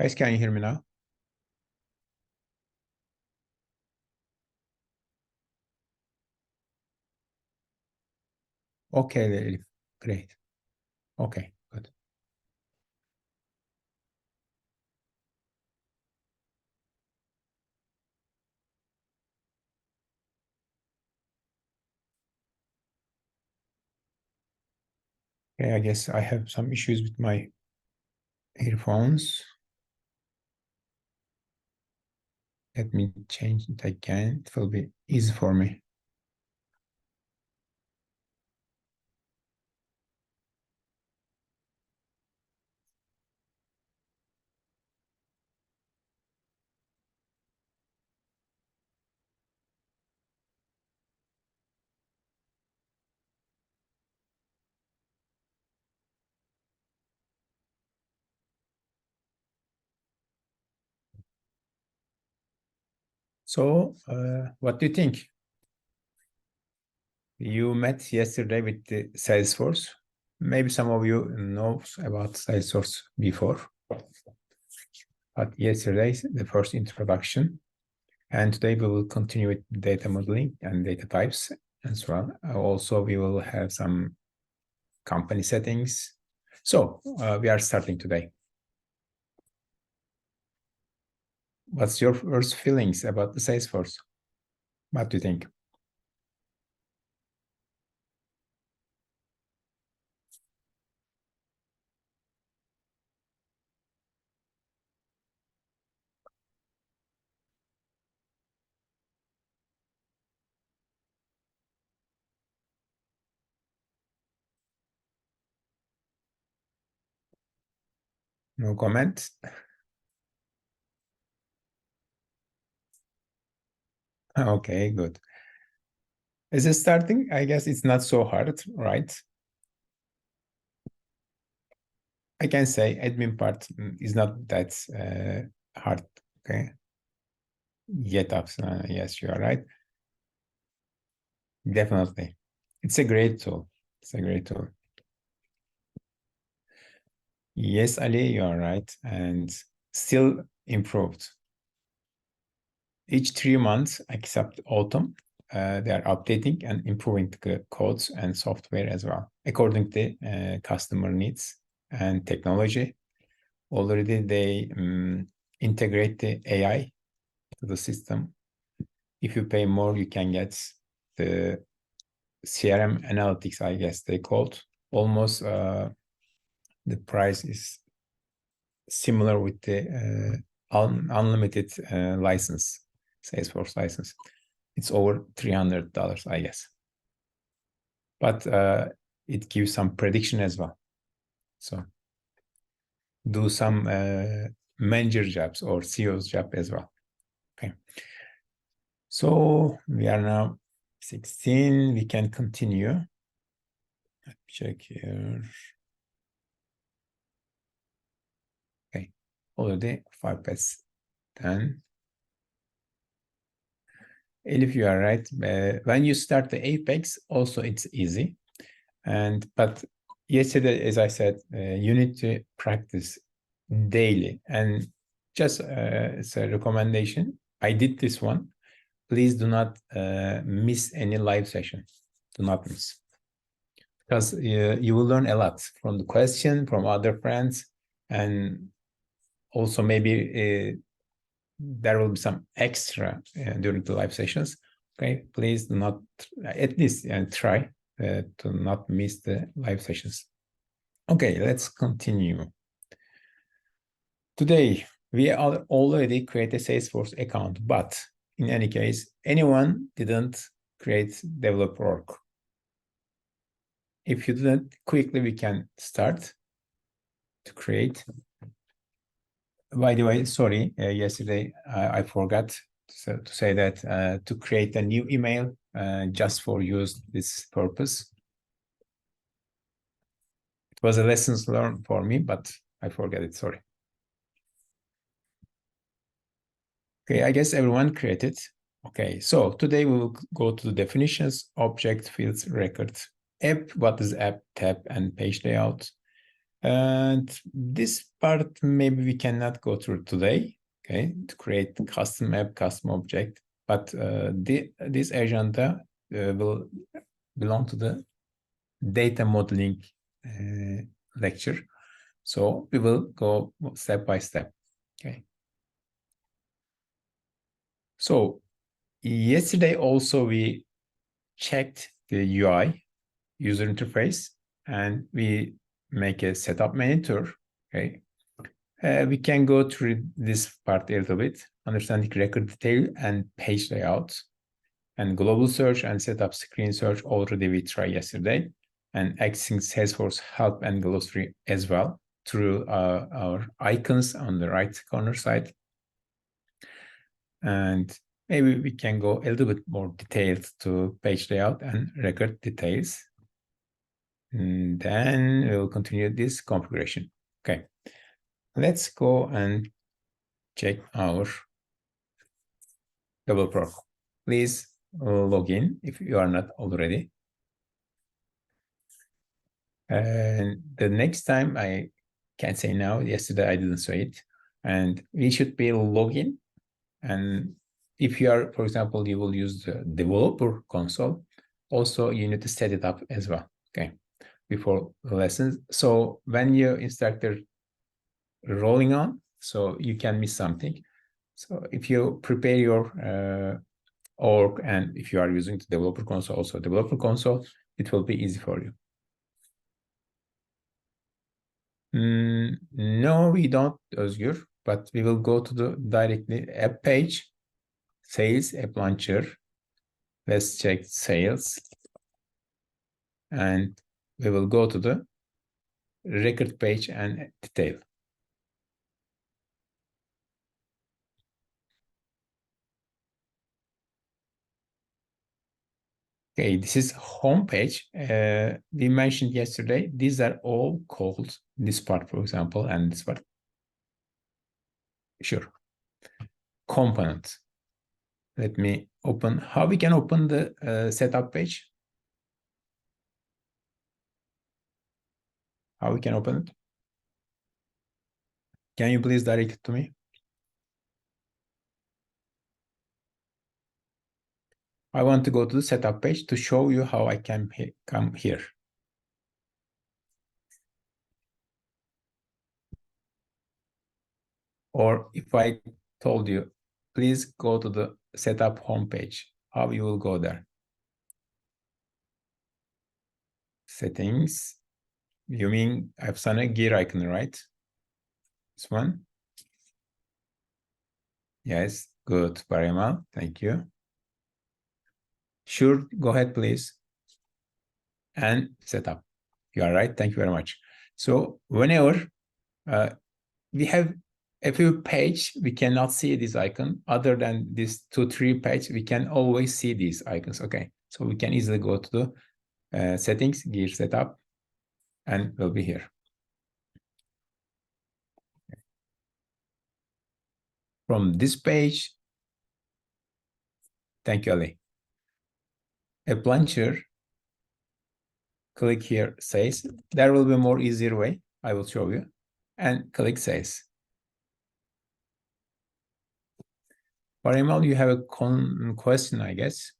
Guys, can you hear me now? Okay, Elif. Great. Okay, good. Okay, I guess I have some issues with my earphones. Let me change it again. It will be easy for me. So, what do you think? You met yesterday with the Salesforce. Maybe some of you know about Salesforce before, but yesterday is the first introduction. And today we will continue with data modeling and data types as well. Also, we will have some company settings. So we are starting today. What's your first feelings about the Salesforce? What do you think? No comment? Okay, good. Is it starting? I guess it's not so hard, right? I can say admin part is not that hard, okay? Yet, yes, you are right. Definitely. It's a great tool. It's a great tool. Yes, Ali, you are right. And still improved. Each 3 months, except autumn, they are updating and improving the codes and software as well, according to customer needs and technology. Already they integrate the AI to the system. If you pay more, you can get the CRM analytics, I guess they called. Almost the price is similar with the unlimited license, Salesforce license. It's over $300, I guess. But it gives some prediction as well. So do some manager jobs or CEO's job as well. Okay. So we are now 16. We can continue. Let me check here. Okay. Already 5 past 10. If you are right, when you start the Apex, also it's easy. But yesterday, as I said, you need to practice daily. And just it's a recommendation. I did this one. Please do not miss any live session. Do not miss. Because you will learn a lot from the question, from other friends, and also maybe there will be some extra during the live sessions. Okay, please do not, at least try to not miss the live sessions. Okay, let's continue. Today, we are already create a Salesforce account, but in any case, anyone didn't create developer org. If you didn't, quickly we can start to create. By the way, sorry, yesterday I forgot to say that to create a new email just for use this purpose. It was a lessons learned for me, but I forget it, sorry. Okay, I guess everyone created. Okay, so today we will go to the definitions, object, fields, records, app, what is app, tab, and page layout. And this part, maybe we cannot go through today, okay, to create custom app, custom object. But this agenda will belong to the data modeling lecture. So we will go step by step, okay. So yesterday also we checked the UI, user interface, and we make a setup monitor, okay. We can go through this part a little bit, understanding record detail and page layout, and global search and setup screen search already we tried yesterday, and accessing Salesforce help and glossary as well through our icons on the right corner side. And maybe we can go a little bit more detailed to page layout and record details. And then we'll continue this configuration. Okay, let's go and check our developer. Please log in if you are not already. And the next time, I can't say now, yesterday I didn't say it. And we should be login. And if you are, for example, you will use the developer console, also you need to set it up as well, okay, before the lessons. So when your instructor rolling on, so you can miss something. So if you prepare your org, and if you are using the developer console, also developer console, it will be easy for you. No, we don't, Özgür, but we will go to the directly app page, sales, app launcher. Let's check sales. And we will go to the record page and detail. Okay, this is home page. We mentioned yesterday, these are all called, this part, for example, and this part. Sure. Component. Let me open, how we can open the setup page? How we can open it? Can you please direct it to me? I want to go to the setup page to show you how I can come here. Or if I told you, please go to the setup homepage, how you will go there? Settings. You mean Efsane gear icon, right? This one? Yes, good, Parimal. Thank you. Sure, go ahead, please. And setup. You are right. Thank you very much. So whenever we have a few page, we cannot see this icon. Other than this 2-3 page, we can always see these icons. Okay, so we can easily go to the settings, gear setup, and we'll be here. From this page, thank you, Ali. App launcher, click here, says. There will be a more easier way. I will show you. And click says. Parimal, you have a question, I guess.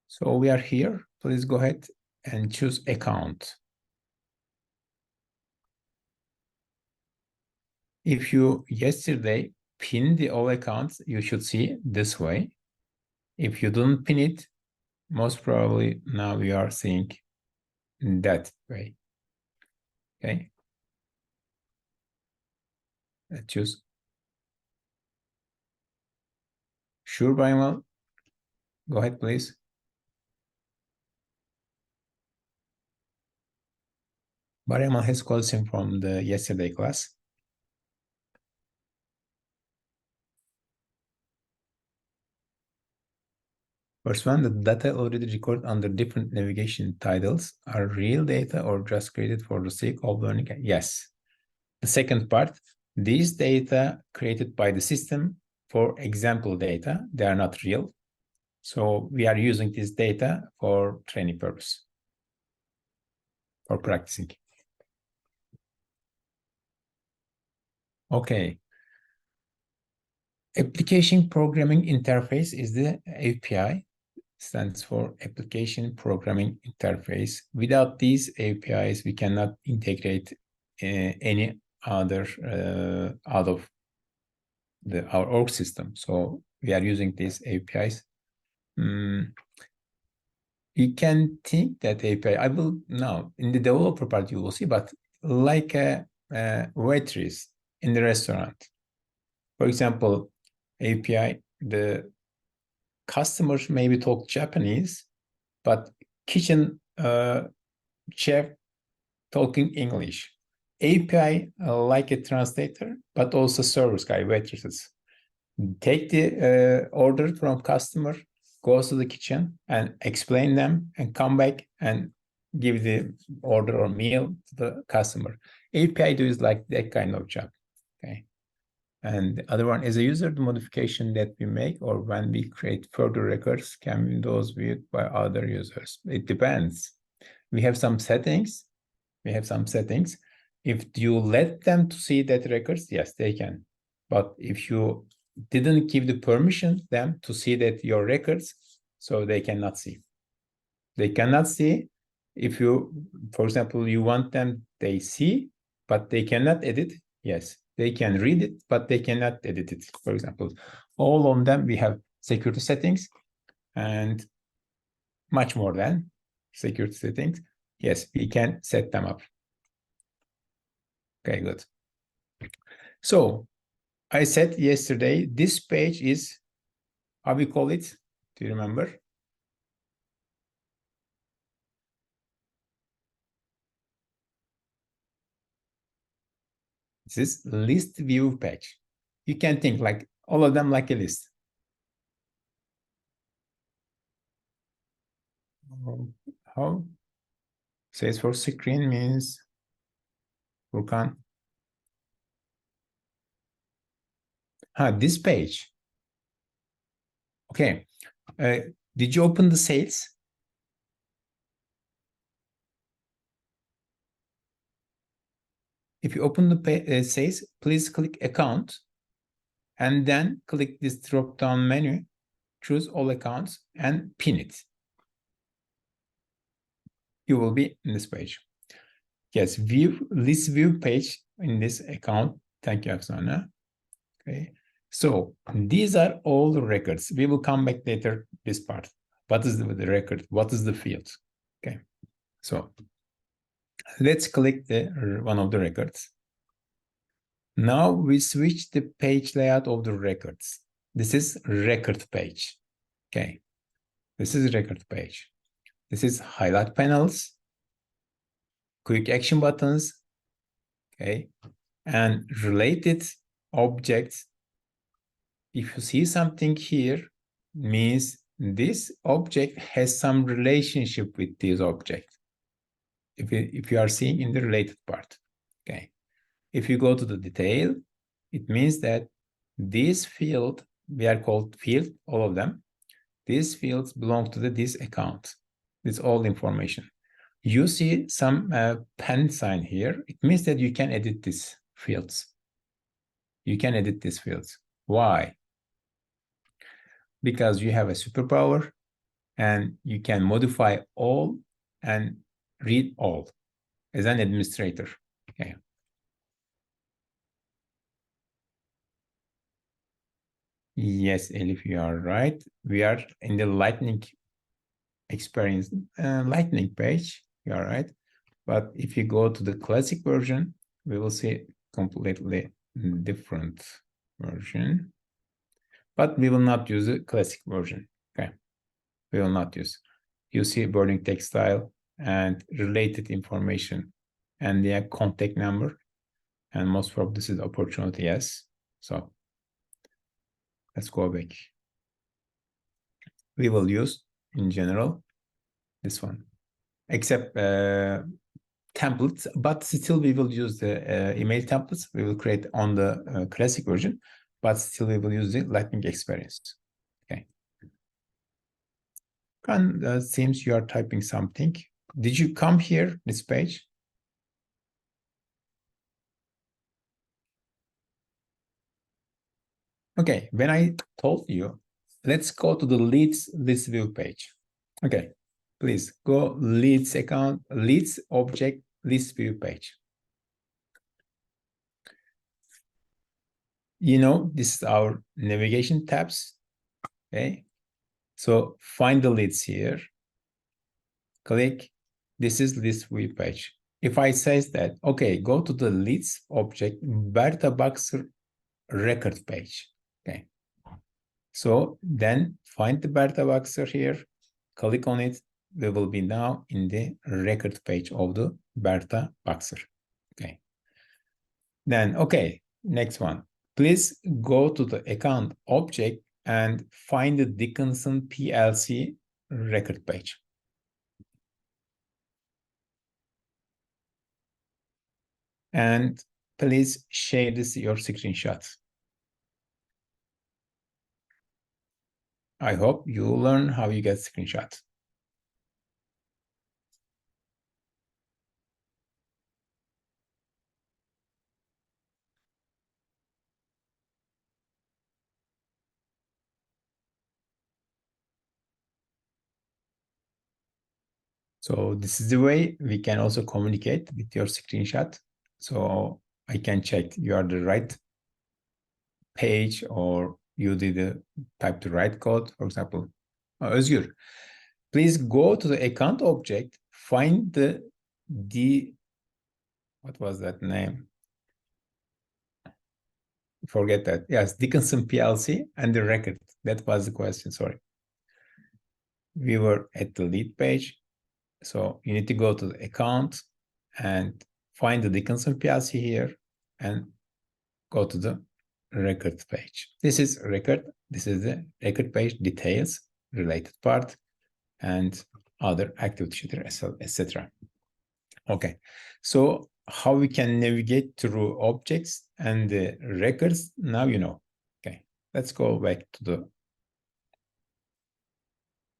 So we are here. Please go ahead and choose account. If you yesterday pinned the all accounts, you should see this way. If you don't pin it, most probably now we are seeing that way. Okay. Let's choose. Sure, Parimal. Go ahead, please. Parimal has question from the yesterday class. First one, the data already recorded under different navigation titles are real data or just created for the sake of learning? Yes. The second part, These data created by the system for example data, they are not real. So we are using this data for training purpose, for practicing. Okay. Application Programming Interface is the API, stands for Application Programming Interface. Without these APIs, we cannot integrate any other out of our org system. So we are using these APIs. You can think that API, I will now, in the developer part, you will see, but like a waitress in the restaurant. For example, API, the customers maybe talk Japanese, but kitchen chef talking English. API like a translator, but also service guy, waitresses. Take the order from customer, goes to the kitchen and explain them and come back and give the order or meal to the customer. API does like that kind of job. Okay. And the other one is a user, the modification that we make or when we create further records can be those viewed by other users. It depends. We have some settings. If you let them to see that records, yes, they can. But if you didn't give the permission them to see that your records, so they cannot see. They cannot see if you, for example, you want them, they see, but they cannot edit. Yes, they can read it, but they cannot edit it. For example, all of them, we have security settings and much more than security settings. Yes, we can set them up. Okay, good. So I said yesterday, this page is, how we call it? Do you remember? This is list view page. You can think like all of them like a list. How? Salesforce screen means Furkan. This page. Okay. Did you open the sales? If you open the sales, please click account and then click this drop-down menu, choose all accounts and pin it. You will be in this page. Yes, list view page in this account. Thank you, Afsana. Okay. So these are all the records. We will come back later this part. What is the record? What is the field? Okay. So let's click one of the records. Now we switch the page layout of the records. This is record page. Okay. This is record page. This is highlight panels, quick action buttons, okay, and related objects. If you see something here, means this object has some relationship with this object. If you are seeing in the related part, okay. If you go to the detail, it means that this field, we are called field, all of them. These fields belong to this account. It's all information. You see some pen sign here. It means that you can edit these fields. You can edit these fields. Why? Because you have a superpower and you can modify all and read all as an administrator. Okay. Yes, Elif, you are right. We are in the Lightning experience, Lightning page. You are right. But if you go to the classic version, we will see completely different version. But we will not use the classic version. Okay. We will not use. You see burning text style and related information and the contact number. And most probably this is opportunity, yes. So let's go back. We will use, in general, this one. Except templates, but still we will use the email templates. We will create on the classic version, but still we will use the Lightning experience. Okay. And seems you are typing something. Did you come here, this page? Okay, when I told you, let's go to the leads list view page. Okay, please go leads account, leads object list view page. You know, this is our navigation tabs. Okay, so find the leads here. Click. This is list view page. If I says that, okay, go to the leads object Bertha Boxer record page. Okay. So then find the Bertha Boxer here, click on it. We will be now in the record page of the Bertha Boxer. Okay. Then, okay, next one. Please go to the account object and find the Dickinson PLC record page. And please share this your screenshot. I hope you learn how you get screenshots. So this is the way we can also communicate with your screenshot. So I can check you are the right page or you did type the right code, for example. Özgür, please go to the account object, find what was that name? Forget that. Yes, Dickinson PLC and the record. That was the question, sorry. We were at the lead page. So you need to go to the account and find the Dickinson PLC here and go to the record page. This is record. This is the record page details, related part, and other activity sheet, etc. Okay, so how we can navigate through objects and the records, now you know. Okay, let's go back to the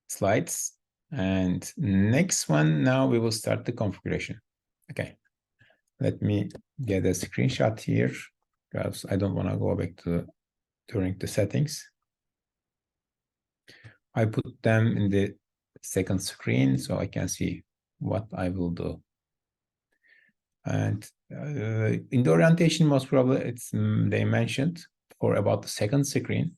slides. And next one, now we will start the configuration. Okay, let me get a screenshot here because I don't want to go back to during the settings. I put them in the second screen so I can see what I will do. And in the orientation, most probably it's they mentioned for about the second screen.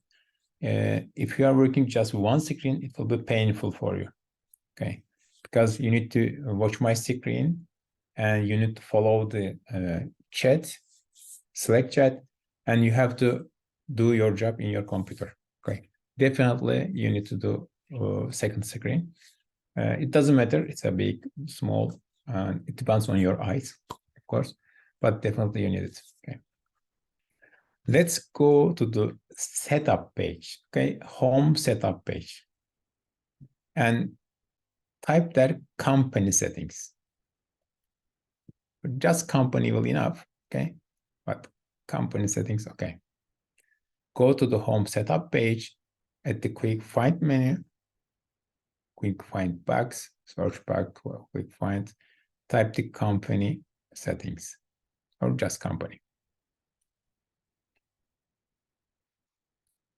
If you are working just one screen, it will be painful for you. Okay, because you need to watch my screen and you need to follow the chat, Slack chat, and you have to do your job in your computer. Okay, definitely you need to do second screen. It doesn't matter, it's a big, small, it depends on your eyes, of course, but definitely you need it. Okay, let's go to the setup page. Okay, home setup page, and type there company settings. Just company will enough, okay? But company settings, okay. Go to the home setup page at the quick find menu, quick find box, search box, quick find, type the company settings or just company.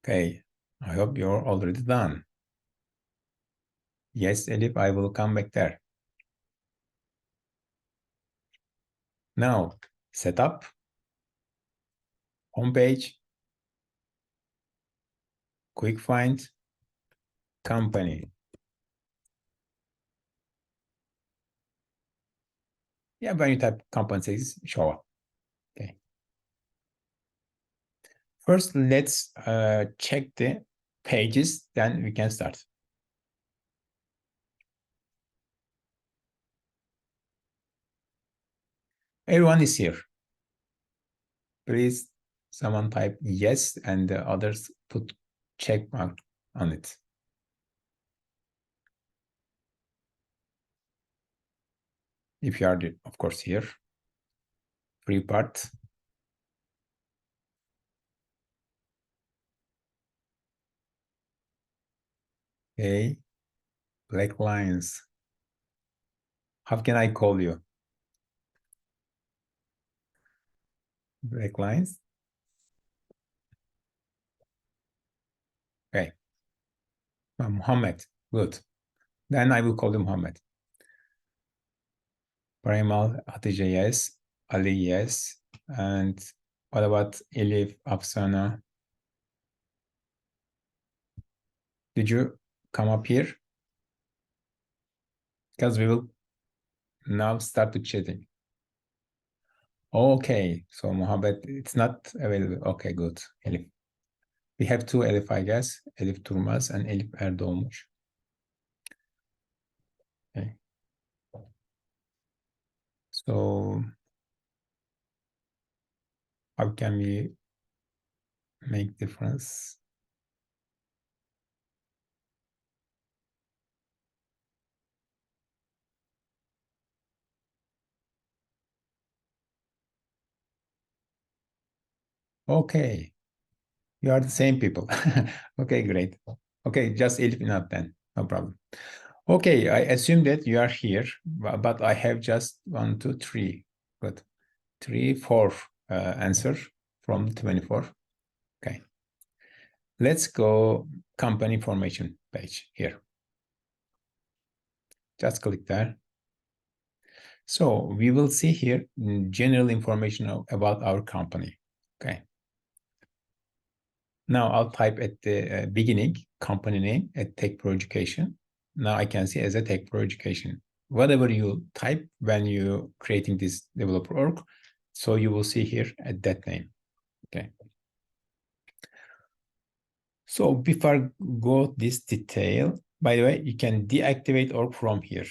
Okay, I hope you're already done. Yes, Elif, I will come back there. Now, setup, homepage, quick find, company. Yeah, when you type company settings, show up. Okay. First, let's check the pages, then we can start. Everyone is here. Please, someone type yes, and the others put check mark on it. if you are, of course, here. Free part. Okay, black lines. How can I call you? Black lines. Okay. Muhammad. Good. Then I will call you Muhammad. Primal, Hatice, yes. Ali, yes. And what about Elif, Afsana? Did you come up here? Because we will now start the chatting. Okay, so Muhammad, it's not available. Okay, good. Elif. We have two Elif, I guess. Elif Turmaz and Elif Erdoğmuş. Okay. So how can we make difference? Okay, you are the same people. Okay, great. Okay, just Elif enough then, no problem. Okay, I assume that you are here, but I have just 1, 2, 3. Good. 3, 4 answer from 24. Okay. Let's go company information page here. Just click there. So we will see here general information about our company. Okay. Now I'll type at the beginning company name at Tech Pro Education. Now I can see as a Tech Pro Education. Whatever you type when you creating this developer org, so you will see here at that name. Okay. So before I go this detail, by the way, you can deactivate org from here.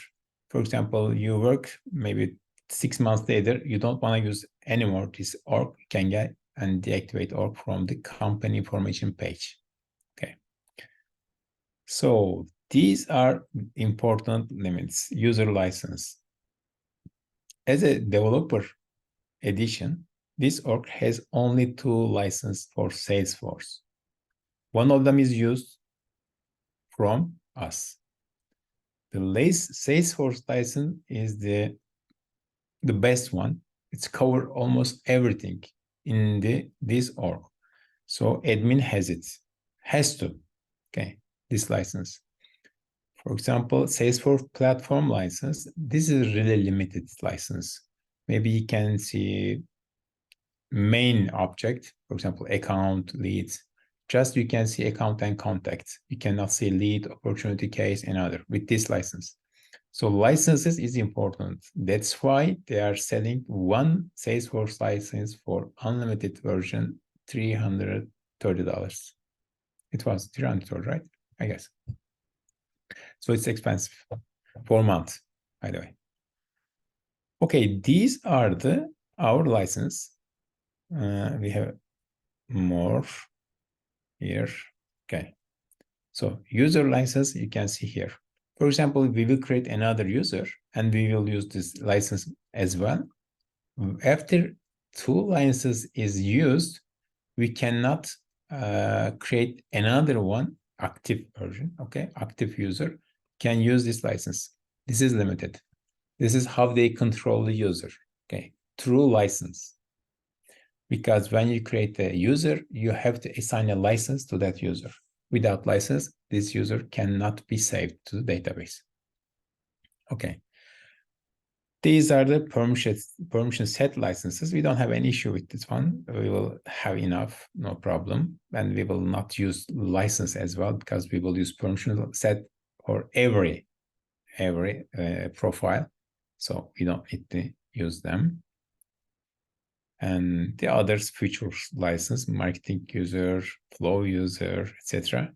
For example, you work maybe 6 months later, you don't want to use anymore this org, you can get and deactivate org from the company information page. Okay. So these are important limits. User license. As a developer edition, this org has only 2 licenses for Salesforce. One of them is used from us. The Salesforce license is the best one. It's covered almost everything in this org. So admin has to, okay, this license. For example, Salesforce platform license, this is really limited license. Maybe you can see main object, for example, account, leads. Just you can see account and contact. You cannot see lead, opportunity case, and other with this license. So licenses is important. That's why they are selling one Salesforce license for unlimited version, $330. It was $300, right? I guess. So it's expensive for a month, by the way. Okay, these are our license. We have more here. Okay. So user license, you can see here. For example, we will create another user and we will use this license as well. After 2 licenses is used, we cannot create another one, active version, okay? Active user can use this license. This is limited. This is how they control the user, okay? Through license. Because when you create a user, you have to assign a license to that user. Without license, this user cannot be saved to the database. Okay. These are the permission set licenses. We don't have any issue with this one. We will have enough, no problem. And we will not use license as well because we will use permission set for every profile. So we don't need to use them. And the others features license, marketing user, flow user, etc.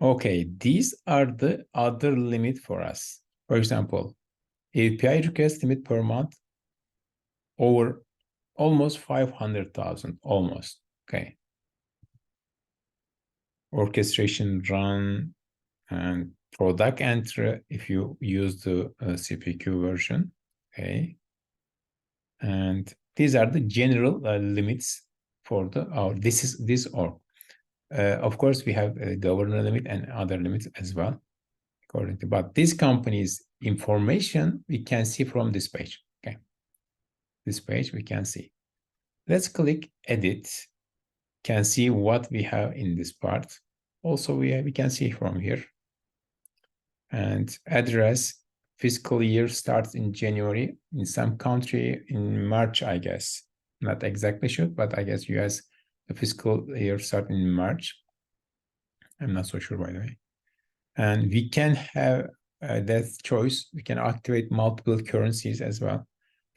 Okay, these are the other limit for us. For example, API request limit per month over almost 500,000, almost, okay. Orchestration run and product entry if you use the CPQ version. Okay. And these are the general limits for the this org. Of course, we have a governor limit and other limits as well, according to. But this company's information we can see from this page. Okay, this page we can see. Let's click edit. Can see what we have in this part. Also, we can see from here. And address fiscal year starts in January. In some country in March, I guess. Not exactly sure, but I guess US the fiscal year starts in March. I'm not so sure, by the way. And we can have that choice. We can activate multiple currencies as well.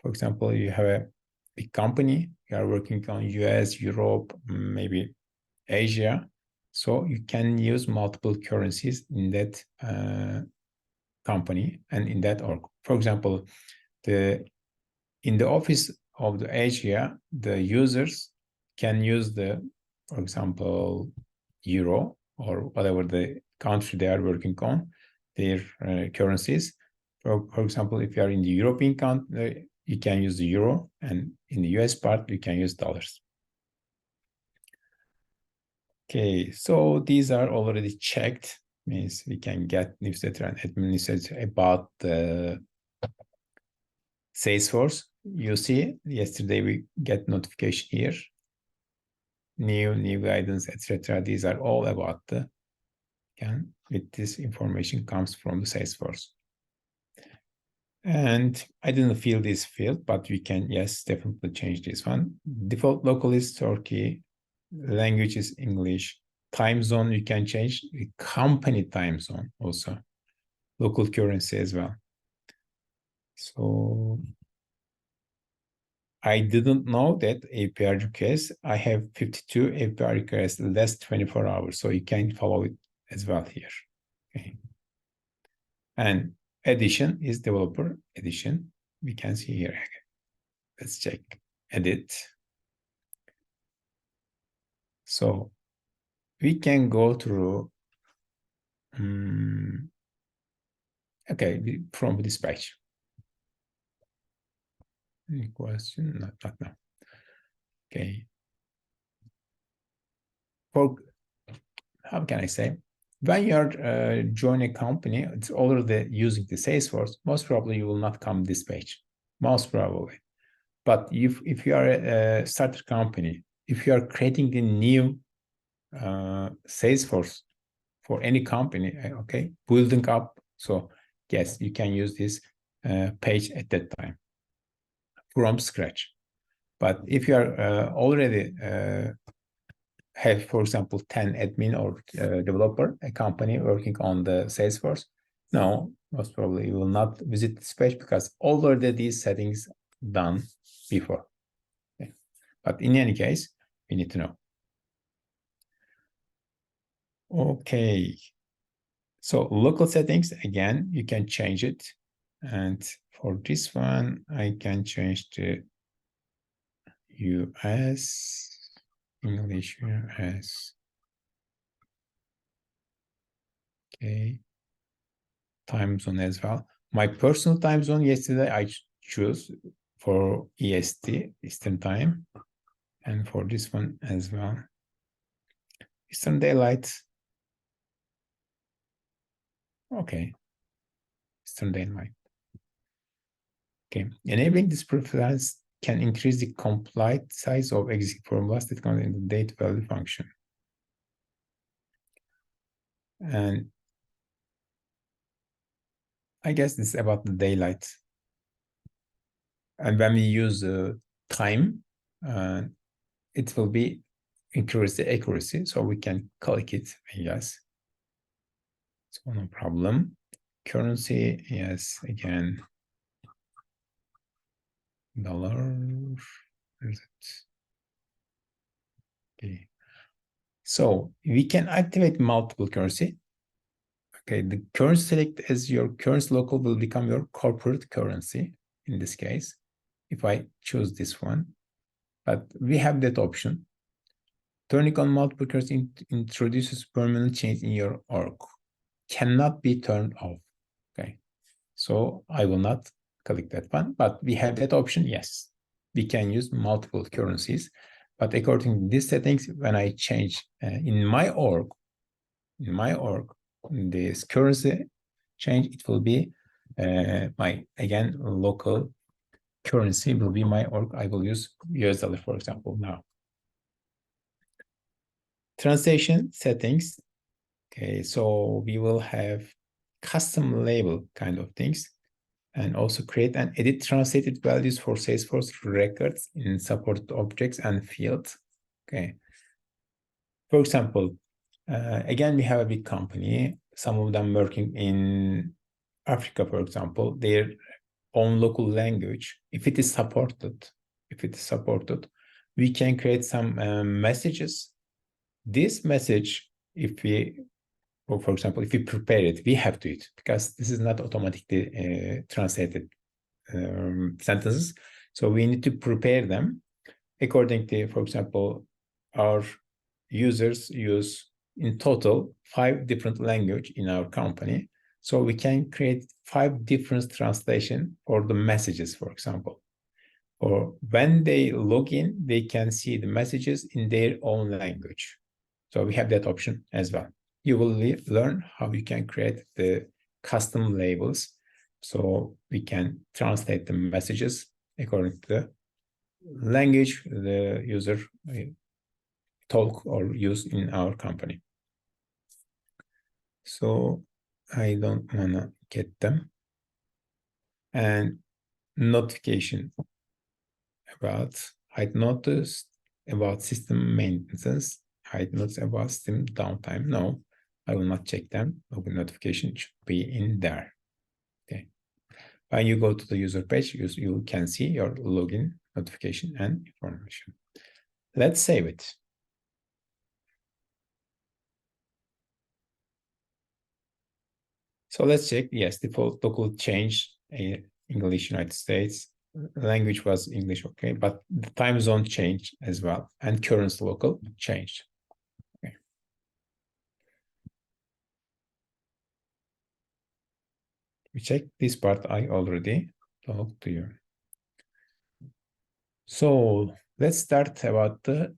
For example, you have a big company, you are working on US, Europe, maybe Asia. So you can use multiple currencies in that company and in that org. For example, in the office of the Asia, the users can use for example, euro or whatever the country they are working on, their currencies. For example, if you are in the European country, you can use the euro, and in the US part, you can use dollars. Okay, so these are already checked. Means we can get newsletter and administrator about the Salesforce. You see, yesterday we get notification here. New guidance, etc. These are all about the with this information comes from the Salesforce. And I didn't fill this field, but we can, yes, definitely change this one. Default local is Turkey, language is English, time zone you can change, the company time zone also, local currency as well. So I didn't know that API requests, I have 52 API requests less 24 hours, so you can follow it as well here. Okay. And edition is developer edition. We can see here. Let's check edit. So we can go through, okay, from this page. Any question? Not now. Okay. For, how can I say? When you're joining a company, it's already using the Salesforce, most probably you will not come this page, most probably. But if you are a starter company, if you are creating a new Salesforce for any company, okay, building up, so yes, you can use this page at that time from scratch. But if you are already have, for example, 10 admin or developer, a company working on the Salesforce, no, most probably you will not visit this page because already these settings done before. Okay. But in any case, we need to know. Okay. So local settings, again, you can change it. And for this one, I can change to US, English US. Okay. Time zone as well. My personal time zone yesterday, I choose for EST, Eastern Time. And for this one as well. Eastern Daylight. Okay. Eastern Daylight. Okay. Enabling this preference can increase the compliant size of existing formulas that come in the date value function. And I guess this is about the daylight. And when we use time, it will be increase the accuracy. So we can click it, I guess. So no problem. Currency, yes, again. Dollar, where is it? Okay. So we can activate multiple currency. Okay, the currency select as your currency local will become your corporate currency in this case, if I choose this one. But we have that option. Turning on multiple currency introduces permanent change in your org. cannot be turned off. Okay. So I will not click that one, but we have that option. Yes, we can use multiple currencies, but according to these settings, when I change in my org, this currency change, it will be my, again, local currency will be my org. I will use US dollar, for example, now. Translation settings. Okay, so we will have custom label kind of things, and also create and edit translated values for Salesforce records in supported objects and fields. Okay. For example, again, we have a big company, some of them working in Africa, for example, their own local language. If it is supported, we can create some messages. This message, if we, or for example, if we prepare it, we have to it, because this is not automatically translated sentences. So we need to prepare them according to, for example, our users use in total 5 different language in our company. So we can create 5 different translation for the messages, for example. Or when they log in, they can see the messages in their own language. So we have that option as well. You will learn how you can create the custom labels. So we can translate the messages according to the language the user talk or use in our company. So I don't want to get them. And notification about hide notice about system maintenance, hide notice about system downtime. No, I will not check them. Open notification should be in there. Okay. When you go to the user page, you can see your login notification and information. Let's save it. So let's check. Yes, default local change English United States. Language was English, okay, but the time zone changed as well, and currency local changed. Okay. We check this part. I already talked to you. So let's start about the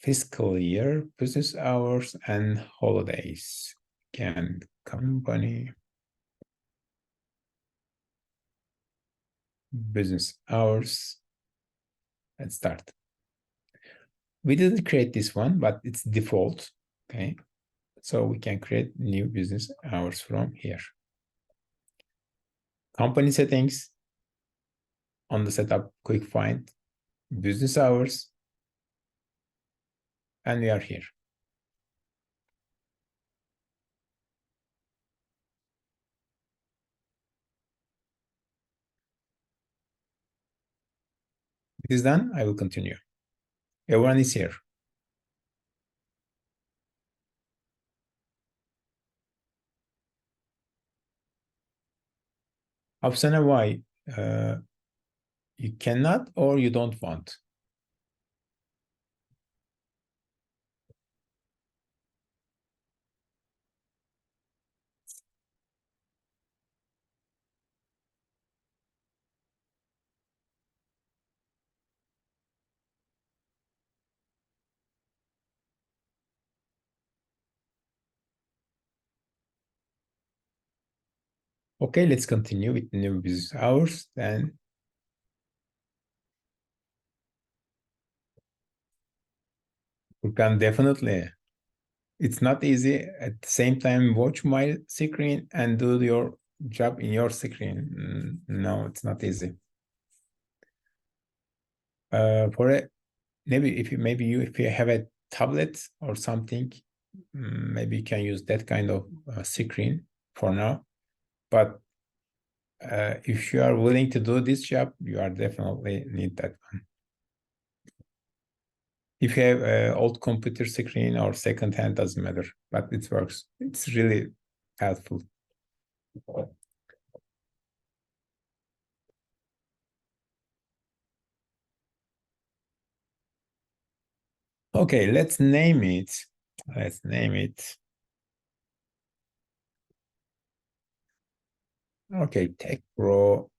fiscal year, business hours, and holidays. Again, company, business hours. Let's start. We didn't create this one, but it's default. Okay. So we can create new business hours from here. Company settings, on the setup, quick find, business hours, and we are here. It is done. I will continue. Everyone is here. Option why you cannot or you don't want. Okay, let's continue with new business hours. Then we can definitely. It's not easy at the same time watch my screen and do your job in your screen. No, it's not easy. For a maybe if you have a tablet or something, maybe you can use that kind of screen for now. But if you are willing to do this job, you are definitely need that one. If you have an old computer screen or second hand, doesn't matter, but it works. It's really helpful. Okay, let's name it. Let's name it Okay, Tech Pro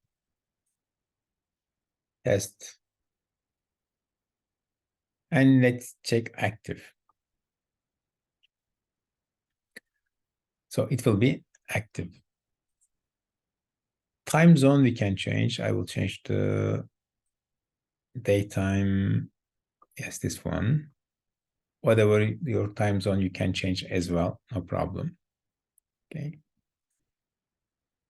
test. And let's check active. So it will be active. Time zone we can change. I will change the daytime. Yes, this one. Whatever your time zone, you can change as well. No problem. Okay.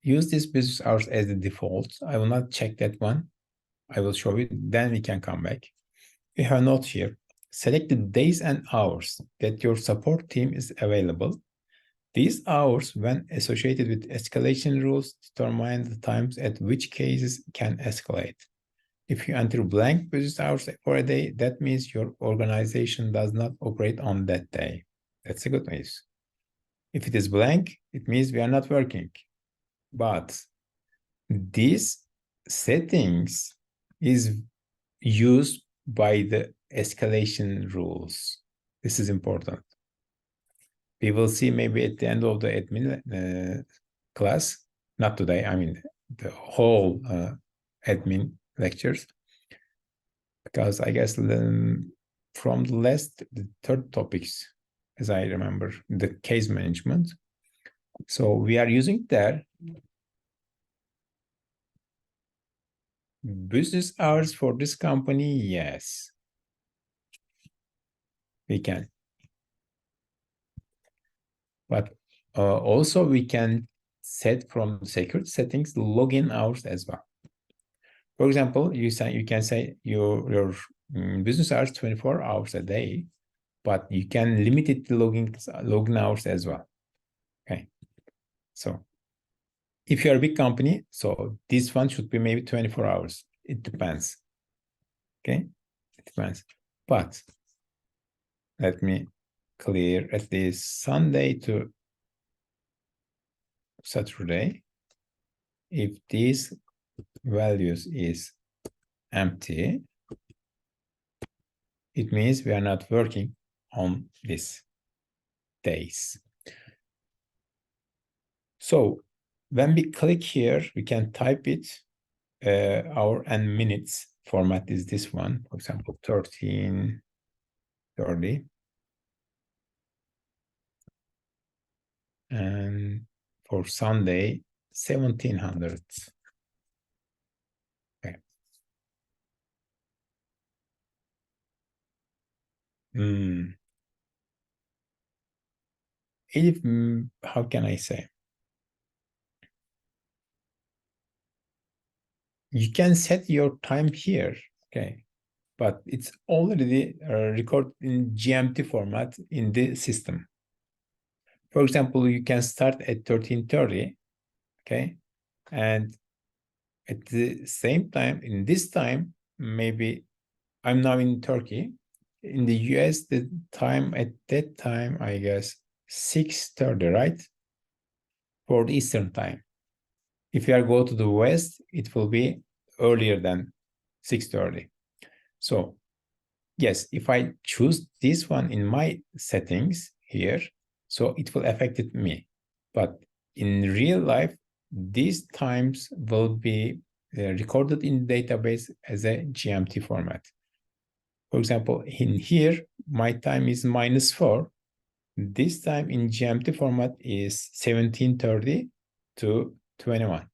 Use this business hours as the default. I will not check that one. I will show you. Then we can come back. We have a note here. Select the days and hours that your support team is available. These hours, when associated with escalation rules, determine the times at which cases can escalate. If you enter blank business hours for a day, that means your organization does not operate on that day. That's a good news. If it is blank, it means we are not working. But these settings is used by the escalation rules. This is important. We will see maybe at the end of the admin class, not today, I mean the whole admin lectures, because I guess from the third topics, as I remember, the case management. So we are using there business hours for this company. Yes, we can. But also we can set from security settings the login hours as well. For example, you can say your business hours 24 hours a day, but you can limit it to login hours as well. Okay. So if you're a big company, so this one should be maybe 24 hours. It depends. Okay. It depends. But let me clear at least Sunday to Saturday. If these values is empty, it means we are not working on these days. So when we click here, we can type it. Hour and minutes format is this one. For example, 13:30. And for Sunday, 1700. Okay. How can I say? You can set your time here, okay, but it's already recorded in GMT format in the system. For example, you can start at 13:30, okay, and at the same time, in this time, maybe I'm now in Turkey. In the US, the time at that time, I guess 6:30, right? For the Eastern time. If you are go to the West, it will be earlier than 6:30. So yes, if I choose this one in my settings here, so it will affect me. But in real life, these times will be recorded in the database as a GMT format. For example, in here, my time is -4. This time in GMT format is 17:30 to 21.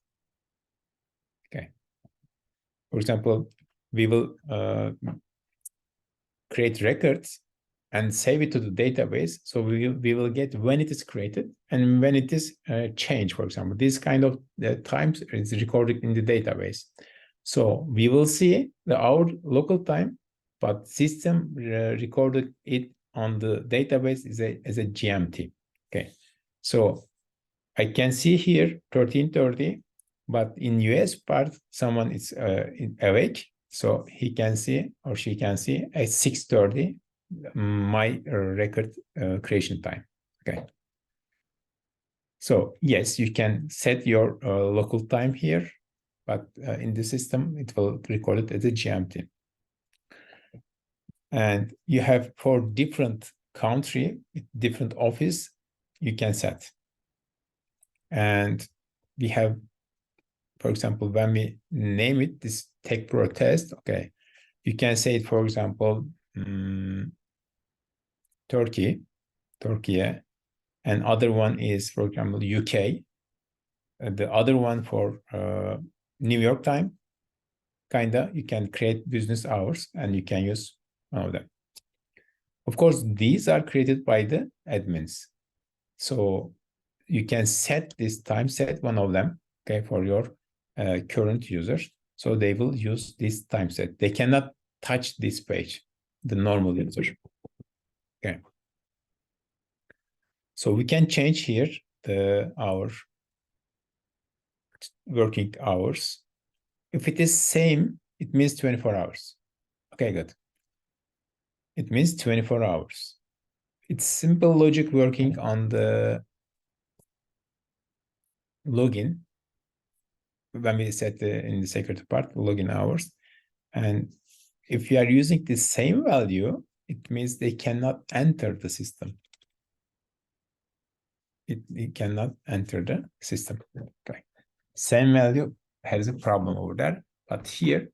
Okay. For example, we will create records and save it to the database. So we will get when it is created and when it is changed, for example. This kind of times is recorded in the database. So we will see our local time, but system recorded it on the database as a GMT. Okay. So I can see here 13:30, but in US part, someone is awake. So he can see or she can see at 6:30 my record creation time. Okay. So yes, you can set your local time here, but in the system, it will record it as a GMT. And you have for different country, different office, you can set. And we have for example, when we name it, this tech protest, okay, you can say it, for example, Turkey, and other one is, for example, UK. The other one for New York time, kinda, you can create business hours and you can use one of them. Of course, these are created by the admins. So you can set this time, set one of them, okay, for your current users. So they will use this time set. They cannot touch this page, the normal user. Okay. So we can change here our working hours. If it is same, it means 24 hours. Okay, good. It means 24 hours. It's simple logic working on the login. When we set in the security part, login hours. And if you are using the same value, it means they cannot enter the system. It cannot enter the system. Okay. Same value has a problem over there, but here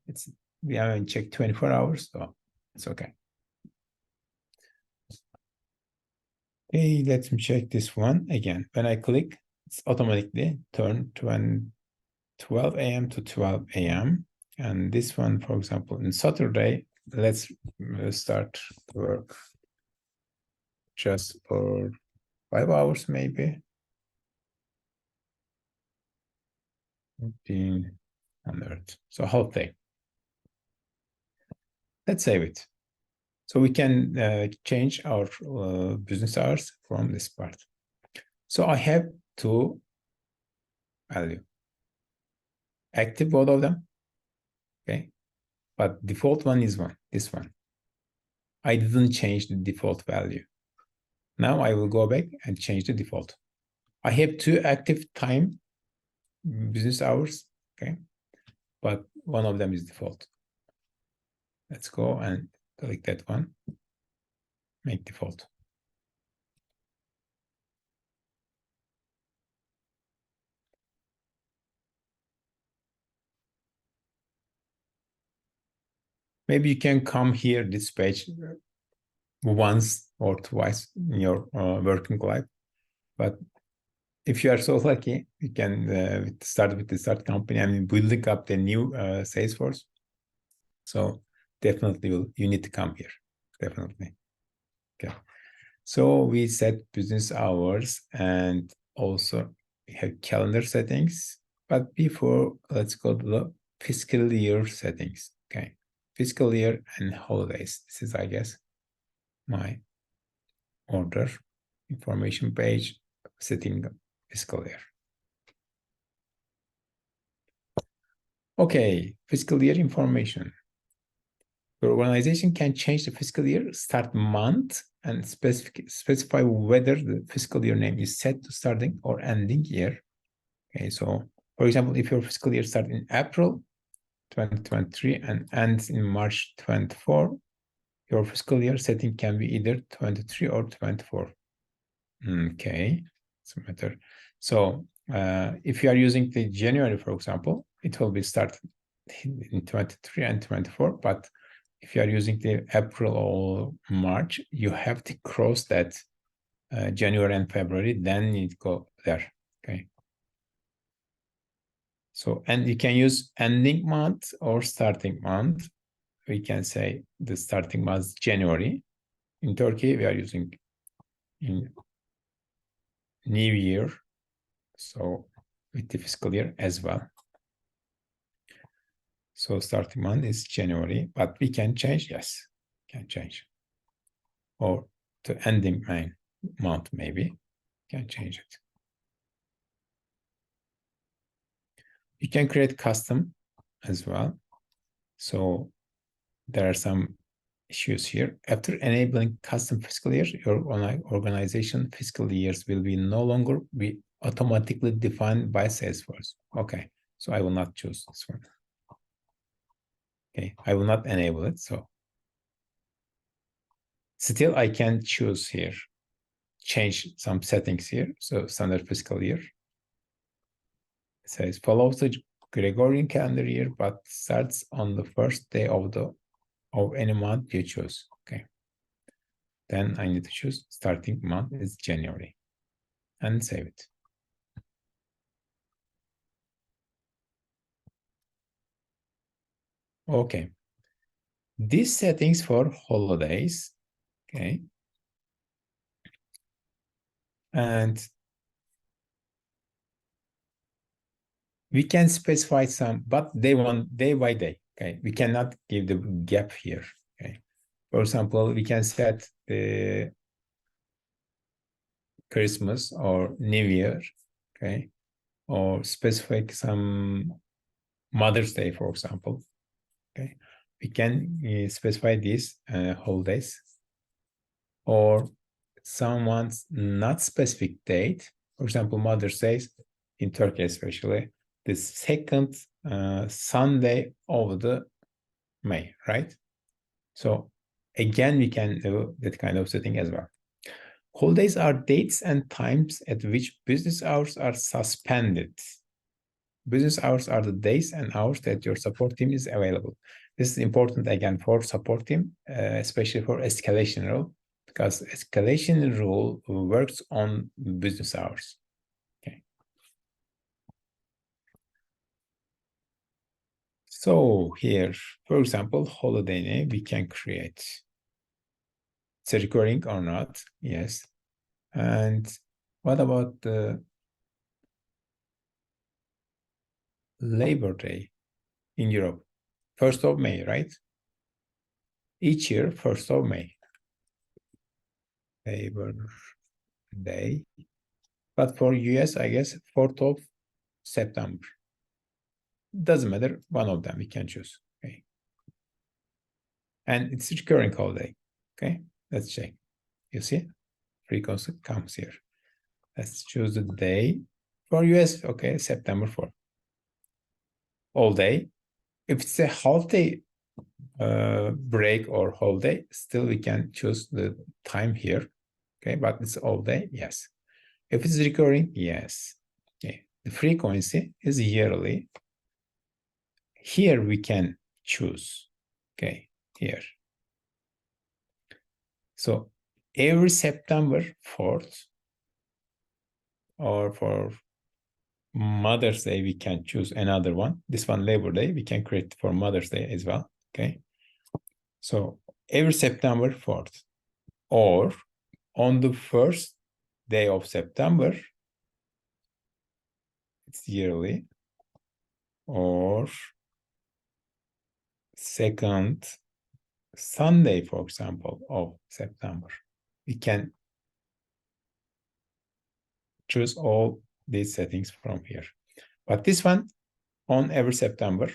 we haven't checked 24 hours, so it's okay. Okay, let me check this one again. When I click, it's automatically turned to 12 a.m. to 12 a.m. And this one, for example, in Saturday, let's start work just for 5 hours, maybe. 1500. So half day. Let's save it. So we can change our business hours from this part. So I have two value. Active, both of them. Okay. But default one is this one. I didn't change the default value. Now I will go back and change the default. I have two active time business hours, okay? But one of them is default. Let's go and click that one, make default. Maybe you can come here, this page, once or twice in your working life. But if you are so lucky, you can start with the start company. I mean, building up the new salesforce. So definitely you need to come here, definitely. Okay. So we set business hours and also we have calendar settings. But before, let's go to the fiscal year settings. Okay. Fiscal year and holidays. This is, I guess, my order information page, setting fiscal year. Okay, fiscal year information. The organization can change the fiscal year, start month, and specify whether the fiscal year name is set to starting or ending year. Okay, so for example, if your fiscal year starts in April 2023 and ends in March 24, your fiscal year setting can be either 23 or 24. Okay, doesn't matter. So if you are using the January, for example, it will be started in 23 and 24, but if you are using the April or March, you have to cross that January and February, then you go there, okay? So, and you can use ending month or starting month. We can say the starting month January. In Turkey, we are using in New Year, so with the fiscal year as well. So starting month is January, but we can change, yes, can change. Or to ending month, maybe, can change it. You can create custom as well. So there are some issues here. After enabling custom fiscal years, your organization fiscal years will be no longer be automatically defined by Salesforce. Okay, so I will not choose this one. Okay, I will not enable it. So still I can choose here, change some settings here. So standard fiscal year. It says follows the Gregorian calendar year, but starts on the first day of any month you choose. Okay. Then I need to choose starting month is January and save it. Okay. These settings for holidays. Okay. And we can specify some, but day by day. Okay. We cannot give the gap here. Okay. For example, we can set the Christmas or New Year. Okay. Or specific some Mother's Day, for example. Okay. We can specify these holidays or someone's not specific date. For example, Mother's Day in Turkey, especially the second Sunday of the May, right? So again, we can do that kind of setting as well. Holidays are dates and times at which business hours are suspended. Business hours are the days and hours that your support team is available. This is important again for support team, especially for escalation rule, because escalation rule works on business hours. Okay. So here, for example, holiday name we can create. It's recurring or not? Yes. And what about the Labor Day in Europe? 1st of May, right? Each year, 1st of May. Labor Day. But for US, I guess 4th of September. Doesn't matter, one of them we can choose. Okay. And it's recurring holiday. Okay, let's check. You see, frequency comes here. Let's choose the day for US. Okay, September 4th. All day. If it's a half day break or holiday, still we can choose the time here. Okay, but it's all day. Yes. If it's recurring, yes. Okay. The frequency is yearly. Here we can choose. Okay, here. So every September 4th or for Mother's Day, we can choose another one. This one, Labor Day, we can create for Mother's Day as well. Okay. So every September 4th or on the first day of September, it's yearly, or second Sunday, for example, of September. We can choose all these settings from here. But this one on every September.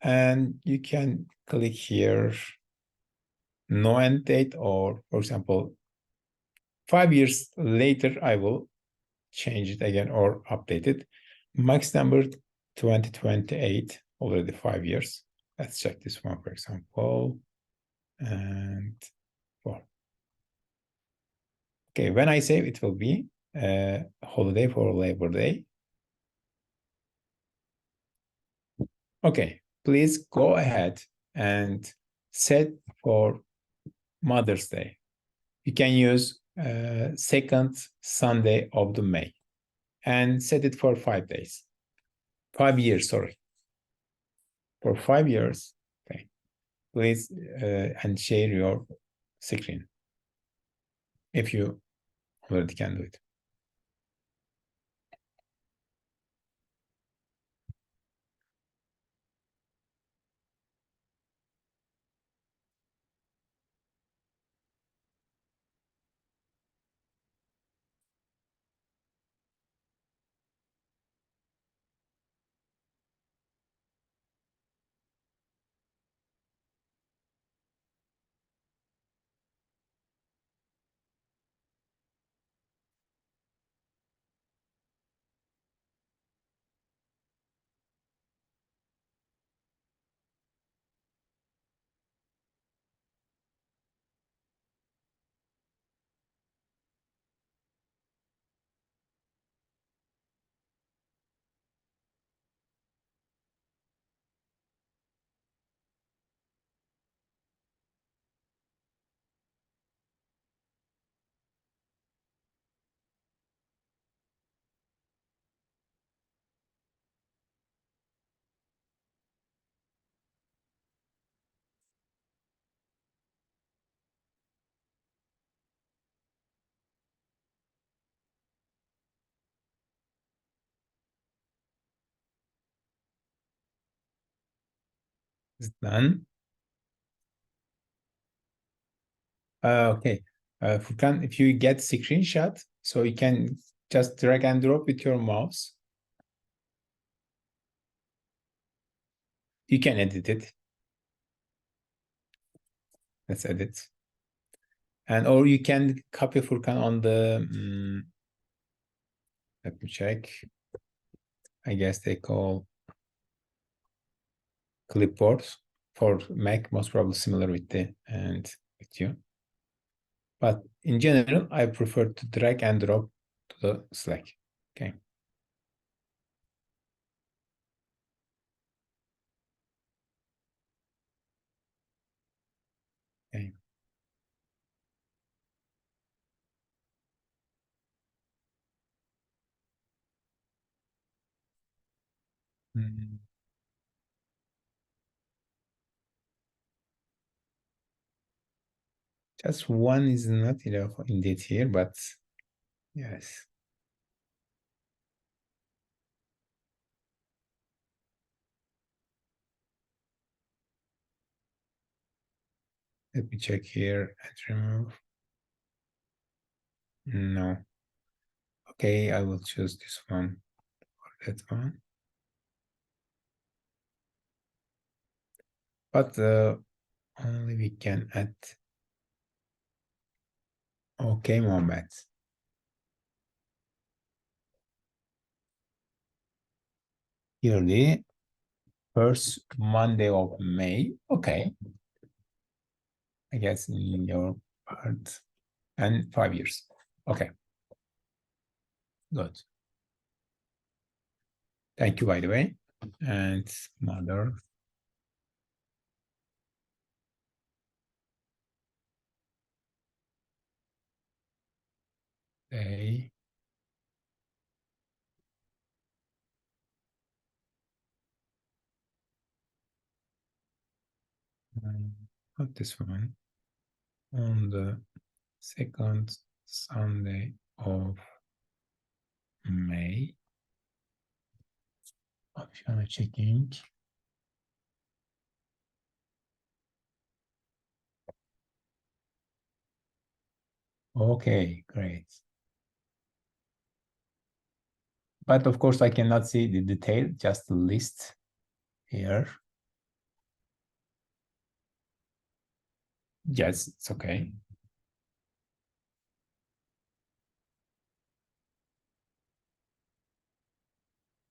And you can click here, no end date, or for example, 5 years later, I will change it again or update it. Max number 2028, already 5 years. Let's check this one, for example. And well, okay, when I save, it will be a holiday for Labor Day. Okay, please go ahead and set for Mother's Day. You can use second Sunday of the May and set it for 5 days. 5 years, sorry. For 5 years, okay. Please and share your screen if you already can do it. Is it done? Okay. Furkan, if you get screenshot, so you can just drag and drop with your mouse. You can edit it. Let's edit. And or you can copy Furkan on the, let me check. I guess they call clipboards for Mac, most probably similar with the and with you. But in general, I prefer to drag and drop to the Slack. Okay. Okay. Mm, Just one is not enough indeed here, but yes. Let me check here and remove. No. Okay, I will choose this one or that one. But only we can add. Okay, Mohammed. Yearly first Monday of May. Okay, I guess in your part and 5 years. Okay, good. Thank you, by the way. And another day. Not this one. On the second Sunday of May. Optional checking. Okay, great. But of course, I cannot see the detail, just the list here. Yes, it's okay.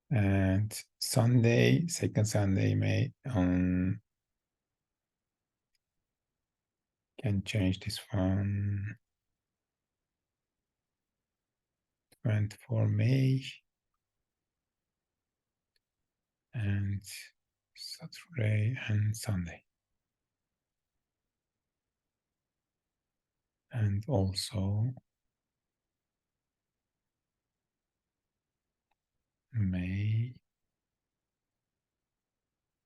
And Sunday, second Sunday, May, can change this one. 24 May. And Saturday and Sunday. And also May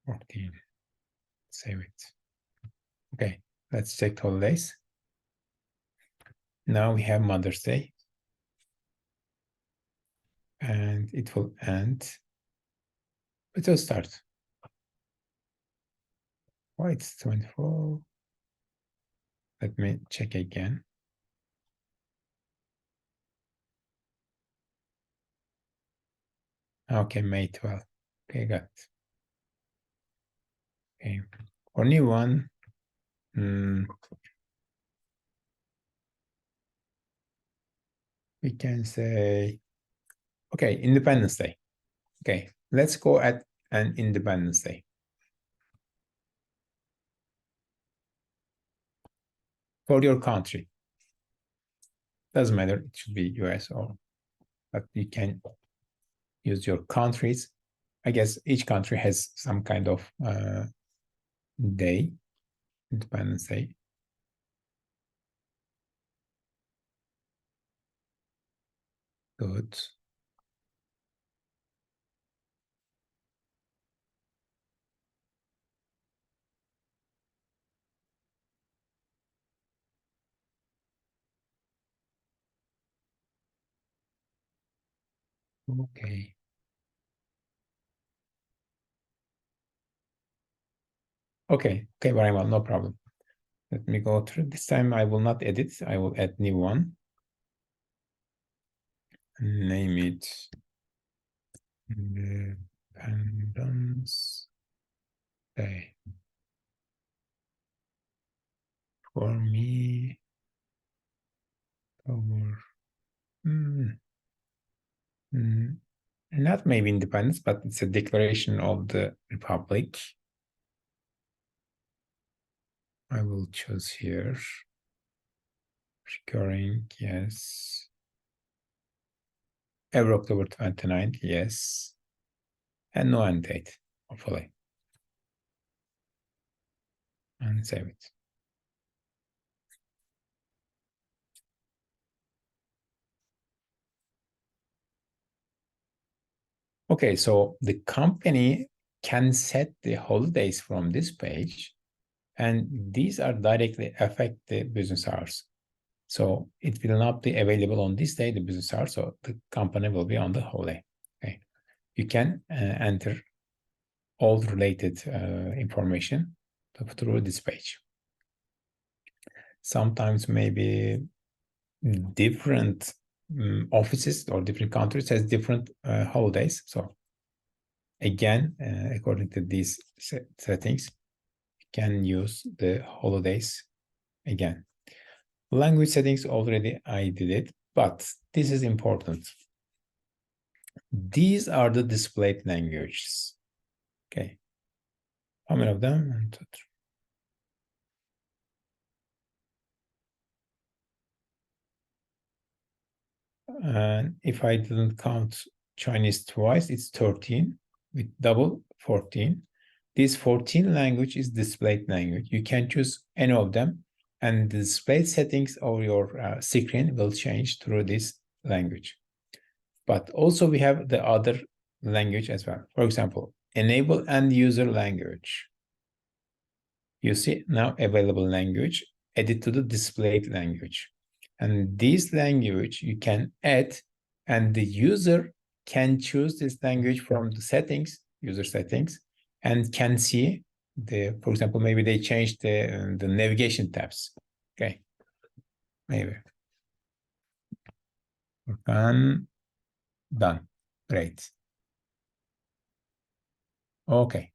14. Save it. Okay, let's check holidays. Now we have Mother's Day. And it will end. It will start. Why it's 24? Let me check again. Okay, May 12th. Okay, got it. Okay, for new one, we can say, okay, Independence Day. Okay, let's go at an Independence Day. For your country. Doesn't matter, it should be US or, but you can use your countries. I guess each country has some kind of day, Independence Day. Good. Okay. Okay, very well, no problem. Let me go through. This time I will not edit. I will add new one. Name it Independence Day. For me, over. Not maybe independence, but it's a declaration of the republic. I will choose here. Recurring, yes. Every October 29th, yes. And no end date, hopefully. And save it. Okay, so the company can set the holidays from this page, and these are directly affect the business hours. So it will not be available on this day, the business hours, so the company will be on the holiday. Okay, you can enter all related information through this page. Sometimes maybe different offices or different countries has different holidays. So again, according to these settings, you can use the holidays again. Language settings already I did it, but this is important. These are the displayed languages. Okay. How many of them? 1, 2, 3. And if I didn't count Chinese twice, it's 13 with double 14. This 14 language is displayed language. You can choose any of them, and the display settings of your screen will change through this language. But also we have the other language as well. For example, enable end user language. You see now available language, added to the displayed language. And this language you can add, and the user can choose this language from the settings, user settings, and can see the, for example, maybe they changed the navigation tabs. Okay, maybe. Done. Done. Great. Okay.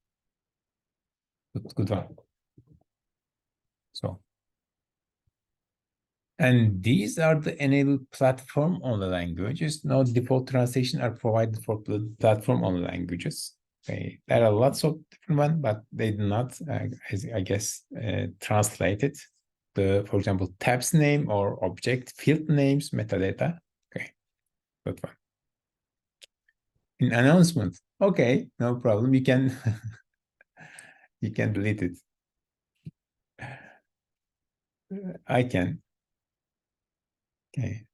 Good one. So, and these are the enabled platform only languages. No default translation are provided for the platform only languages. Okay. There are lots of different ones, but they do not, I guess, translate it. For example, tabs name or object field names, metadata. Okay, good one. In announcement, okay, no problem. You can you can delete it. I can. Okay,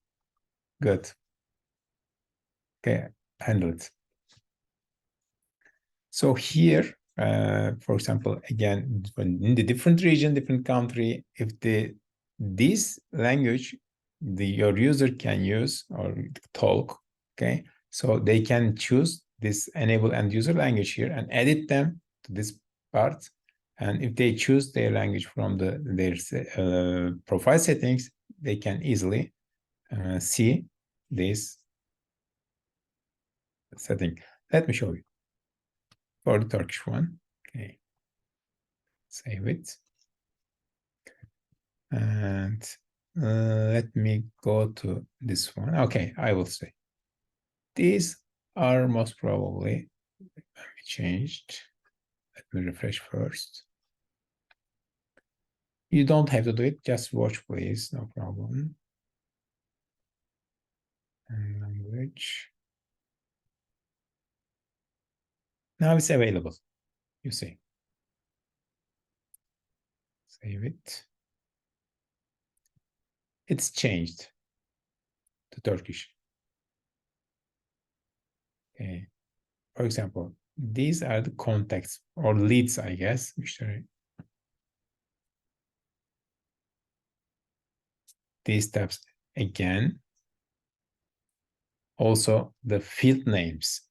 good. Okay, handle it. So here, for example, again, in the different region, different country, if this language your user can use or talk, okay, so they can choose this enable end user language here and edit them to this part. And if they choose their language from their profile settings, they can easily see this setting. Let me show you for the Turkish one. Okay, save it. And let me go to this one. Okay, I will say. These are most probably changed. Let me refresh first. You don't have to do it, just watch, please, no problem. And language. Now it's available, you see. Save it. It's changed to Turkish. Okay. For example, these are the contacts or leads, I guess. These tabs again. Also, the field names.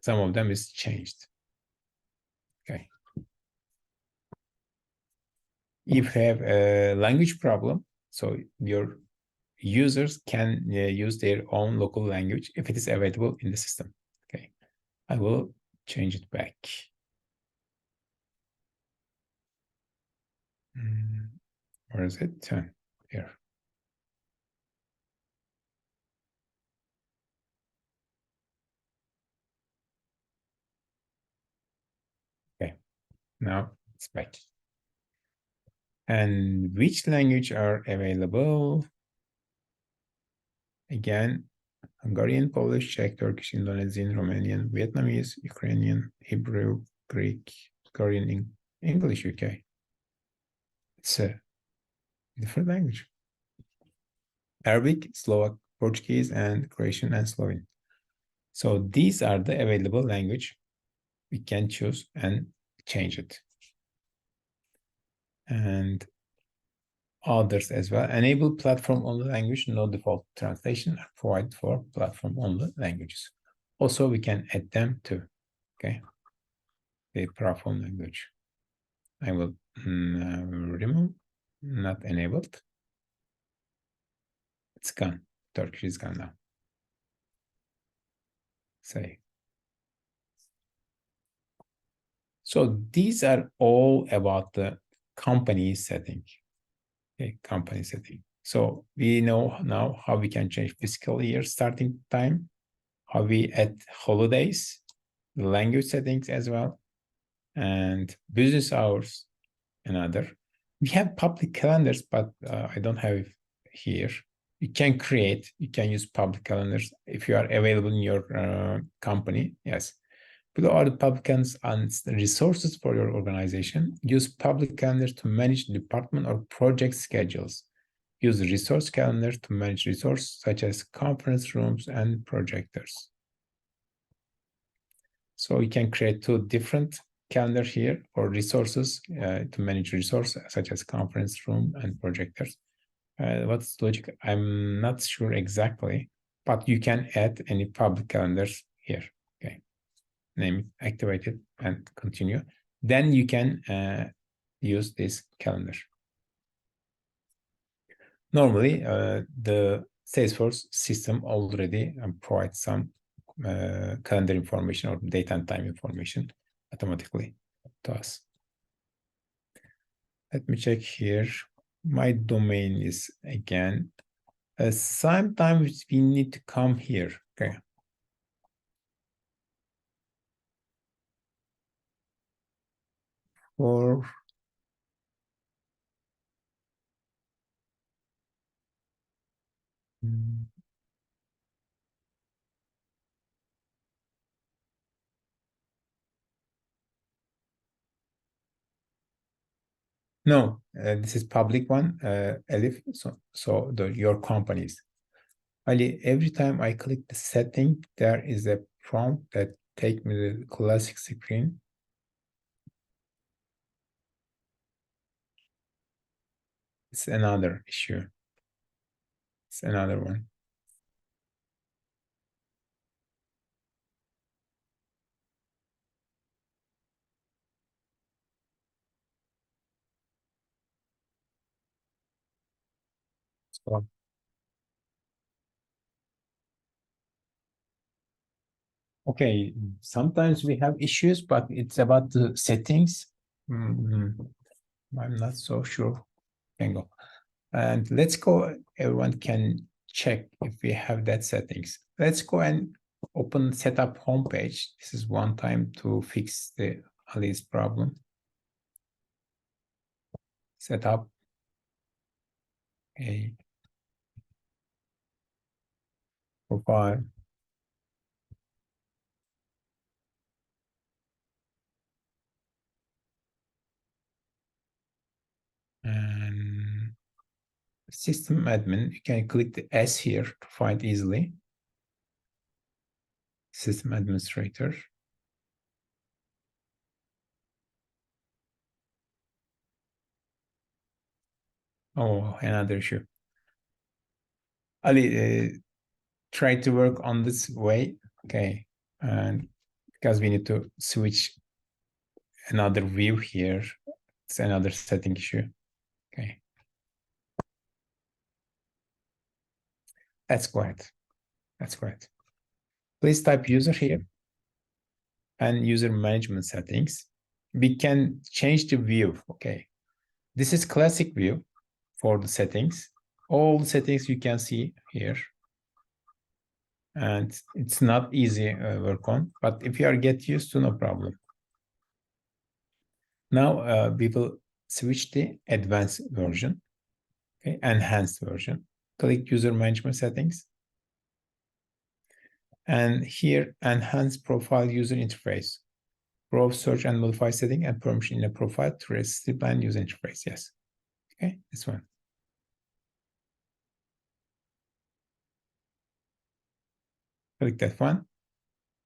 Some of them is changed. Okay. If you have a language problem, so your users can use their own local language if it is available in the system. Okay, I will change it back. Where is it? Here. Okay, now it's back. And which language are available? Again, Hungarian, Polish, Czech, Turkish, Indonesian, Romanian, Vietnamese, Ukrainian, Hebrew, Greek, Korean, English, UK. It's a different language. Arabic, Slovak, Portuguese, and Croatian and Slovene. So these are the available language. We can choose and change it. And others as well. Enable platform-only language, no default translation are provided for platform-only languages. Also, we can add them too, okay? The platform language. I will remove, not enabled. It's gone. Turkish is gone now. Say. So these are all about the company setting. Okay, company setting. So we know now how we can change fiscal year starting time, how we add holidays, language settings as well, and business hours, another. We have public calendars, but I don't have it here. You can use public calendars if you are available in your company. Yes. Below are the public calendars and resources for your organization. Use public calendars to manage department or project schedules. Use resource calendars to manage resources such as conference rooms and projectors. So you can create two different calendars here for resources to manage resources such as conference room and projectors. What's the logic? I'm not sure exactly, but you can add any public calendars here. Okay, name it, activate it, and continue. Then you can use this calendar. Normally, the Salesforce system already provides some calendar information or date and time information automatically to us. Let me check here. My domain is again. Sometimes we need to come here. Okay. Or no, this is public one, Elif. So your companies. Ali, every time I click the setting, there is a prompt that take me to the classic screen. It's another issue. It's another one. So, okay, sometimes we have issues, but it's about the settings. I'm not so sure. Can go. And let's go. Everyone can check if we have that settings. Let's go and open setup homepage. This is one time to fix the Ali's problem. Setup a profile. And system admin, you can click the S here to find easily. System administrator. Oh, another issue. Ali, try to work on this way. Okay. And because we need to switch another view here. It's another setting issue. Okay. That's correct. That's correct. Please type user here and user management settings. We can change the view. Okay. This is classic view for the settings. All the settings you can see here. And it's not easy work on, but if you are get used to, no problem. Now we will switch the advanced version, okay, enhanced version. Click user management settings. And here, enhance profile user interface. Browse, search, and modify setting and permission in a profile to restrict and user interface. Yes. Okay, this one. Click that one.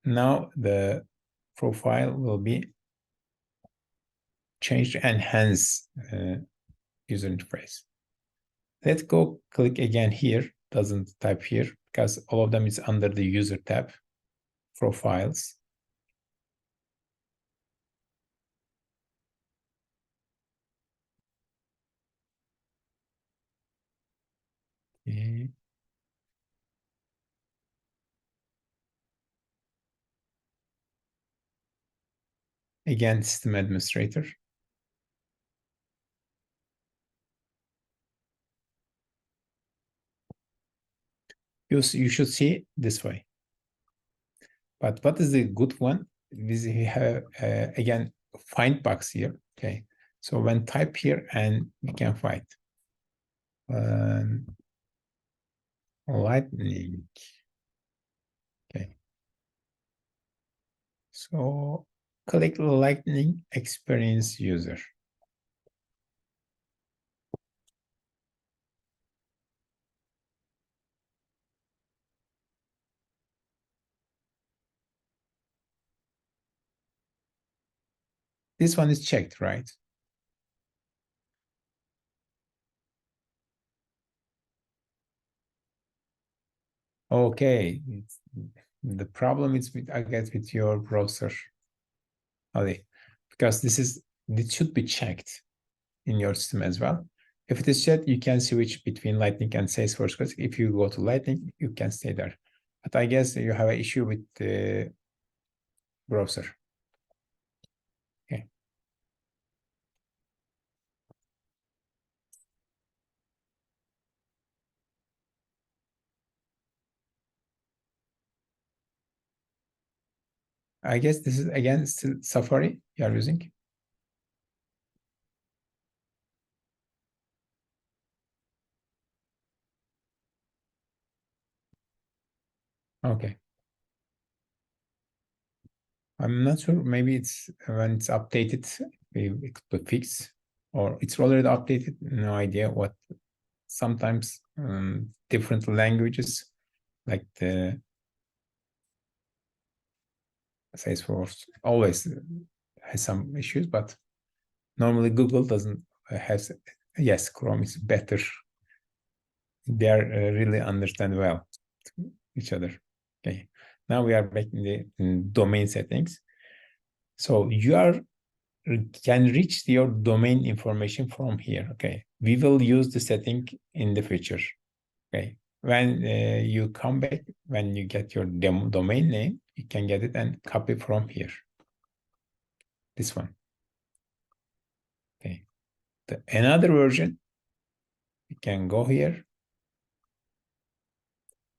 Now the profile will be changed to enhance user interface. Let's go click again here. Doesn't type here because all of them is under the user tab. Profiles. Okay. Again, system administrator. You should see this way. But what is the good one? We have, again, find box here. Okay. So when type here and we can find lightning. Okay. So click lightning experience user. This one is checked, right? Okay. The problem is with, I guess, with your browser. Okay. Because this should be checked in your system as well. If it is checked, you can switch between Lightning and Salesforce. Because if you go to Lightning, you can stay there. But I guess you have an issue with the browser. Okay. I guess this is again still Safari you are using. Okay. I'm not sure. Maybe it's when it's updated, it could be fixed, or it's already updated. No idea what. Sometimes different languages, like the Salesforce, always has some issues, but normally Google doesn't have. Yes, Chrome is better. They are really understand well each other. Okay. Now we are back in the domain settings. So you can reach your domain information from here. Okay. We will use the setting in the future. Okay. When you come back, when you get your domain name, you can get it and copy from here. This one. Okay. Another version, you can go here.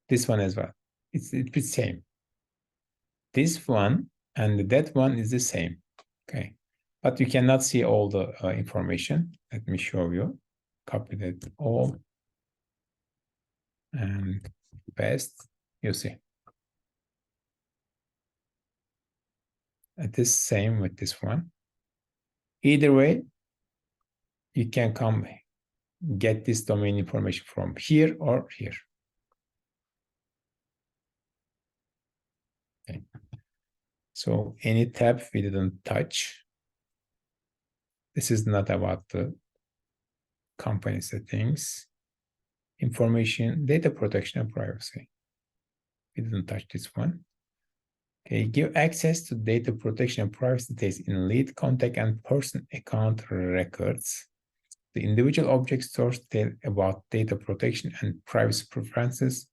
This one as well. It's the same. This one and that one is the same. Okay. But you cannot see all the information. Let me show you. Copy that all. And paste. You see. It is same with this one. Either way, you can come get this domain information from here or here. Okay. So any tab we didn't touch. This is not about the company settings, information, data protection, and privacy. We didn't touch this one. Okay, give access to data protection and privacy details in lead, contact, and person account records. the individual object stores tell about data protection and privacy preferences.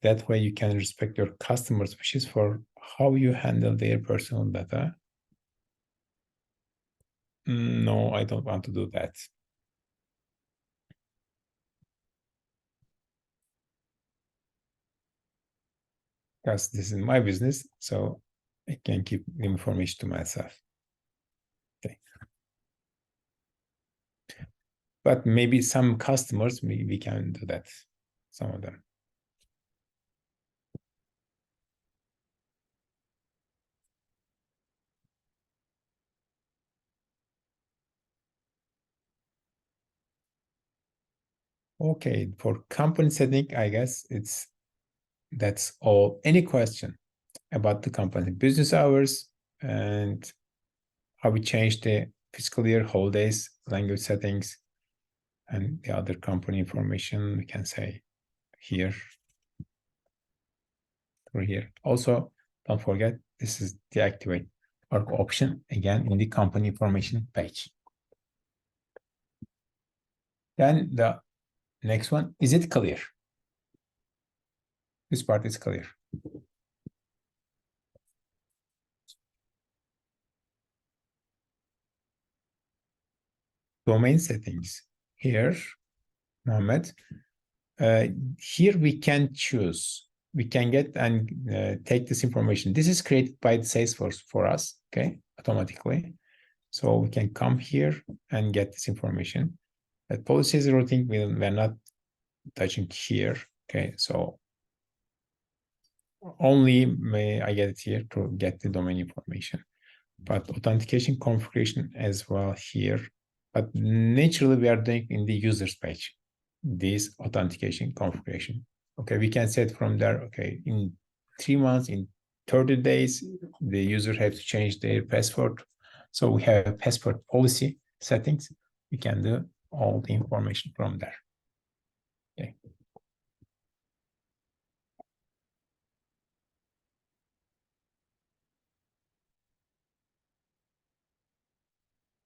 That way you can respect your customers' wishes for how you handle their personal data. No, I don't want to do that. Because this is my business, so I can keep the information to myself. Okay. But maybe some customers, we can do that, some of them. Okay, for company setting, I guess that's all. Any question about the company business hours and how we change the fiscal year, holidays, language settings, and the other company information we can say here or here. Also, don't forget, this is deactivate work option again in the company information page. Then the next one, is it clear? This part is clear. Domain settings. Here, Mohammed, here we can choose. We can get and take this information. This is created by the Salesforce for us, okay, automatically. So we can come here and get this information. That policies routing, we're not touching here, okay, so only may I get it here to get the domain information, but authentication configuration as well here. But naturally, we are doing in the users page, this authentication configuration. Okay, we can set from there, okay, in 3 months, in 30 days, the user has to change their password. So we have a password policy settings. We can do all the information from there. Okay.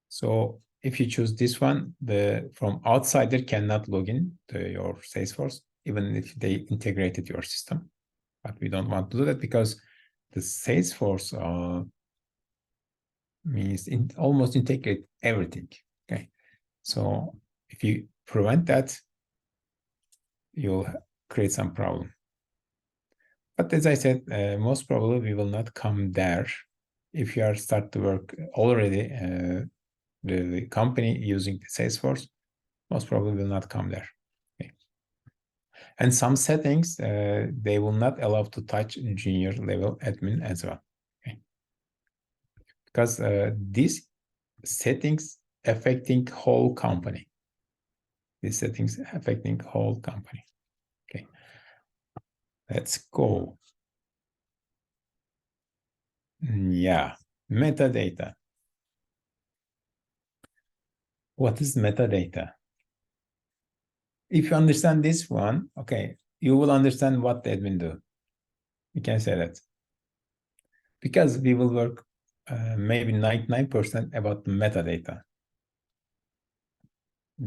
So if you choose this one, from outsider cannot log in to your Salesforce, even if they integrated your system. But we don't want to do that because the Salesforce means almost integrate everything. Okay. So if you prevent that, you'll create some problem. But as I said, most probably we will not come there. If you are start to work already, the company using the Salesforce, most probably will not come there. Okay. And some settings, they will not allow to touch junior level admin as well. Okay. Because these settings affecting whole company. These settings affecting whole company. Okay. Let's go. Yeah, metadata. What is metadata? If you understand this one, okay, you will understand what the admin do. You can say that. Because we will work maybe 99% about the metadata.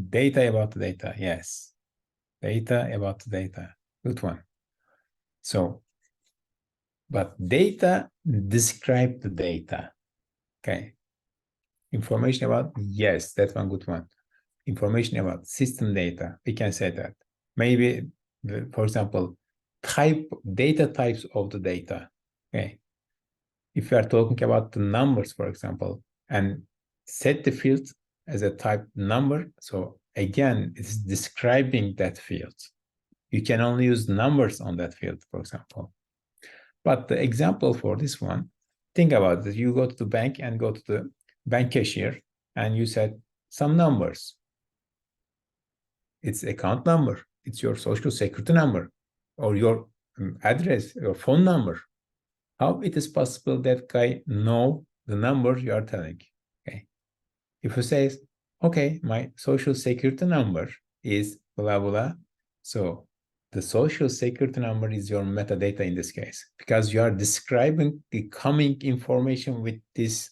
Data about the data, yes. Data about the data, good one. So, but data describe the data, okay? Information about, yes, that's one good one. Information about system data, we can say that. Maybe, for example, data types of the data, okay? If you are talking about the numbers, for example, and set the field as a type number, so again, it's describing that field. You can only use numbers on that field, for example. But the example for this one, think about it. You go to the bank and go to the bank cashier and you said some numbers. It's account number. It's your social security number or your address, your phone number. How it is possible that guy know the number you are telling? Okay. If you say, okay, my social security number is blah, blah. So the social security number is your metadata in this case, because you are describing the coming information with this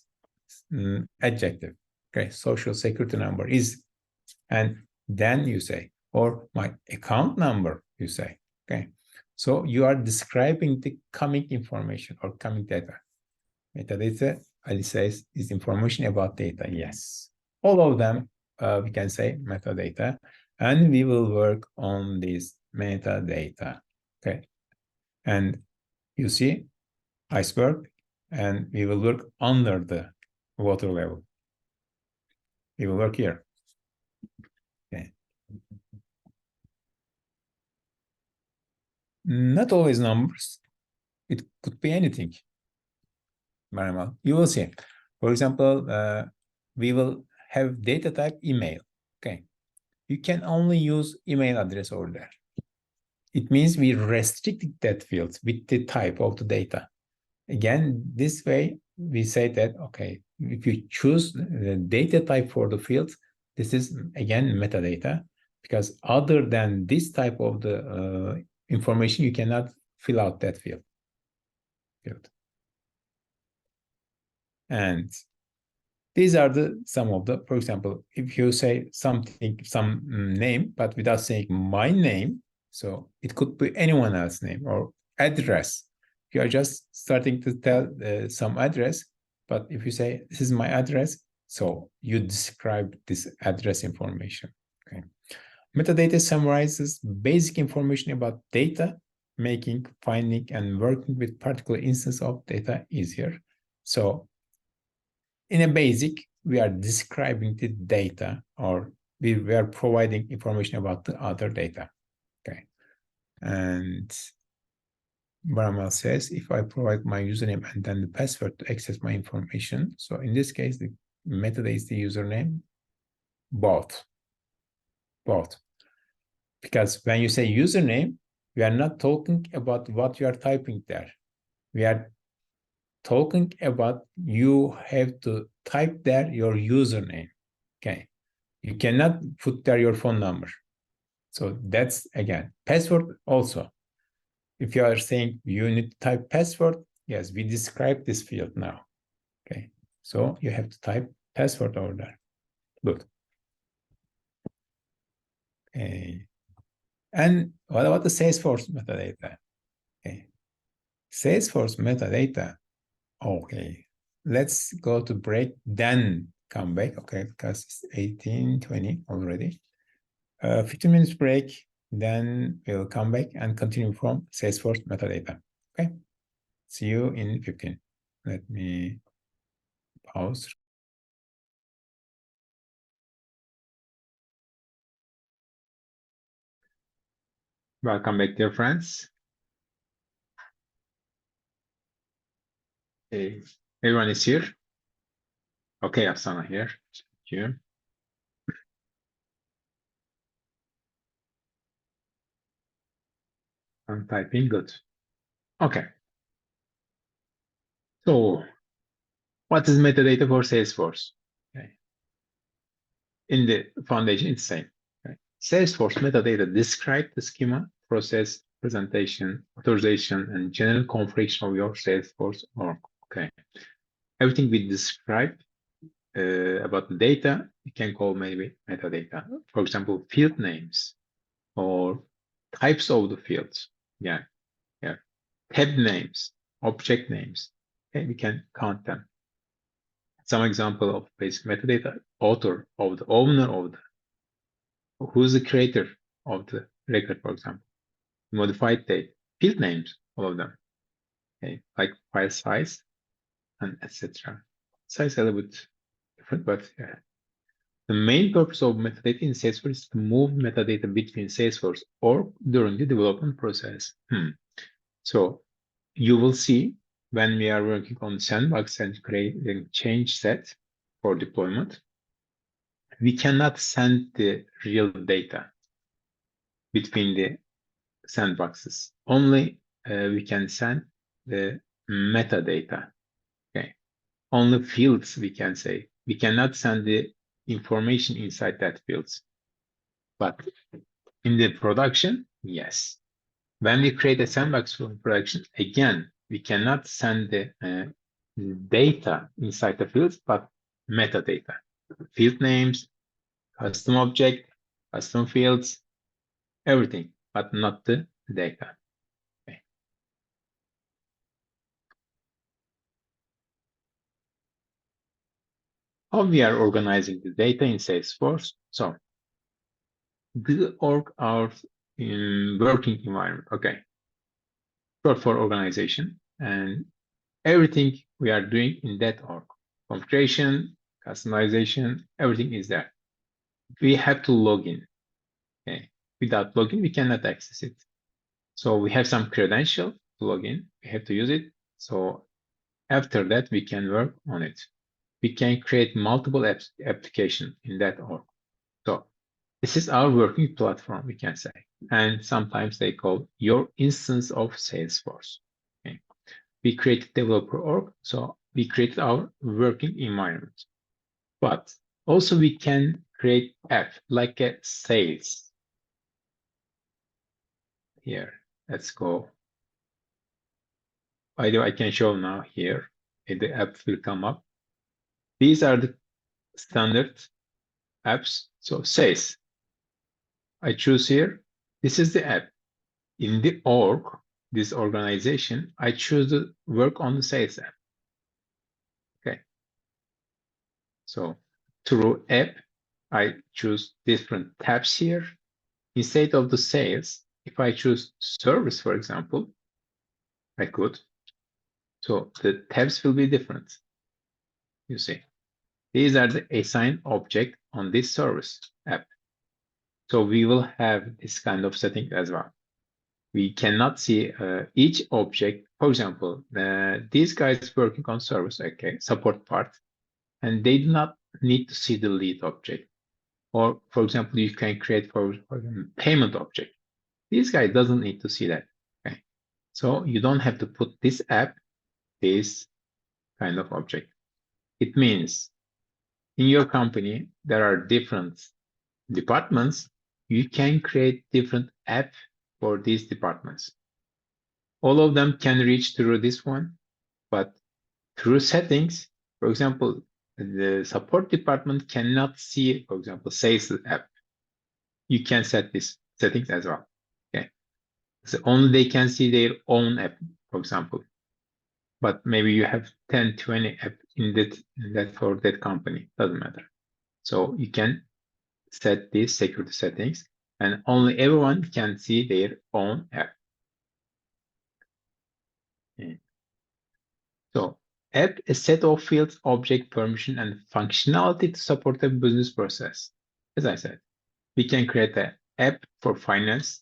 adjective. Okay, social security number is And then you say, or my account number, you say, okay. So you are describing the coming information or coming data. Metadata, Ali says, is information about data. Yes. All of them, we can say metadata, and we will work on this metadata. Okay. And you see iceberg, and we will work under the water level. We will work here. Okay. Not always numbers. It could be anything. Very well. You will see. For example, we will have data type email. Okay. You can only use email address over there. It means we restrict that field with the type of the data. Again, this way we say that, okay, if you choose the data type for the field, this is again metadata, because other than this type of the information, you cannot fill out that field. And these are some of the, for example, if you say something, some name, but without saying my name, so it could be anyone else's name or address. You are just starting to tell some address, but if you say, this is my address, so you describe this address information. Okay. Metadata summarizes basic information about data, making, finding, and working with particular instance of data easier. So in a basic, we are describing the data, or we are providing information about the other data. Okay. And Baramal says, if I provide my username and then the password to access my information, so in this case, the metadata is the username, both. Because when you say username, we are not talking about what you are typing there. We are talking about you have to type there your username. Okay. You cannot put there your phone number. So that's, again, password also. If you are saying you need to type password, yes, we describe this field now. Okay. So you have to type password over there. Good. Okay. And what about the salesforce metadata? Okay. Salesforce metadata. Okay. Let's go to break, then come back. Okay, because it's 18:20 already. 15 minutes break, then we'll come back and continue from Salesforce metadata. Okay, see you in 15. Let me pause. Welcome back, dear friends. Hey, everyone is here. Okay, Afsana here. Thank you. I'm typing good. Okay. So, what is metadata for Salesforce? Okay. In the foundation, it's the same. Okay. Salesforce metadata describe the schema, process, presentation, authorization, and general configuration of your Salesforce org. Okay. Everything we describe about the data, we can call maybe metadata. For example, field names or types of the fields. Yeah. Tab names, object names. Okay, we can count them. Some example of basic metadata: author of the owner of the, who's the creator of the record, for example, modified date, field names, all of them. Okay, like file size and etc. Size a little bit different, but yeah. The main purpose of metadata in Salesforce is to move metadata between Salesforce or during the development process. So you will see when we are working on sandbox and creating change set for deployment, we cannot send the real data between the sandboxes. Only we can send the metadata. Okay. Only fields we can say. We cannot send the information inside that fields. But in the production, yes. When we create a sandbox for production, again, we cannot send the data inside the fields, but metadata, field names, custom object, custom fields, everything, but not the data. Okay. How we are organizing the data in Salesforce? So the org our working environment. Okay. Short for organization, and everything we are doing in that org. Configuration, customization, everything is there. We have to log in. Okay. Without login, we cannot access it. So we have some credential to log in. We have to use it. So after that, we can work on it. We can create multiple applications in that org. So this is our working platform, we can say. And sometimes they call your instance of Salesforce. Okay. We created developer org, so we created our working environment. But also we can create app like a sales. Here, let's go. By the way, I can show now here. The app will come up. These are the standard apps. So sales. I choose here. This is the app. In the org, this organization, I choose to work on the sales app. Okay. So through app, I choose different tabs here. Instead of the sales, if I choose service, for example, I could. So the tabs will be different. You see, these are the assigned object on this service app. So we will have this kind of setting as well. We cannot see each object. For example, these guys working on service, okay, support part, and they do not need to see the lead object. Or for example, you can create for payment object. This guy doesn't need to see that. Okay, so you don't have to put this app, this kind of object. It means in your company there are different departments. You can create different app for these departments. All of them can reach through this one, but through settings, for example, the support department cannot see, for example, sales app. You can set this settings as well. Okay, so only they can see their own app, for example. But maybe you have 10, 20 app in that for that company. Doesn't matter. So you can set these security settings, and only everyone can see their own app. Okay. So app a set of fields, object, permission, and functionality to support a business process. As I said, we can create an app for finance.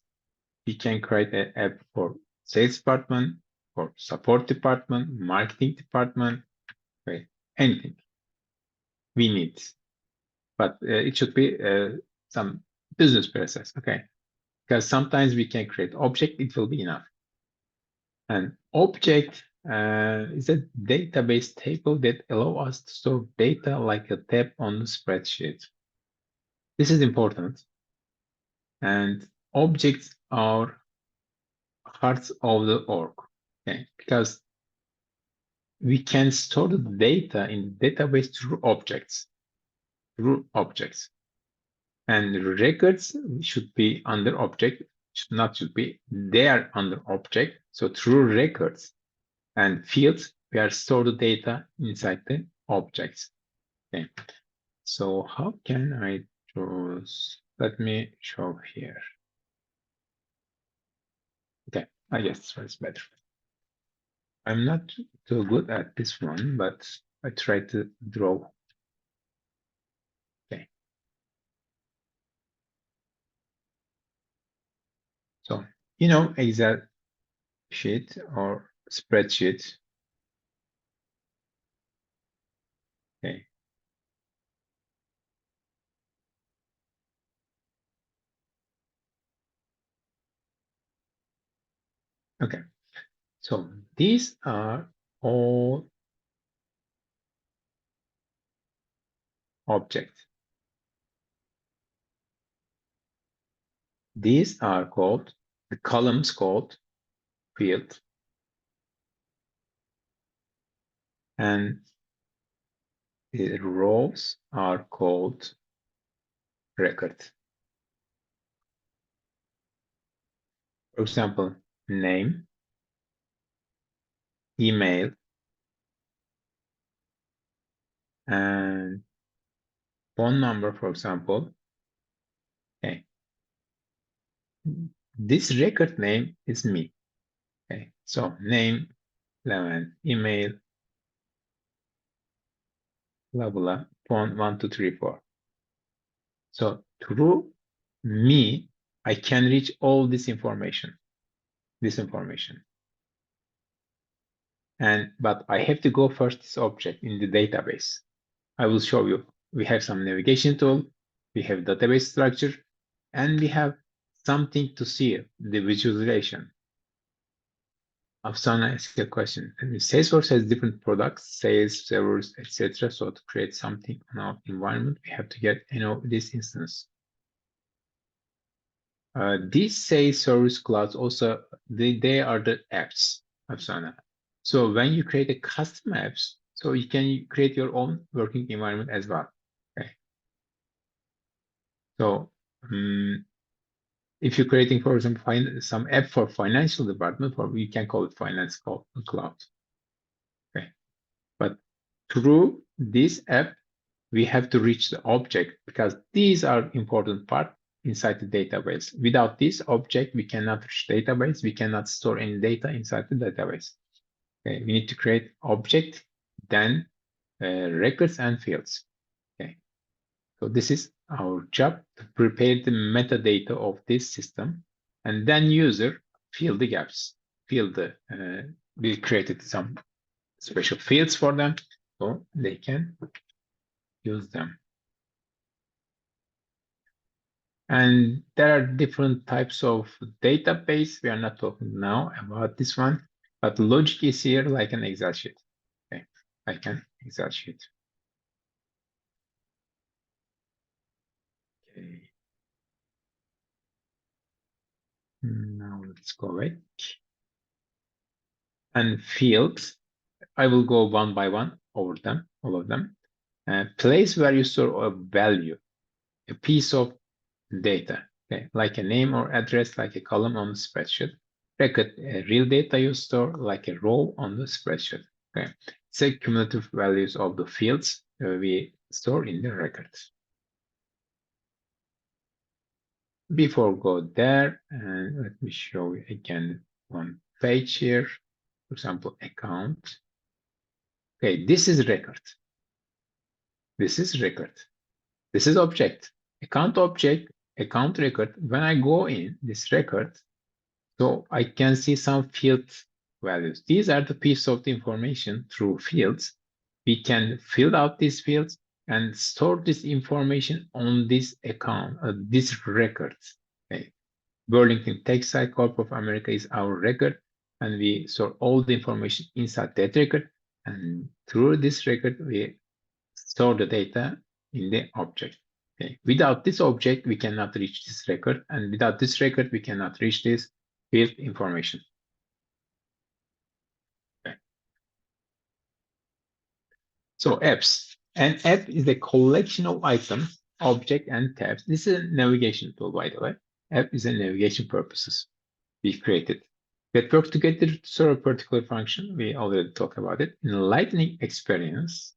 We can create an app for sales department, for support department, marketing department, right? Anything we need. But it should be some business process, okay? Because sometimes we can create object, it will be enough. And object is a database table that allow us to store data like a tab on the spreadsheet. This is important. And objects are hearts of the org, okay? Because we can store the data in the database through objects, And records should be under object, should be, they are under object. So through records and fields, we are store the data inside the objects. Okay. So how can I choose? Let me show here. Okay, I guess it's better. I'm not too good at this one, but I try to draw. Okay. So, Excel sheet or spreadsheet. Okay. Okay. So these are all objects. These are called, the columns called field. And the rows are called record. For example, name, email, and phone number, for example. Okay. This record name is me. Okay. So name, email, blah, blah, phone 1234. So through me, I can reach all this information. But I have to go first this object in the database. I will show you. We have some navigation tool, we have database structure, and we have something to see, the visualization. Afsana asked a question. Salesforce has different products, sales, servers, etc. So to create something on our environment, we have to get this instance. These sales service clouds also, they are the apps, Afsana. So when you create a custom apps, so you can create your own working environment as well. Okay. So if you're creating, for example, some app for financial department, or we can call it finance cloud. Okay. But through this app, we have to reach the object because these are important part inside the database. Without this object, we cannot reach database. We cannot store any data inside the database. Okay. We need to create object, then records and fields. Okay. So this is our job to prepare the metadata of this system, and then user fill the gaps. We created some special fields for them, so they can use them. And there are different types of database. We are not talking now about this one, but logic is here like an Excel sheet. Okay, like an Excel sheet. Okay. Now let's go back. And fields, I will go one by one over them, all of them. Place where you store a value, a piece of data, okay, like a name or address, like a column on the spreadsheet. Record, real data you store, like a row on the spreadsheet. Okay, say cumulative values of the fields we store in the records. Before go there, and let me show you again one page here. For example, account. Okay, this is record. This is record. This is object. Account object, account record. When I go in this record, so I can see some field values. These are the piece of the information through fields. We can fill out these fields and store this information on this account, this record. Okay. Burlington Textile Corp of America is our record, and we store all the information inside that record. And through this record, we store the data in the object. Okay. Without this object, we cannot reach this record, and without this record, we cannot reach this field information. Okay. So apps. An app is a collection of items, object, and tabs. This is a navigation tool, by the way. App is a navigation purposes we created that work together to serve a particular function. We already talked about it. In Lightning experience,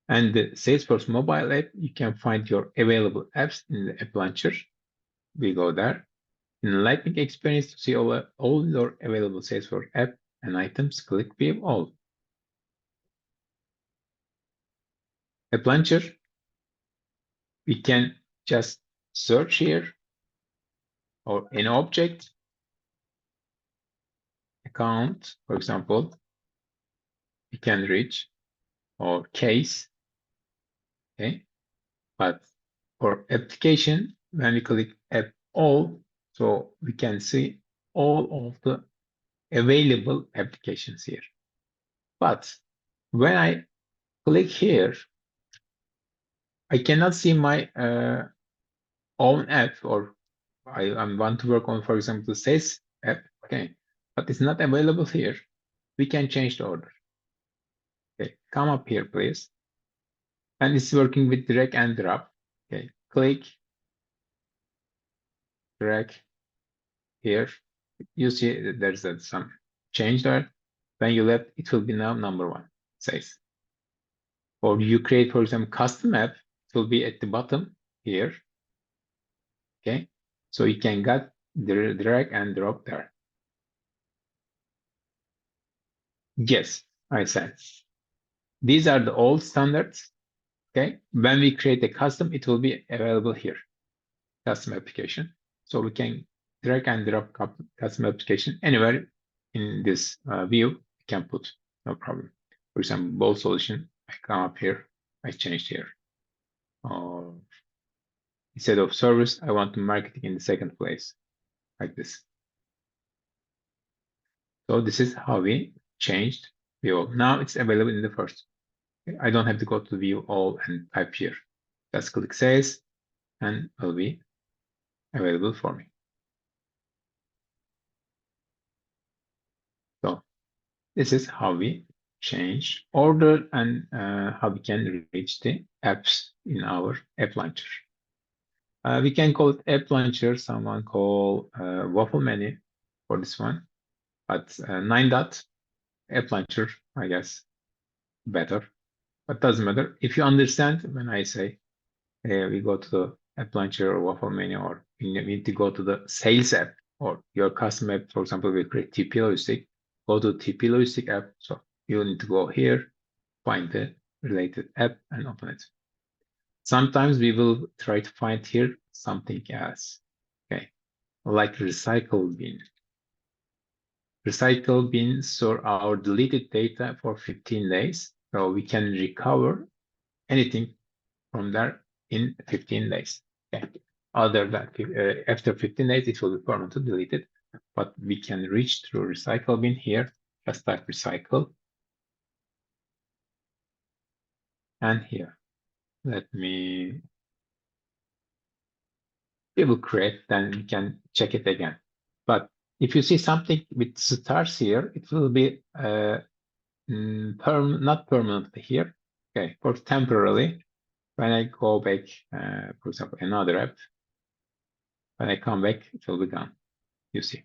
and the Salesforce mobile app, you can find your available apps in the app launcher. We go there. In Lightning experience, to see all your available Salesforce app and items, click View All. App launcher, we can just search here, or an object, account, for example, we can reach, or case, okay? But for application, when we click App All, so we can see all of the available applications here. But when I click here, I cannot see my own app, or I want to work on, for example, the sales app, okay, but it's not available here. We can change the order. Okay, come up here, please. And it's working with drag and drop. Okay, click drag here. You see there's some change there. When you left, it will be now number 1, says. Or you create, for example, custom app, it will be at the bottom here. Okay, so you can get drag and drop there. Yes, I said. These are the old standards. Okay, when we create a custom, it will be available here, custom application. So we can drag and drop custom application anywhere in this view. We can put, no problem. For example, both solution, I come up here, I changed here. Instead of service, I want to marketing in the second place, like this. So this is how we changed view. Now it's available in the first. I don't have to go to view all and type here. Just click sales and it will be available for me. So this is how we change order and how we can reach the apps in our app launcher. We can call it app launcher. Someone call waffle menu for this one, but 9 dot app launcher, I guess, better. But doesn't matter. If you understand when I say we go to the app launcher or waffle menu, or you need to go to the sales app or your custom app, for example, we create TP Logistic, go to TP Logistic app. So you need to go here, find the related app and open it. Sometimes we will try to find here something else, okay, like recycle bin. Recycle bin store our deleted data for 15 days. So we can recover anything from there in 15 days. Okay. Other than after 15 days, it will be permanently deleted, but we can reach through recycle bin here. Just type recycle. And here, we will create, then we can check it again. But if you see something with stars here, it will be not permanently here. Okay, for temporarily. When I go back, for example, another app, when I come back, it will be gone. You see.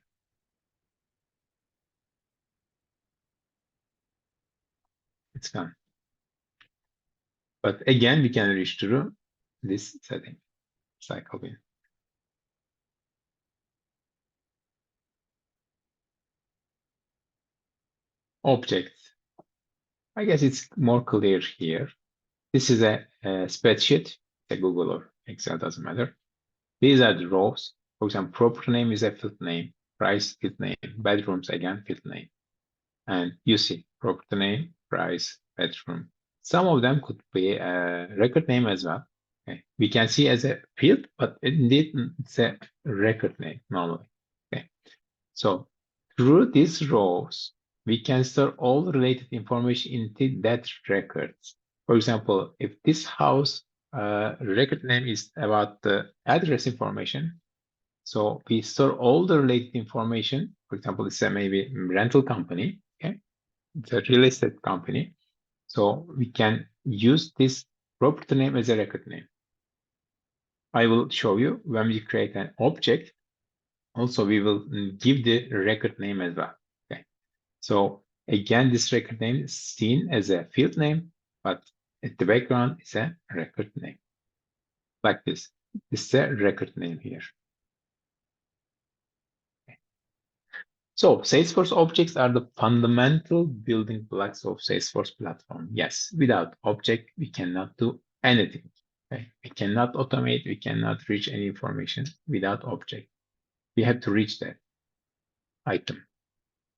It's gone. But again, we can reach through this setting, cycle bin. Objects. I guess it's more clear here. This is a spreadsheet, a Google or Excel, doesn't matter. These are the rows. For example, property name is a field name, price field name, bedrooms again field name. And you see property name, price, bedroom. Some of them could be a record name as well. Okay. We can see as a field, but indeed it's a record name normally. Okay. So through these rows, we can store all related information into that records. For example, if this house record name is about the address information, so we store all the related information. For example, it's a maybe rental company, okay? It's a real estate company. So we can use this property name as a record name. I will show you when we create an object. Also, we will give the record name as well. Okay. So again, this record name is seen as a field name, but at the background is a record name. Like this. This is a record name here. Okay. So Salesforce objects are the fundamental building blocks of Salesforce platform. Yes, without object, we cannot do anything. Okay? We cannot automate, we cannot reach any information without object. We have to reach that item.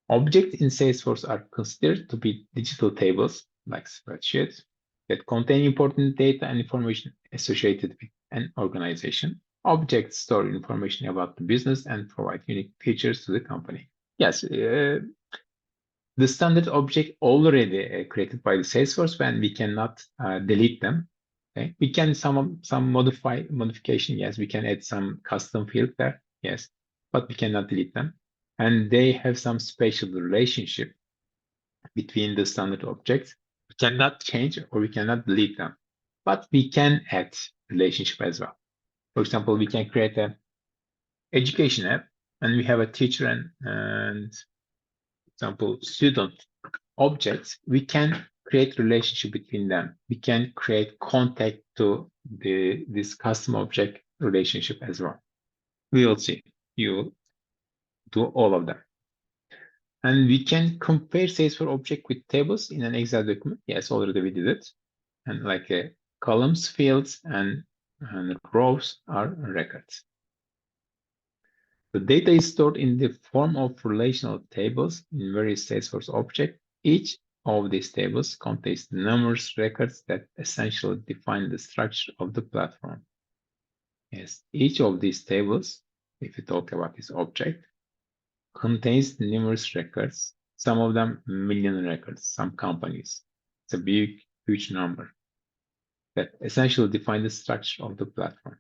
Objects in Salesforce are considered to be digital tables, like spreadsheets, that contain important data and information associated with an organization. Objects store information about the business and provide unique features to the company. Yes, the standard object already created by the Salesforce, when we cannot delete them. Okay, we can some modification. Yes, we can add some custom field there. Yes, but we cannot delete them, and they have some special relationship between the standard objects. We cannot change or we cannot delete them, but we can add relationship as well. For example, we can create a education app, and we have a teacher and example student objects, we can create relationship between them. We can create contact to this custom object relationship as well. We will see. You do all of them. And we can compare salesforce object with tables in an Excel document. Yes, already we did it. And like columns, fields, and rows are records. The data is stored in the form of relational tables in various salesforce objects. Each of these tables contains numerous records that essentially define the structure of the platform. Yes, each of these tables, if you talk about this object, contains numerous records, some of them million records, some companies. It's a big, huge number that essentially define the structure of the platform.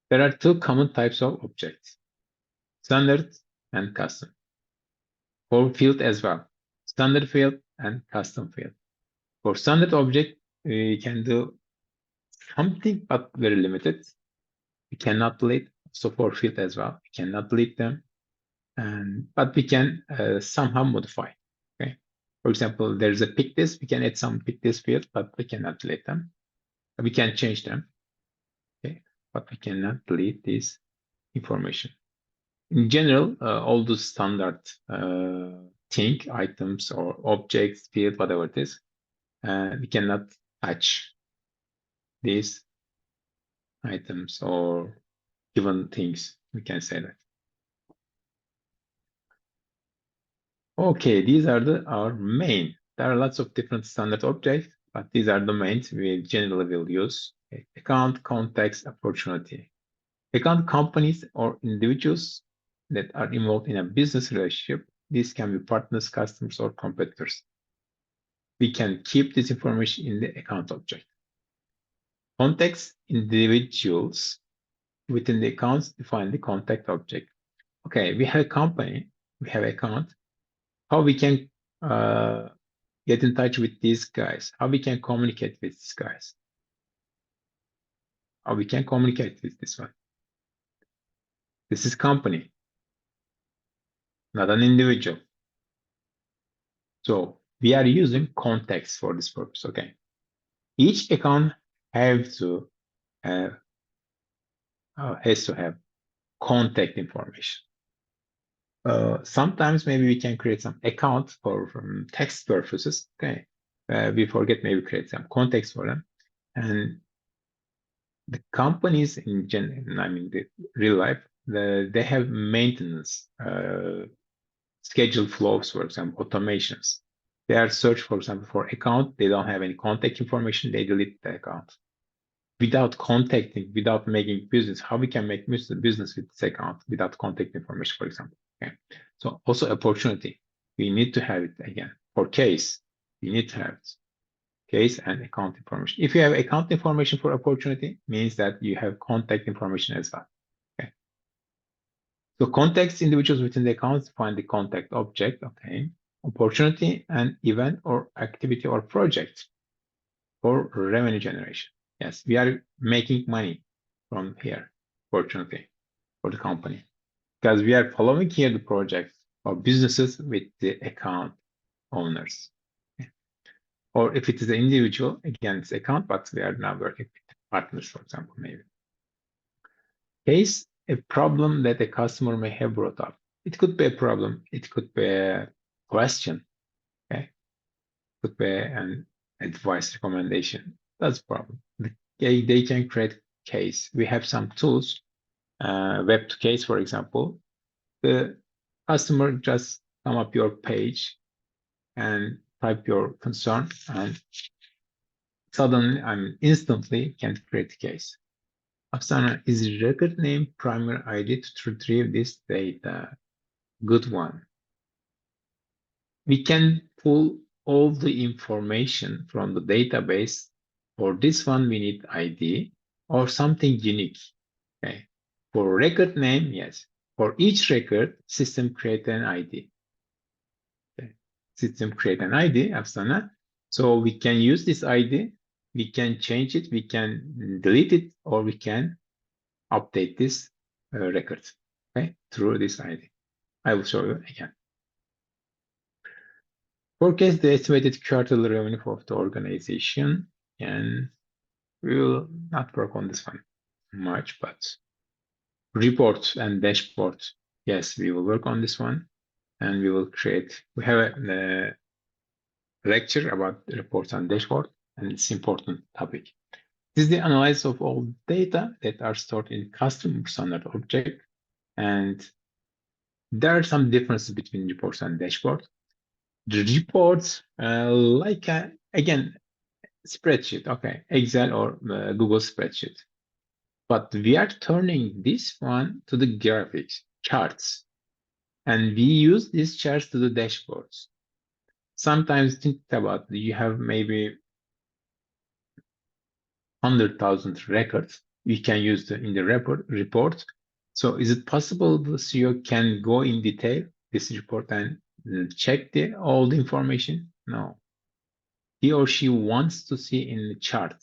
There are two common types of objects, standard and custom. For field as well, standard field and custom field. For standard object, we can do something, but very limited. We cannot delete. So for field as well, we cannot delete them, but we can somehow modify. Okay. For example, there's a pick this. We can add some pick this field, but we cannot delete them. We can change them. Okay, but we cannot delete this information. In general, all the standard thing, items or objects, field, whatever it is, we cannot touch these items or given things. We can say that. Okay, these are our main. There are lots of different standard objects, but these are the mains we generally will use. Okay. Account, context, opportunity. Account, companies or individuals that are involved in a business relationship. These can be partners, customers, or competitors. We can keep this information in the account object. Context, individuals within the accounts define the contact object. Okay, we have a company, we have account. How we can get in touch with these guys? How we can communicate with these guys? How we can communicate with this one? This is company, not an individual. So we are using context for this purpose. Okay, each account has to have contact information. Sometimes maybe we can create some account for text purposes. Okay, we forget maybe create some context for them, and the companies in the real life, they have maintenance schedule flows, for example, automations. They are search, for example, for account. They don't have any contact information. They delete the account. Without contacting, without making business, how we can make business with this account without contact information, for example. Okay. So also opportunity, we need to have it again. For case, we need to have it. Case and account information. If you have account information for opportunity, means that you have contact information as well. Okay. So context, individuals within the accounts find the contact object. Okay. Opportunity and event or activity or project for revenue generation. Yes, we are making money from here, fortunately, for the company, because we are following here the projects or businesses with the account owners. Okay. Or if it is an individual, again, it's account, but we are now working with partners, for example, maybe. Case, a problem that a customer may have brought up. It could be a problem. It could be a question. Okay. It could be an advice recommendation. That's a problem. They can create case. We have some tools, web to case, for example. The customer just come up your page and type your concern, and suddenly, instantly can create a case. Afsana, is record name primary ID to retrieve this data? Good one. We can pull all the information from the database. For this one, we need ID or something unique. Okay. For record name, yes. For each record, system create an ID. Okay. System create an ID, Afsana. So we can use this ID. We can change it. We can delete it, or we can update this record. okay, through this ID. I will show you again. Forecast the estimated quarterly revenue of the organization, and we will not work on this one much, but reports and dashboards, yes, we will work on this one, and we will create. We have a lecture about reports and dashboard, and it's important topic. This is the analysis of all data that are stored in custom standard object, and there are some differences between reports and dashboard. The reports, again, spreadsheet, okay, Excel or Google spreadsheet. But we are turning this one to the graphics, charts, and we use these charts to the dashboards. Sometimes think about, you have maybe 100,000 records we can use in the report. So is it possible the CEO can go in detail this report and check all the information? No. He or she wants to see in the chart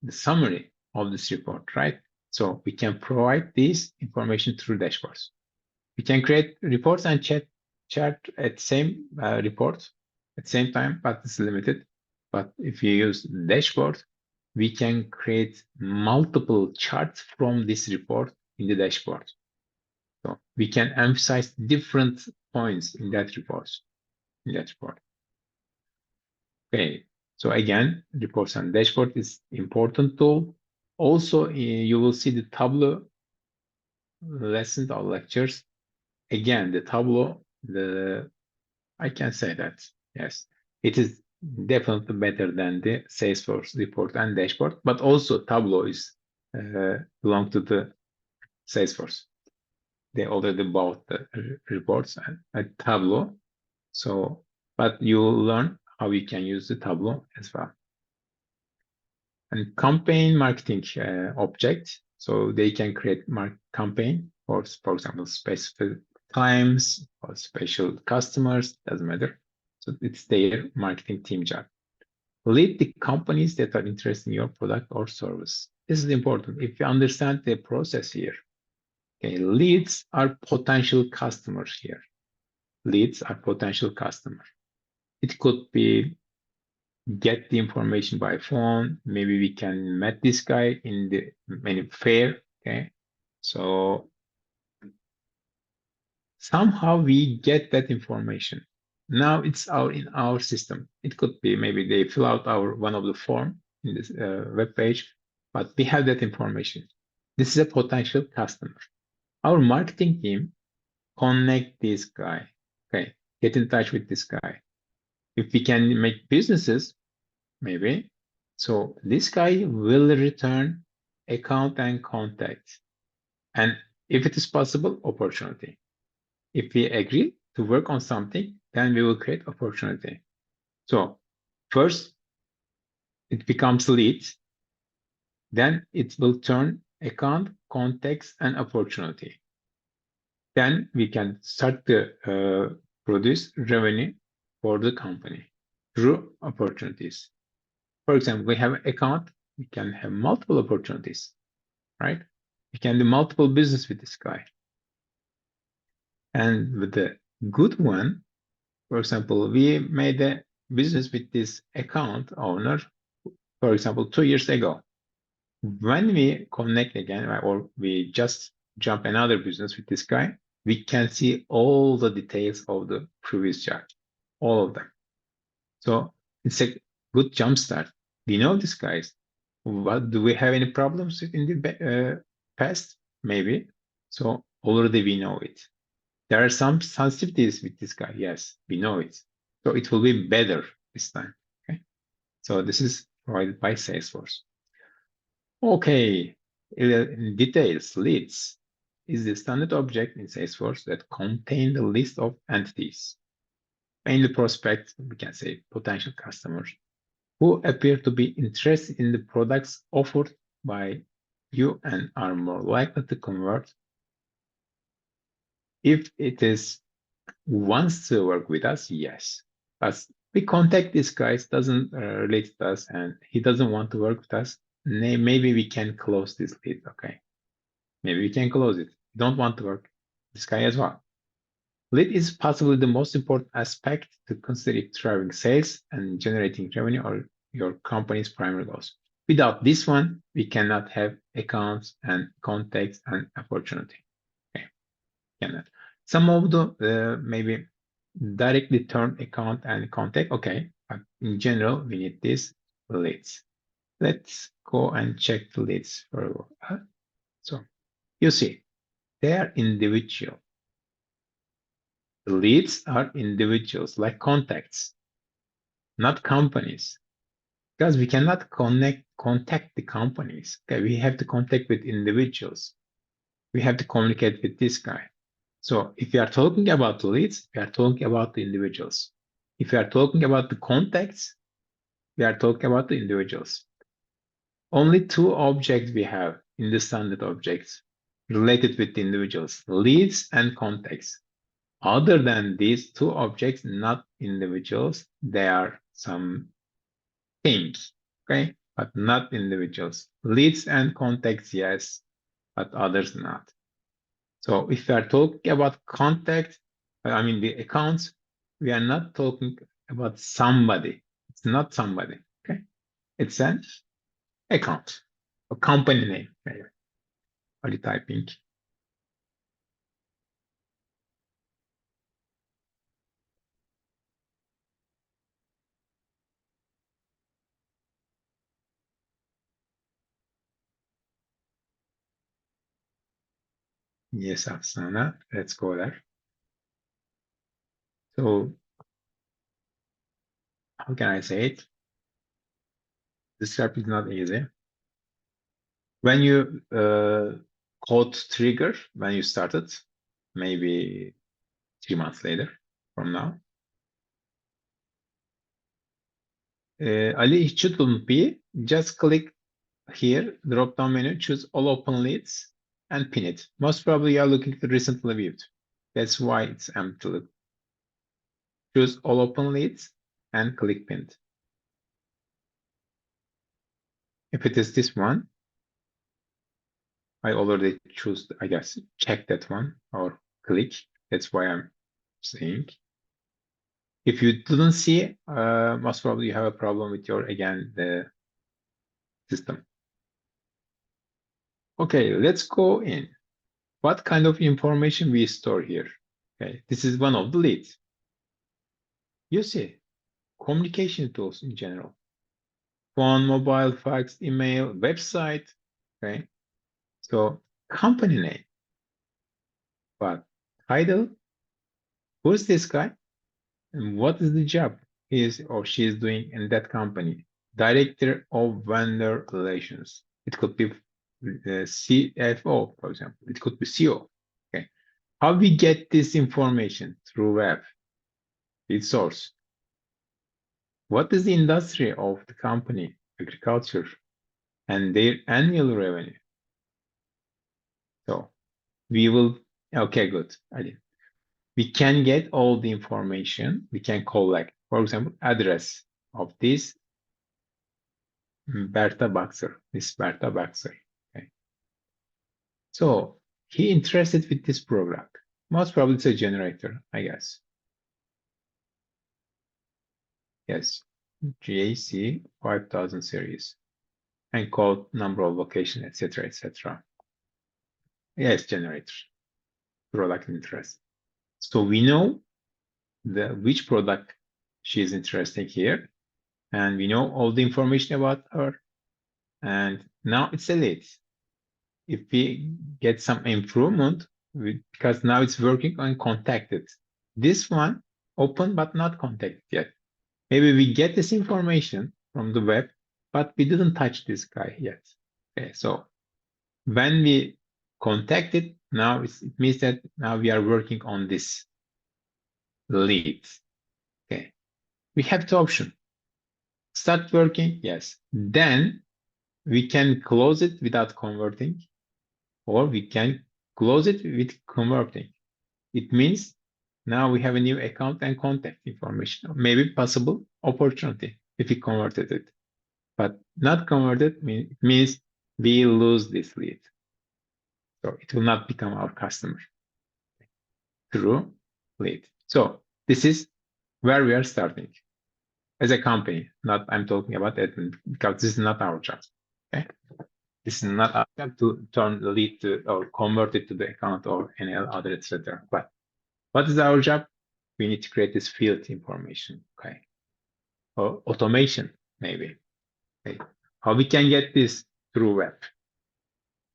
the summary of this report, right? So we can provide this information through dashboards. We can create reports and chart at same report at the same time, but it's limited. But if you use dashboard, we can create multiple charts from this report in the dashboard. So we can emphasize different points in that report. Okay, so again, reports and dashboard is important tool. Also, you will see the Tableau lessons or lectures. Again, the Tableau, I can say that, yes, it is definitely better than the Salesforce report and dashboard, but also Tableau is belong to the Salesforce. They already bought the reports and Tableau. So, but you will learn how you can use the Tableau as well. And campaign marketing object, so they can create campaign for example, specific times or special customers, doesn't matter. So it's their marketing team job. Lead the companies that are interested in your product or service. This is important. If you understand the process here, okay, leads are potential customers here. Leads are potential customers. It could be get the information by phone. Maybe we can meet this guy in the fair. Okay, so somehow we get that information. Now it's in our system. It could be maybe they fill out one of the form in this web page, but we have that information. This is a potential customer. Our marketing team connect this guy. Okay, get in touch with this guy. If we can make businesses, maybe. So this guy will return account and contact. And if it is possible, opportunity. If we agree to work on something, then we will create opportunity. So first, it becomes lead. Then it will turn account, contacts, and opportunity. Then we can start to produce revenue for the company through opportunities. For example, we have an account, we can have multiple opportunities, right? We can do multiple business with this guy. And with the good one, for example, we made a business with this account owner, for example, 2 years ago. When we connect again, or we just jump another business with this guy, we can see all the details of the previous chart, all of them. So it's a good jump start. We know these guys. What do we have any problems in the past? Maybe. So already we know it. There are some sensitivities with this guy. Yes, we know it. So it will be better this time. Okay. So this is provided by Salesforce. Okay. Details, leads is the standard object in Salesforce that contain the list of entities, mainly prospects, we can say potential customers, who appear to be interested in the products offered by you and are more likely to convert if it is wants to work with us. Yes, but we contact this guy, doesn't relate to us, and he doesn't want to work with us. Maybe we can close this lead. Okay, maybe we can close it. Don't want to work. this guy as well. Lead is possibly the most important aspect to consider if driving sales and generating revenue are your company's primary goals. Without this one, we cannot have accounts and contacts and opportunity. Okay, cannot. Some of the maybe directly turn account and contact. Okay, but in general, we need these leads. Let's go and check the leads for a while. So you see, they are individual. The leads are individuals like contacts, not companies. Because we cannot contact the companies. Okay, we have to contact with individuals. We have to communicate with this guy. So if we are talking about the leads, we are talking about the individuals. If we are talking about the contacts, we are talking about the individuals. Only two objects we have in the standard objects related with the individuals, leads and contacts. Other than these two objects, not individuals, they are some things, okay, but not individuals. Leads and contacts, yes, but others not. So if we are talking about contact, I mean the accounts, we are not talking about somebody. It's not somebody, okay? It's an account, a company name. Maybe. Are you typing? Yes, Afsana, let's go there. So how can I say it? This step is not easy. When you code trigger, when you started, maybe 3 months later from now, Ali, it shouldn't be. Just click here, drop down menu, choose all open leads and pin it. Most probably you are looking at recently viewed. That's why it's empty. Choose all open leads and click pinned. If it is this one, I already choose, I guess, check that one or click. That's why I'm saying. If you didn't see, most probably you have a problem with your, again, the system. Okay, let's go in. What kind of information we store here? Okay, this is one of the leads. You see, communication tools in general. Phone, mobile, fax, email, website. Okay, so company name. But title, who's this guy? And what is the job he is or she is doing in that company? Director of Vendor Relations. It could be the CFO, for example. It could be CEO. Okay. How we get this information through web? Its source. What is the industry of the company? Agriculture. And their annual revenue. So we will, okay, good. We can get all the information. We can collect, for example, address of this Bertha Baxter, Miss Bertha Baxter. Okay. So he interested with this product. Most probably it's a generator, I guess. Yes, GAC 5000 series and code, number of location, etc., etc. Yes, generator, product interest. So we know which product she is interested here, and we know all the information about her. And now it's a lead. If we get some improvement, because now it's working on contacted. This one open but not contacted yet. Maybe we get this information from the web, but we didn't touch this guy yet. Okay, so when we contact it, now it means that now we are working on this lead. Okay, we have two options. Start working, yes. Then we can close it without converting, or we can close it with converting. It means now we have a new account and contact information, maybe possible opportunity if we converted it. But not converted means we lose this lead. So it will not become our customer. through lead. So this is where we are starting as a company. Not I'm talking about admin because this is not our job. Okay, this is not our job to turn the lead to or convert it to the account or any other etc. But what is our job? We need to create this field information. Okay, or automation maybe. Okay. How we can get this through web?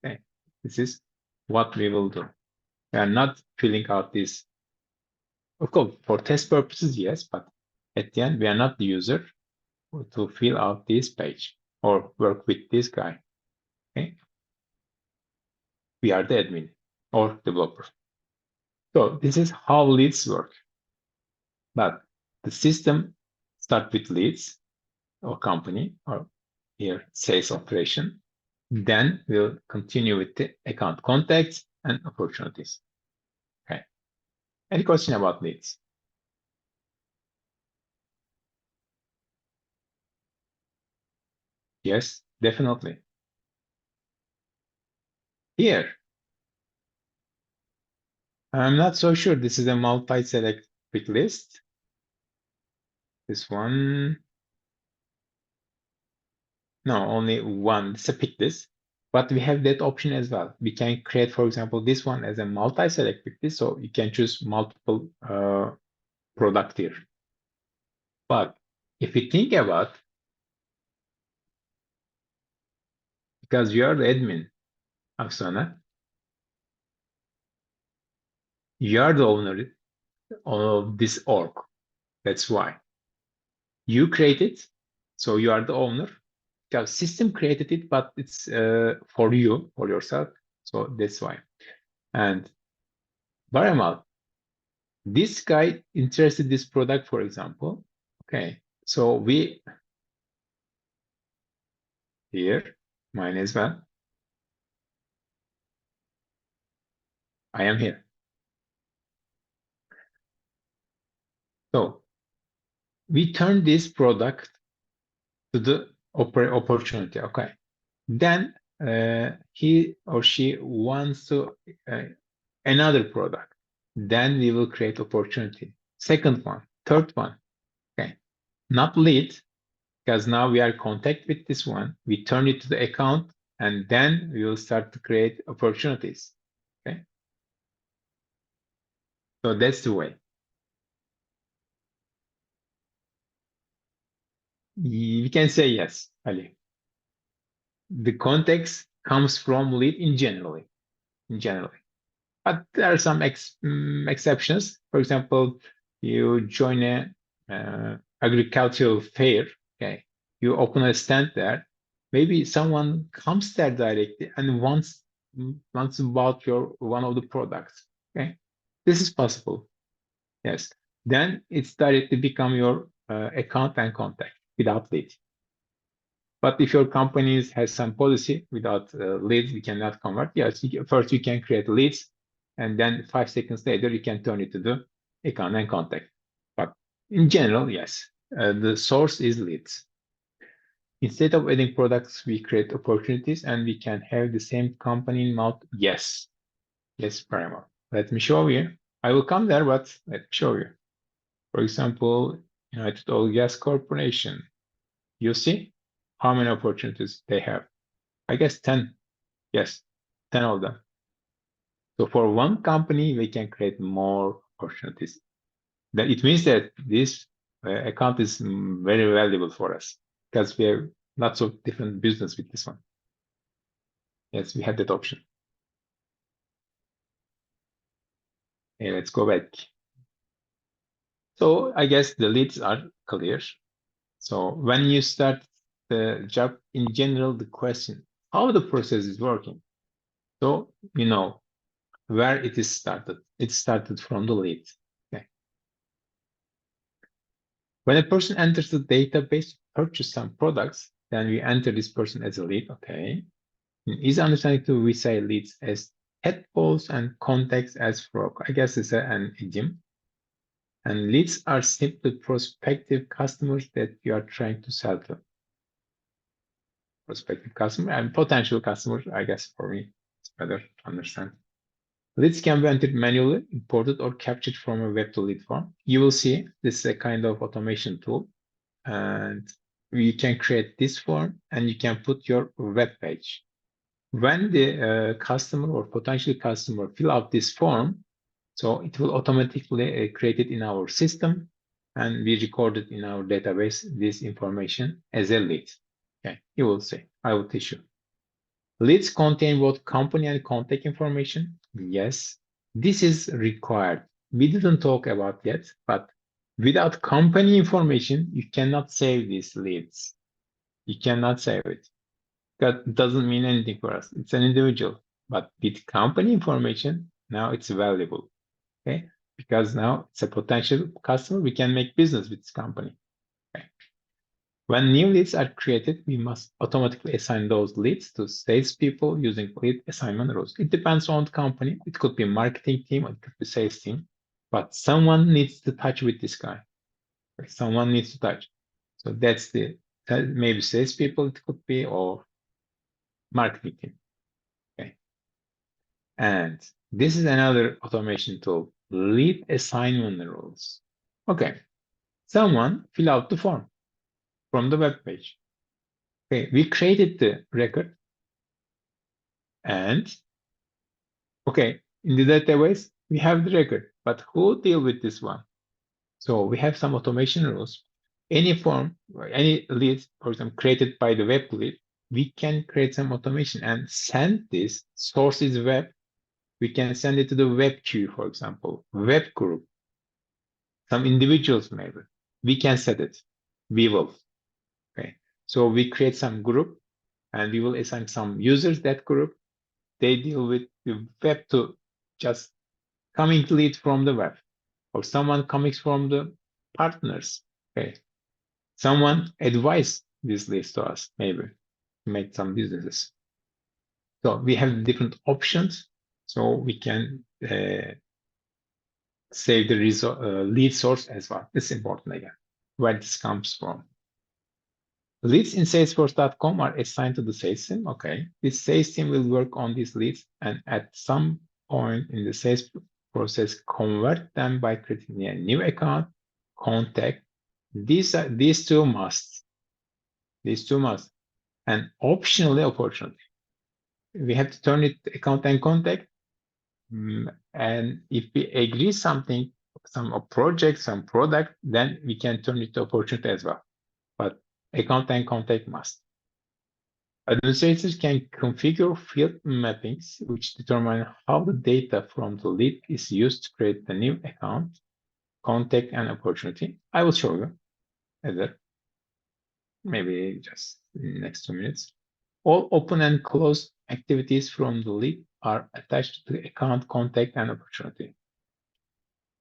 Okay, this is what we will do. We are not filling out this. Of course, for test purposes, yes, but at the end, we are not the user to fill out this page or work with this guy. Okay? We are the admin or developer. So this is how leads work. But the system start with leads or company or here sales operation. Then we'll continue with the account contacts and opportunities. Okay. Any question about leads? Yes, definitely. Here, I'm not so sure. This is a multi-select pick list. This one, no, only one. It's a pick list, but we have that option as well. We can create, for example, this one as a multi-select pick list, so you can choose multiple product here. But if you think about, because you are the admin, Afsana, you are the owner of this org. That's why you create it, so you are the owner. Because system created it, but it's for you, for yourself. So that's why. And Baramal, this guy interested in this product, for example. Okay, so we here, mine as well. I am here. So we turn this product to the opportunity. Okay, then he or she wants to another product. Then we will create opportunity. Second one, third one. Okay, not lead, because now we are in contact with this one. We turn it to the account, and then we will start to create opportunities. Okay, so that's the way. We can say yes, Ali. The context comes from lead in generally, but there are some exceptions. For example, you join a agricultural fair. Okay, you open a stand there. Maybe someone comes there directly and wants about your one of the products. Okay, this is possible. Yes, then it's directly become your account and contact without lead. But if your company has some policy without leads, we cannot convert. Yes, first you can create leads, and then 5 seconds later you can turn it to the account and contact. But in general, yes, the source is leads. Instead of adding products, we create opportunities, and we can have the same company in mouth. Yes, yes, Paramount. Let me show you. I will come there, but let me show you. For example, United Oil Gas Corporation. You see how many opportunities they have. I guess 10. Yes, 10 of them. So for one company, we can create more opportunities. That it means that this account is very valuable for us because we have lots of different business with this one. Yes, we have that option. Okay, let's go back. So I guess the leads are clear. So when you start the job, in general, the question, how the process is working. So, you know, where it is started. It started from the lead. Okay. When a person enters the database to purchase some products, then we enter this person as a lead. Okay. In easy understanding too, we say leads as tadpoles and contacts as frog. I guess it's an idiom. And leads are simply prospective customers that you are trying to sell to. Prospective customer and potential customers, I guess for me, it's better to understand. Leads can be entered manually, imported, or captured from a web to lead form. You will see this is a kind of automation tool, and you can create this form and you can put your web page. When the customer or potential customer fill out this form, so it will automatically create it in our system, and we record it in our database, this information as a lead. Okay, you will see. I will teach you. Leads contain both company and contact information. Yes, this is required. We didn't talk about yet, but without company information, you cannot save these leads. You cannot save it. That doesn't mean anything for us. It's an individual. But with company information, now it's valuable. Okay, because now it's a potential customer. We can make business with this company. Okay. When new leads are created, we must automatically assign those leads to salespeople using lead assignment rules. It depends on the company. It could be marketing team, or it could be sales team, but someone needs to touch with this guy. Someone needs to touch. So that's maybe salespeople it could be, or marketing team. Okay. And this is another automation tool, lead assignment rules. Okay. Someone fill out the form from the web page. Okay, we created the record, and okay, in the database we have the record, but who deal with this one? So we have some automation rules. Any form, any lead, for example, created by the web lead, we can create some automation and send this. Source is web. We can send it to the web queue, for example, web group. Some individuals maybe. We can set it. We will. Okay. So we create some group, and we will assign some users that group. They deal with the web to just coming lead from the web, or someone coming from the partners. Okay. Someone advise these leads to us, maybe make some businesses. So we have different options, so we can save the lead source as well. It's important again, where this comes from. Leads in salesforce.com are assigned to the sales team. Okay, this sales team will work on these leads, and at some point in the sales process, convert them by creating a new account, contact. These two must. These two must. And optionally, opportunity. We have to turn it account and contact. And if we agree something, some project, some product, then we can turn it to opportunity as well. But account and contact must. Administrators can configure field mappings, which determine how the data from the lead is used to create the new account, contact, and opportunity. I will show you either, maybe just in the next 2 minutes. All open and closed activities from the lead are attached to the account, contact, and opportunity.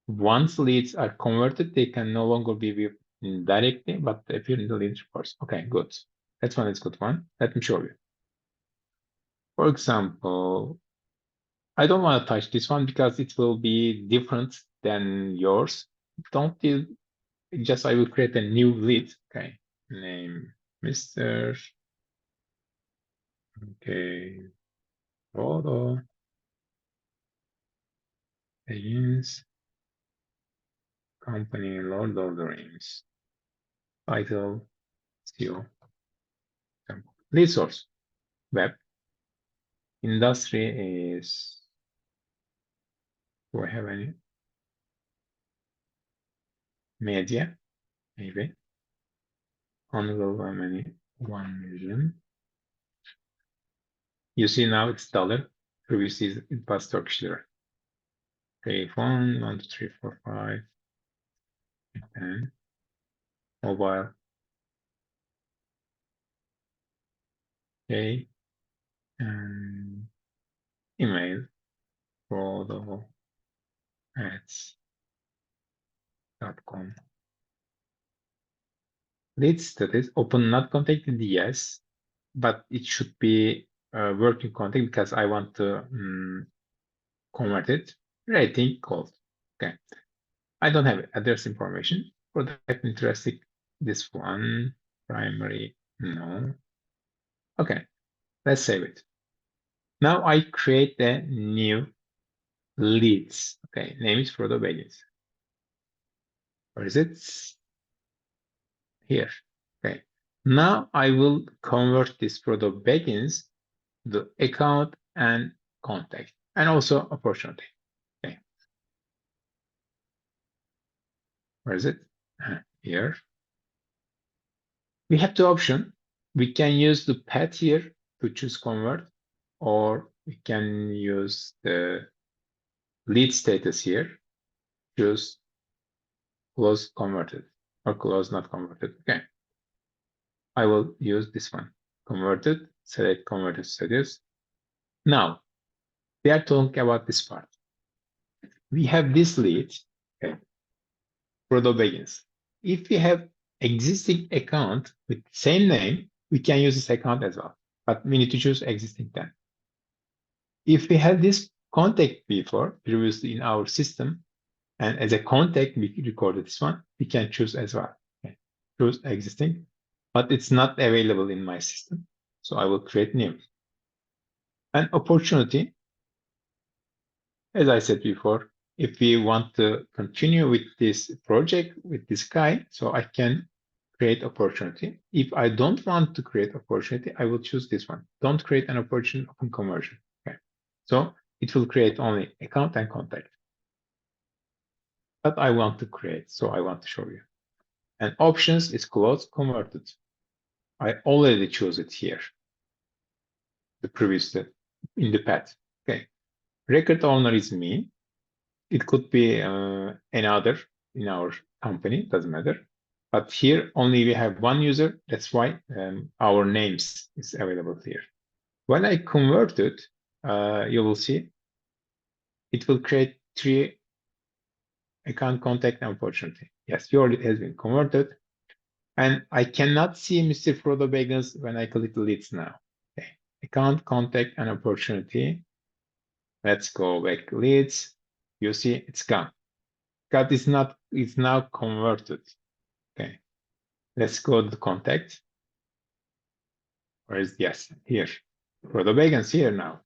Once leads are converted, they can no longer be viewed directly, but appear in the lead reports. Okay, good. That's one is good one. Let me show you. For example, I don't want to touch this one because it will be different than yours. Don't do, just I will create a new lead. Okay, name Mr. Okay, photo begins company Lord of the Rings. Title SEO. Lead source web. Industry is, do I have any? Media, maybe. Honorable how many? 1 million. You see now it's dollar. Previously it was Turkish lira. Okay, phone 1, 2, 3, 4, 5, 10. Mobile. Okay. And email. Photo ads.com. Lead status open not contacted, yes, but it should be working contact because I want to convert it. Rating cold. Okay. I don't have address information. Product interesting. This one. Primary. No. Okay. Let's save it. Now I create a new leads. Okay, name is Frodo Baggins. Where is it? Here. Okay. Now I will convert this Frodo Baggins to account and contact, and also opportunity. Okay. Where is it? Here. We have two options. We can use the path here to choose convert, or we can use the lead status here, choose close converted or close not converted. Okay. I will use this one. Converted, select converted status. Now, we are talking about this part. We have this lead, okay, Frodo Baggins. If we have existing account with same name, we can use this account as well. But we need to choose existing then. If we had this contact before, previously in our system, and as a contact, we recorded this one, we can choose as well. Okay. Choose existing, but it's not available in my system. So I will create new. An opportunity, as I said before, if we want to continue with this project, with this guy, so I can create opportunity. If I don't want to create opportunity, I will choose this one. Don't create an opportunity open conversion. Okay. So it will create only account and contact. But I want to create, so I want to show you. And options is closed converted. I already chose it here. The previous step in the path. Okay. Record owner is me. It could be another in our company, doesn't matter. But here only we have one user. That's why our names is available here. When I convert it, you will see it will create three account contact opportunity. Yes, your lead has been converted. And I cannot see Mr. Frodo Baggins when I click leads now. Okay. Account, contact, and opportunity. Let's go back leads. You see it's gone. God is not, it's now converted. Okay. Let's go to contact. Where is, yes, here. Frodo Baggins here now.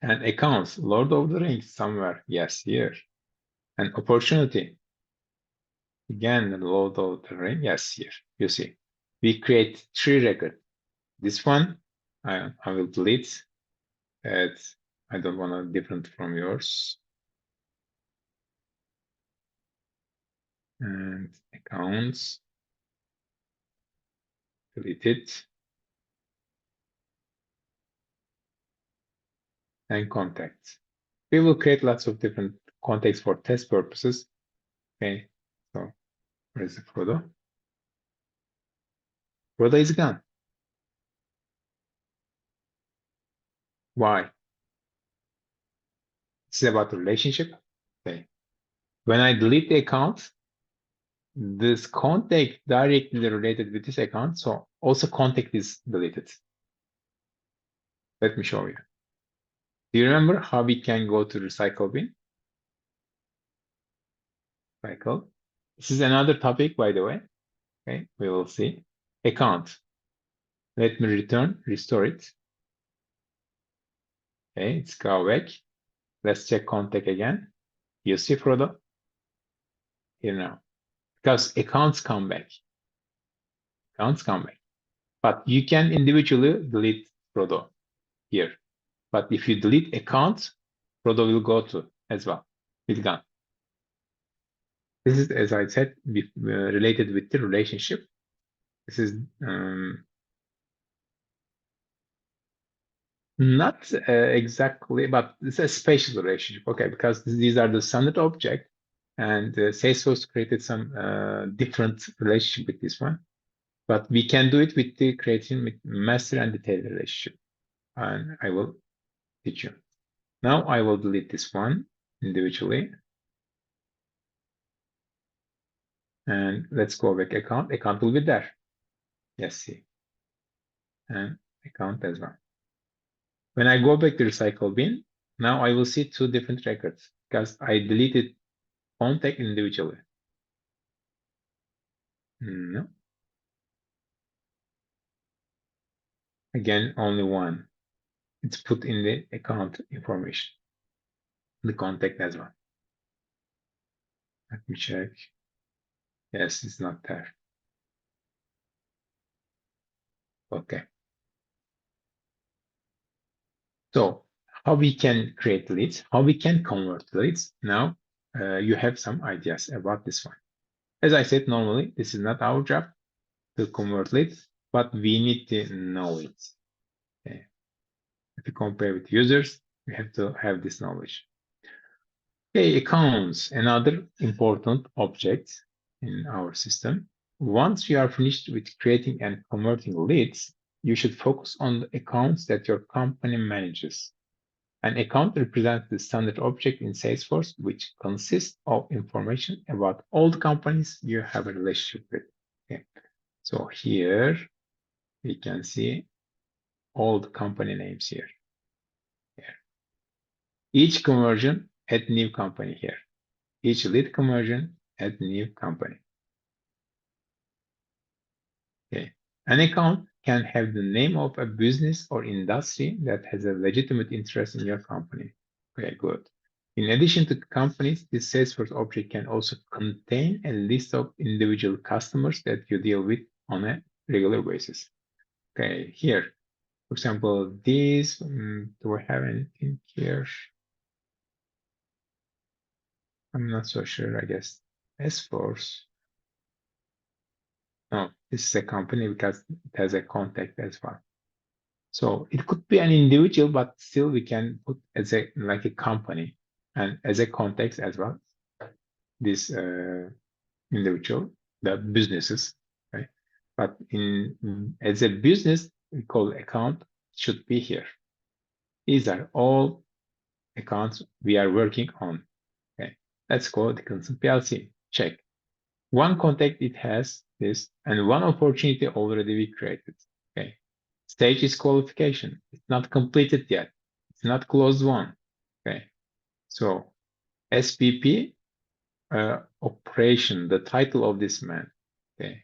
And accounts, Lord of the Rings somewhere. Yes, here. And opportunity. Again, Lord of the Rings. Yes, here. You see. We create three records. This one, I will delete. I don't want to different from yours. And accounts, delete it. And contacts. We will create lots of different contacts for test purposes. Okay, so where is the Frodo? Frodo is gone. Why? It's about the relationship. Okay. When I delete the account, this contact directly related with this account, so also contact is deleted. Let me show you. Do you remember how we can go to recycle bin? Cycle. This is another topic, by the way. Okay, we will see. Account. Let me return, restore it. Okay, it's go back. Let's check contact again. You see Frodo? Here now. Because accounts come back. Accounts come back. But you can individually delete Frodo here. But if you delete account, Frodo will go to as well. It's gone. This is, as I said, related with the relationship. This is not exactly, but it's a spatial relationship. Okay, because these are the standard object, and Salesforce created some different relationship with this one. But we can do it with the creating with master and detailed relationship. And I will teach you. Now I will delete this one individually. And let's go back account. Account will be there. Yes, see. And account as well. When I go back to recycle bin, now I will see two different records because I deleted contact individually. No. Again, only one. It's put in the account information. the contact as well. Let me check. Yes, it's not there. Okay. So how we can create leads, how we can convert leads. Now you have some ideas about this one. As I said, normally this is not our job to convert leads, but we need to know it. Okay. If you compare with users, we have to have this knowledge. Okay, accounts, another important object in our system. Once you are finished with creating and converting leads, you should focus on the accounts that your company manages. An account represents the standard object in Salesforce, which consists of information about all the companies you have a relationship with. Okay. So here we can see all the company names here. Each conversion, add new company here. Each lead conversion, add new company. Okay. An account can have the name of a business or industry that has a legitimate interest in your company. Okay, good. In addition to companies, this Salesforce object can also contain a list of individual customers that you deal with on a regular basis. Okay, here, for example, this, do we have anything here? I'm not so sure, I guess. Salesforce. No, this is a company because it has a contact as well. So it could be an individual, but still we can put as a like a company and as a context as well. This individual, the businesses, right? But as a business, we call account should be here. These are all accounts we are working on. Okay, let's go Dickinson PLC. Check. One contact it has this, and one opportunity already we created. Okay. Stage is qualification. It's not completed yet. It's not closed one. Okay. So SPP operation, the title of this man. Okay.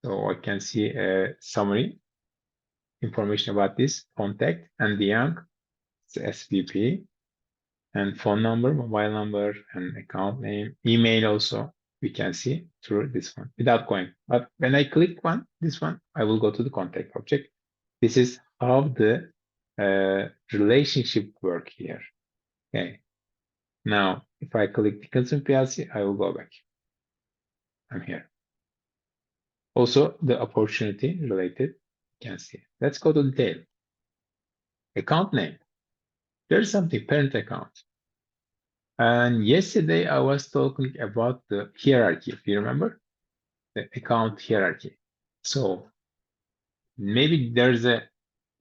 So I can see a summary information about this contact and the young, it's SPP, and phone number, mobile number, and account name, email also we can see through this one without going. But when I click this one, I will go to the contact object. This is how the relationship work here. Okay. Now, if I click Dickinson PLC, I will go back. I'm here. Also, the opportunity related, you can see. Let's go to detail. Account name. There's something, parent account. And yesterday I was talking about the hierarchy, if you remember, the account hierarchy. So maybe there's a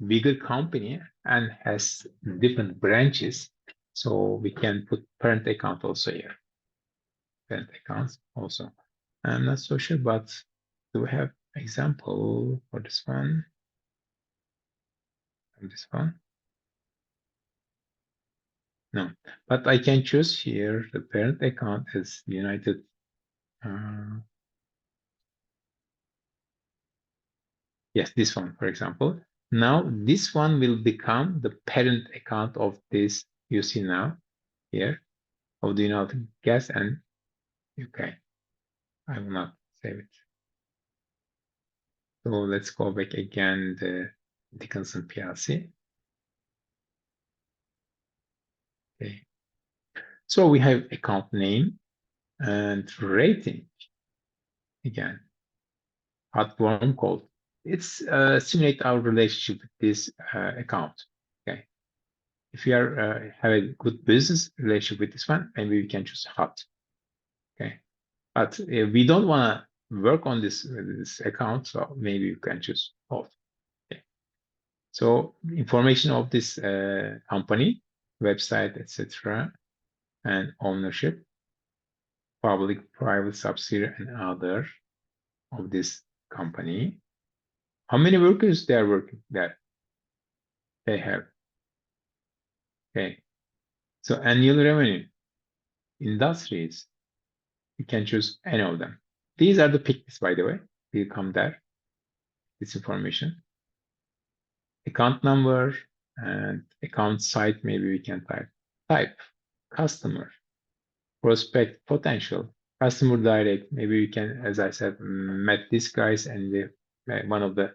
bigger company and has different branches. So we can put parent account also here. Parent accounts also. I'm not so sure, but do we have example for this one? And this one? No, but I can choose here the parent account is United. Yes, this one, for example. Now this one will become the parent account of this you see now here of the United Gas and UK. I will not save it. So let's go back again the Dickinson PLC. Okay. So we have account name and rating. Again, hot warm cold. It's simulate our relationship with this account. Okay. If you are have a good business relationship with this one, maybe we can choose hot. Okay. But we don't want to work on this account, so maybe you can choose cold. Okay. So information of this company, website, etc., and ownership, public, private, subsidiary, and other of this company. How many workers they are working there? They have. Okay. So annual revenue, industries, you can choose any of them. These are the picks, by the way. Will come there. This information. Account number and account site, maybe we can type. customer, prospect, potential, customer direct. Maybe we can, as I said, met these guys and one of the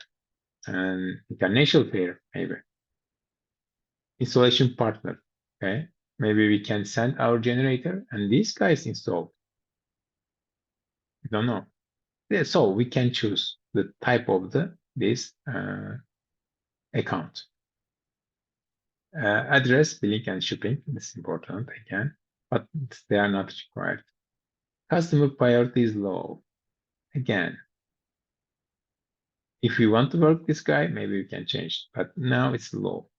international fair, maybe. Installation partner, okay? Maybe we can send our generator and these guys install. I don't know. Yeah, so we can choose the type of this account. Address, billing, and shipping is important again, but they are not required. Customer priority is low. Again, if we want to work this guy, maybe we can change, but now it's low.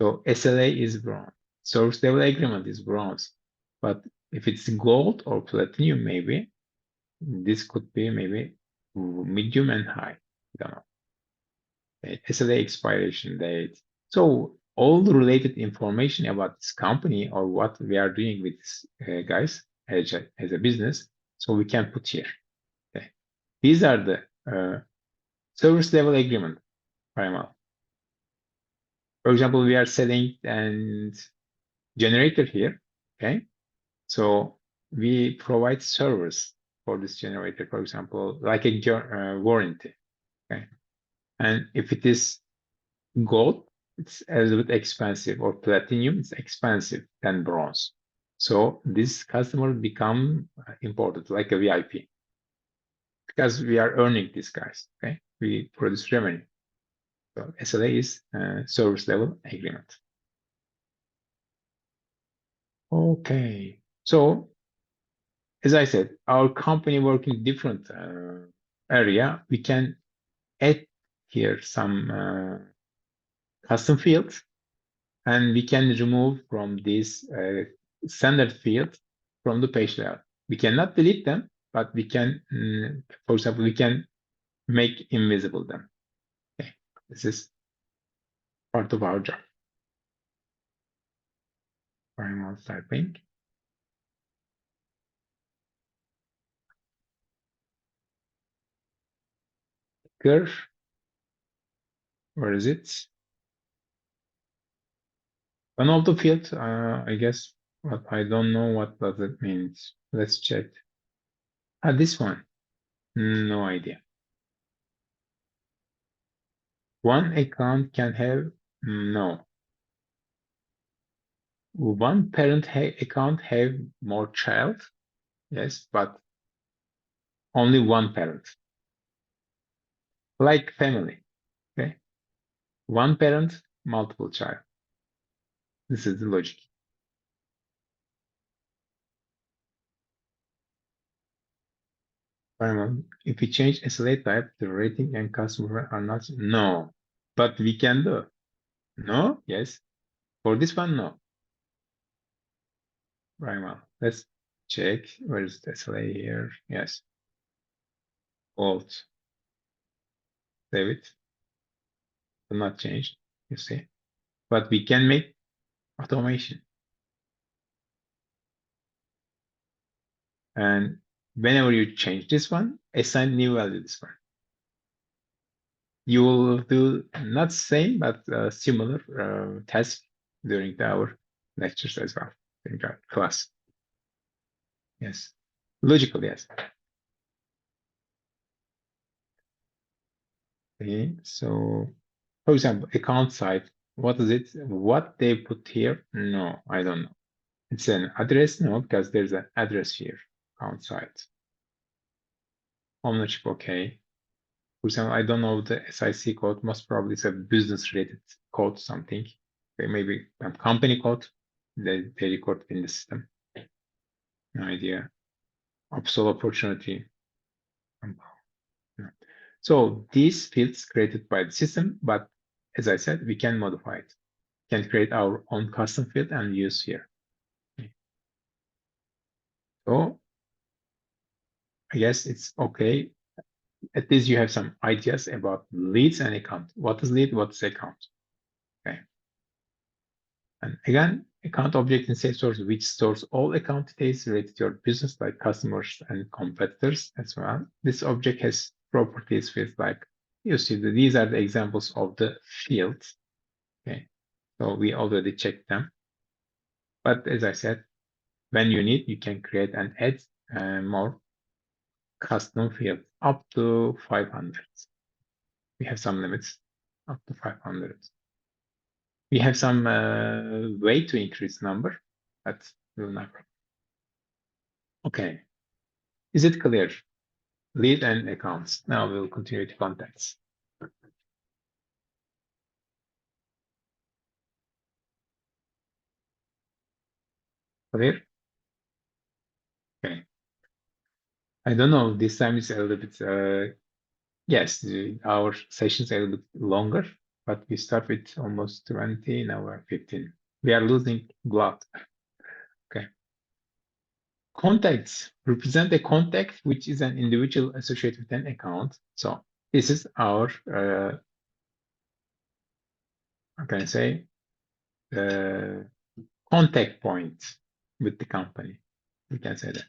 So SLA is bronze. Service level agreement is bronze. But if it's gold or platinum, maybe this could be maybe medium and high. I don't know. SLA expiration date. So all the related information about this company or what we are doing with this guys as a business, so we can put here. Okay. These are the service level agreement, primal. For example, we are selling and generator here. Okay, so we provide service for this generator, for example, like a warranty. Okay, and if it is gold, it's a little bit expensive, or platinum, it's expensive than bronze. So this customer become important, like a VIP, because we are earning these guys. Okay, we produce revenue. So SLA is service level agreement. Okay, so as I said, our company working different area, we can add here some custom fields, and we can remove from this standard field from the page layout. We cannot delete them, but we can, for example, we can make invisible them. Okay, this is part of our job. Primal typing. Here, where is it? One of the fields, I guess, but I don't know what does it means. Let's check. This one, no idea. One account can have, no. One parent account have more child, yes, but only one parent. Like family, okay? One parent, multiple child. This is the logic. If we change SLA type, the rating and customer are not, no, but we can do. No, yes. For this one, no. Primal. Let's check. Where is the SLA here? Yes. Alt. Save it. Will not change, you see. But we can make automation. And whenever you change this one, assign new value to this one. You will do not same, but similar task during our lectures as well, during our class. Yes, logical, yes. Okay, so for example, account site, what is it? What they put here? No, I don't know. It's an address, no, because there's an address here, account site. Ownership, okay. For example, I don't know the SIC code, most probably it's a business related code, something. Okay, maybe a company code, they record in the system. No idea. Upsell opportunity. So these fields created by the system, but as I said, we can modify it. We can create our own custom field and use here. So I guess it's okay. At least you have some ideas about leads and account. What is lead? What is account? Okay. And again, account object in salesforce, which stores all account details related to your business, like customers and competitors as well. This object has properties fields like, you see, these are the examples of the fields. Okay, so we already checked them. But as I said, when you need, you can create and add more custom fields up to 500. We have some limits up to 500. We have some way to increase number, but we'll never. Okay. Is it clear? Lead and accounts. Now we'll continue to contacts. Clear? Okay. I don't know. This time is a little bit, yes, our sessions are a little bit longer, but we start with almost 20, now we're 15. We are losing blood. Okay. Contacts represent a contact, which is an individual associated with an account. So this is our, how can I say, contact point with the company. We can say that.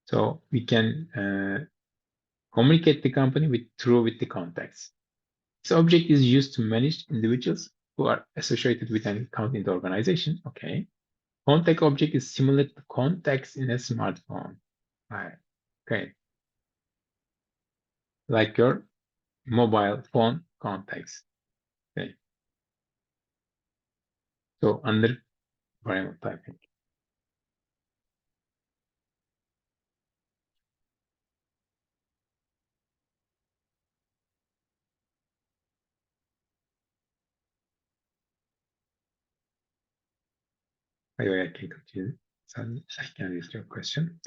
So we can communicate the company with the contacts. This object is used to manage individuals who are associated with an account in the organization. Okay. Contact object is similar to contacts in a smartphone. Right. Okay. Like your mobile phone contacts. Okay. So under variable typing. Maybe I can continue. So I can read your question.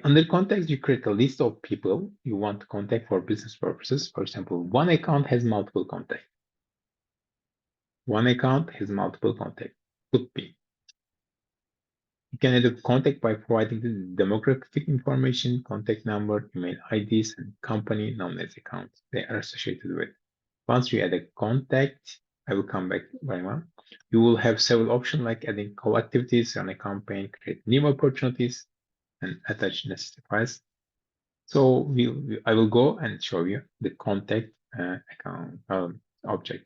Under context, you create a list of people you want to contact for business purposes. For example, one account has multiple contacts. One account has multiple contacts. Could be. You can add a contact by providing the demographic information, contact number, email IDs, and company known as accounts they are associated with. Once you add a contact, I will come back very well. You will have several options like adding call activities, run a campaign, create new opportunities, and attach necessary files. So I will go and show you the contact account object.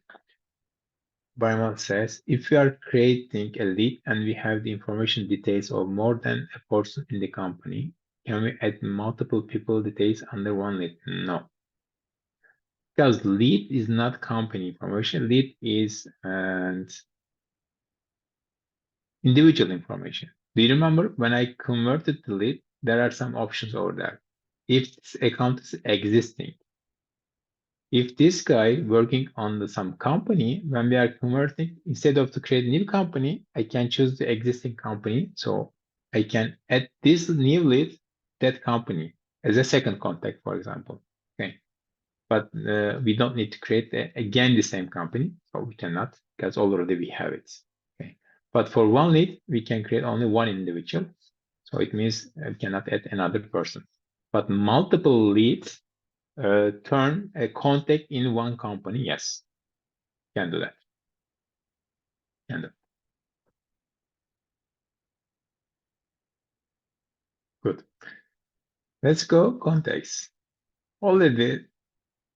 Baimal says, if we are creating a lead and we have the information details of more than a person in the company, can we add multiple people details under one lead? No. Because lead is not company information. Lead is individual information. Do you remember when I converted the lead, there are some options over there. If this account is existing, if this guy working on some company, when we are converting, instead of to create a new company, I can choose the existing company. So I can add this new lead, that company as a second contact, for example. Okay. But we don't need to create again the same company. So we cannot because already we have it. Okay. But for one lead, we can create only one individual. So it means we cannot add another person. But multiple leads turn a contact in one company. Yes, can do that. Can do. Good. Let's go contacts. Already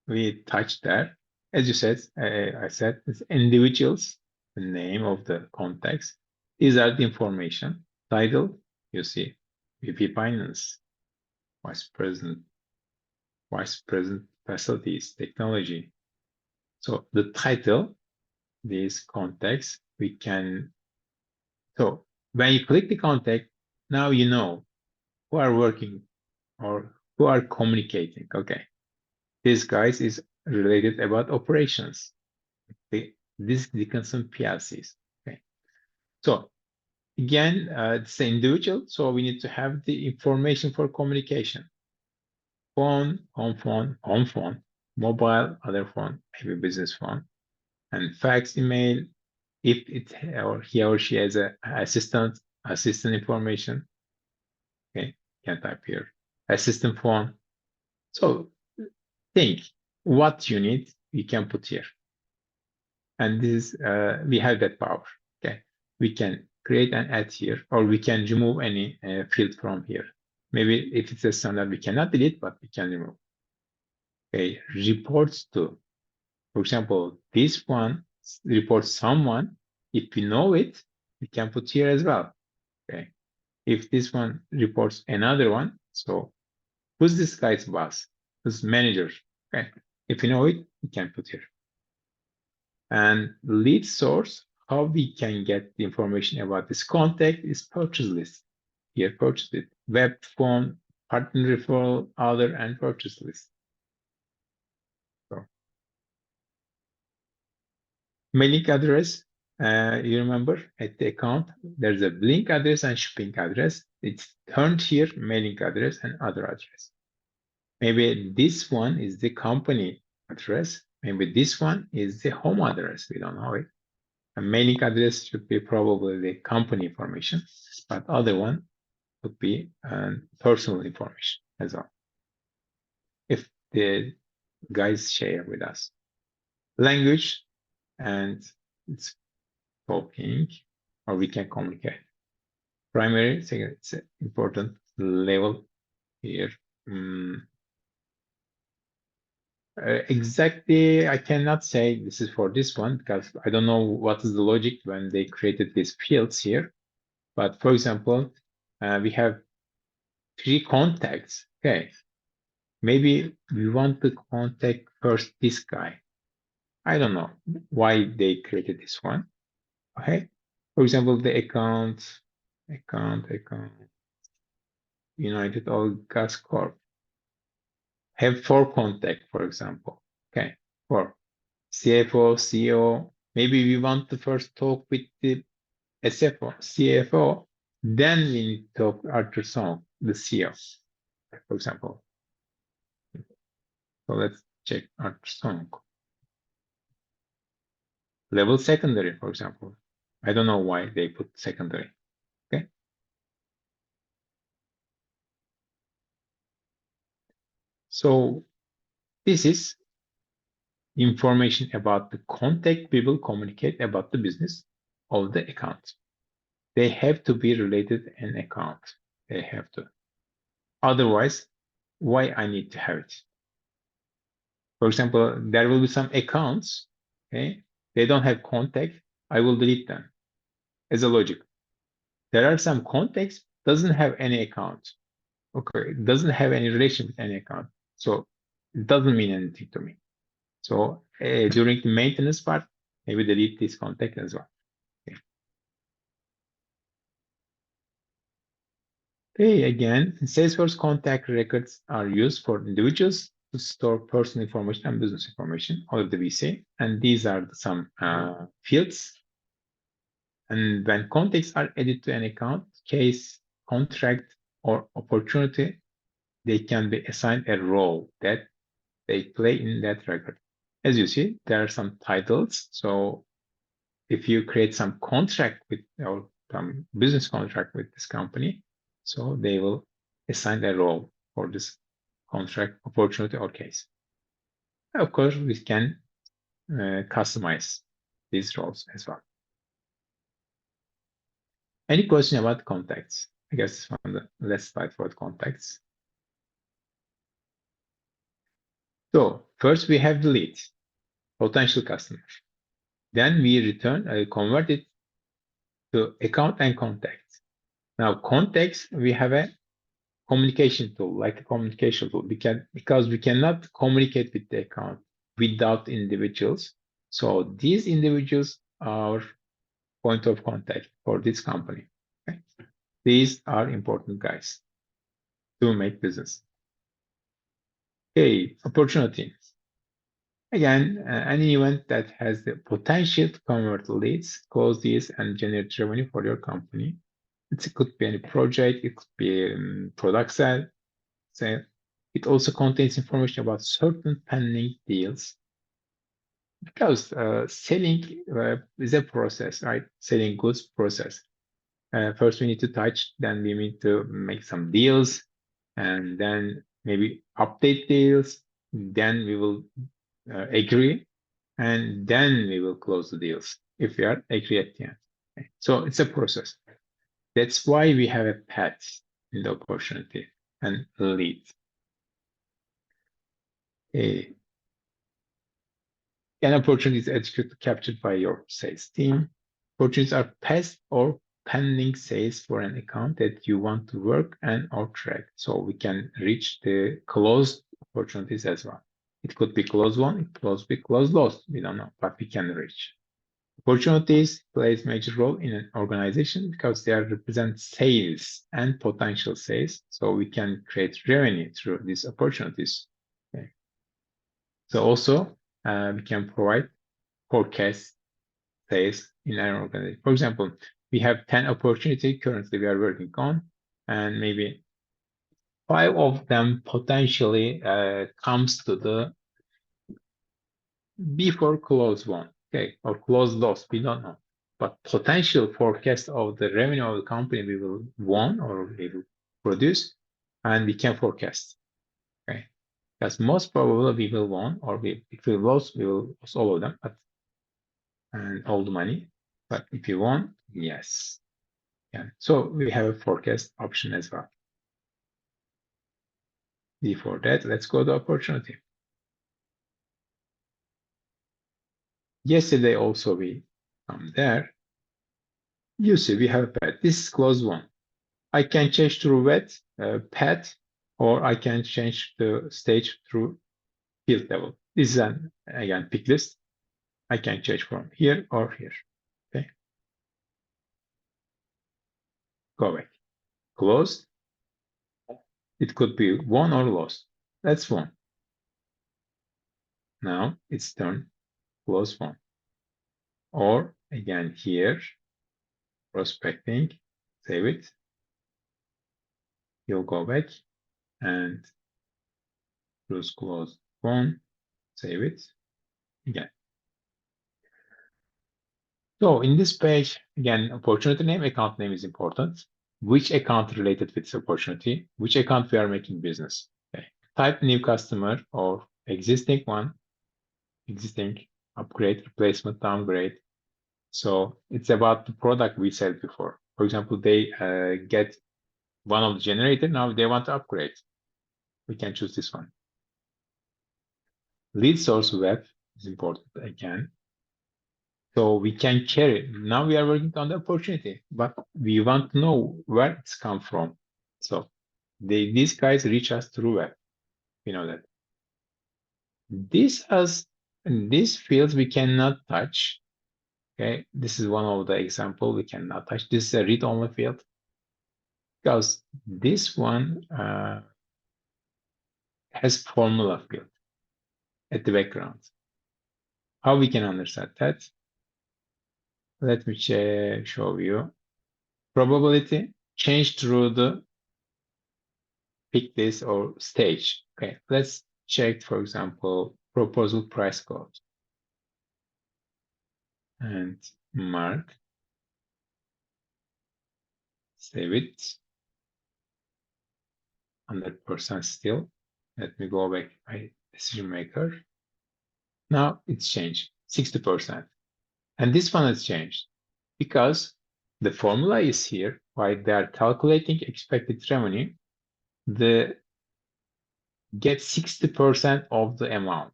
we touched there. As you said, I said it's individuals, the name of the contacts. These are the information. Title, you see, VP Finance, Vice President, Facilities, Technology. So the title, these contacts, we can. So when you click the contact, now you know who are working or who are communicating. Okay, this guys is related about operations. This Dickinson PLCs. Okay, so again, it's the individual, so we need to have the information for communication. Phone, home phone, mobile, other phone, maybe business phone, and fax, email. If it or he or she has a assistant information. Okay, can type here. Assistant phone. So think what you need, you can put here. And this we have that power. Okay, we can create and add here, or we can remove any field from here. Maybe if it's a standard, we cannot delete, but we can remove. Okay, reports to, for example, this one reports someone. If we know it, we can put here as well. Okay. If this one reports another one, so who's this guy's boss? Who's manager? Okay. If you know it, you can put here. And lead source, how we can get the information about this contact is purchase list. Here, purchase list, web, phone, partner referral, other, and purchase list. So, mailing address, you remember at the account, there's a link address and shipping address. It's turned here, mailing address and other address. Maybe this one is the company address. Maybe this one is the home address. We don't know it. A mailing address should be probably the company information, but other one would be personal information as well. If the guys share with us language and it's talking, or we can communicate. Primary, second, it's an important level here. Exactly, I cannot say this is for this one because I don't know what is the logic when they created these fields here. But for example, we have 3 contacts. Okay, maybe we want to contact first this guy. I don't know why they created this one. Okay, for example, the account, United Oil Gas Corp. Have 4 contact, for example. Okay, 4. CFO, CEO. Maybe we want to first talk with the SFO, CFO, then we need to talk Arthur Song, the CEO, for example. So let's check Arthur Song. Level secondary, for example. I don't know why they put secondary. Okay. So this is information about the contact people communicate about the business of the account. They have to be related an account. They have to. Otherwise, why I need to have it? For example, there will be some accounts, okay? They don't have contact. I will delete them as a logic. There are some contacts doesn't have any account. Okay, it doesn't have any relation with any account. So it doesn't mean anything to me. So during the maintenance part, maybe delete this contact as well. Okay. Okay, again, Salesforce contact records are used for individuals to store personal information and business information, all of the VC. And these are some fields. And when contacts are added to an account, case, contract, or opportunity, they can be assigned a role that they play in that record. As you see, there are some titles. So if you create some contract with or some business contract with this company, so they will assign a role for this contract, opportunity, or case. Of course, we can customize these roles as well. Any question about contacts? I guess from the last slide for the contacts. So first we have the lead, potential customer. Then we convert it to account and contact. Now contacts, we have a communication tool, like a communication tool. Because we cannot communicate with the account without individuals. So these individuals are point of contact for this company. Okay? These are important guys to make business. Okay, opportunity. Again, any event that has the potential to convert leads, close these, and generate revenue for your company. It could be any project, it could be a product sale. It also contains information about certain pending deals. Because selling is a process, right? Selling goods process. First we need to touch, then we need to make some deals, and then maybe update deals. Then we will agree, and then we will close the deals if we are agree at the end. Okay. So it's a process. That's why we have a path in the opportunity and lead. An opportunity is executed captured by your sales team. Opportunities are past or pending sales for an account that you want to work and or track. So we can reach the closed opportunities as well. It could be closed won, it could be closed lost. We don't know, but we can reach. Opportunities plays major role in an organization because they represent sales and potential sales. So we can create revenue through these opportunities. Okay. So also we can provide forecast sales in our organization. For example, we have 10 opportunities currently we are working on, and maybe 5 of them potentially comes to the before close one, okay, or close loss, we don't know. But potential forecast of the revenue of the company we will won or we will produce, and we can forecast, okay? Because most probably we will won, or if we lose, we will lose all of them, and all the money. But if you won, yes. Yeah. So we have a forecast option as well. Before that, let's go to opportunity. Yesterday also we come there. You see, we have a path. This is close one. I can change through wet path, or I can change the stage through field level. This is an, again, pick list. I can change from here or here. Okay. Go back. Closed. It could be won or lost. That's one. Now it's turn close one. Or again here, prospecting, save it. You'll go back and close one, save it again. So in this page, again, opportunity name, account name is important. Which account related with this opportunity, which account we are making business. Okay. Type new customer or existing one, existing, upgrade, replacement, downgrade. So it's about the product we said before. For example, they get one of the generator, now they want to upgrade. We can choose this one. Lead source web is important again. So we can carry. Now we are working on the opportunity, but we want to know where it's come from. So these guys reach us through web. We know that. These fields we cannot touch. Okay, this is one of the example we cannot touch. This is a read-only field because this one has formula field at the background. How we can understand that? Let me show you. Probability change through the pick this or stage. Okay, let's check, for example, proposal price code and mark, save it, 100% still. Let me go back my decision maker. Now it's changed, 60%. And this one has changed because the formula is here. While they are calculating expected revenue, the get 60% of the amount.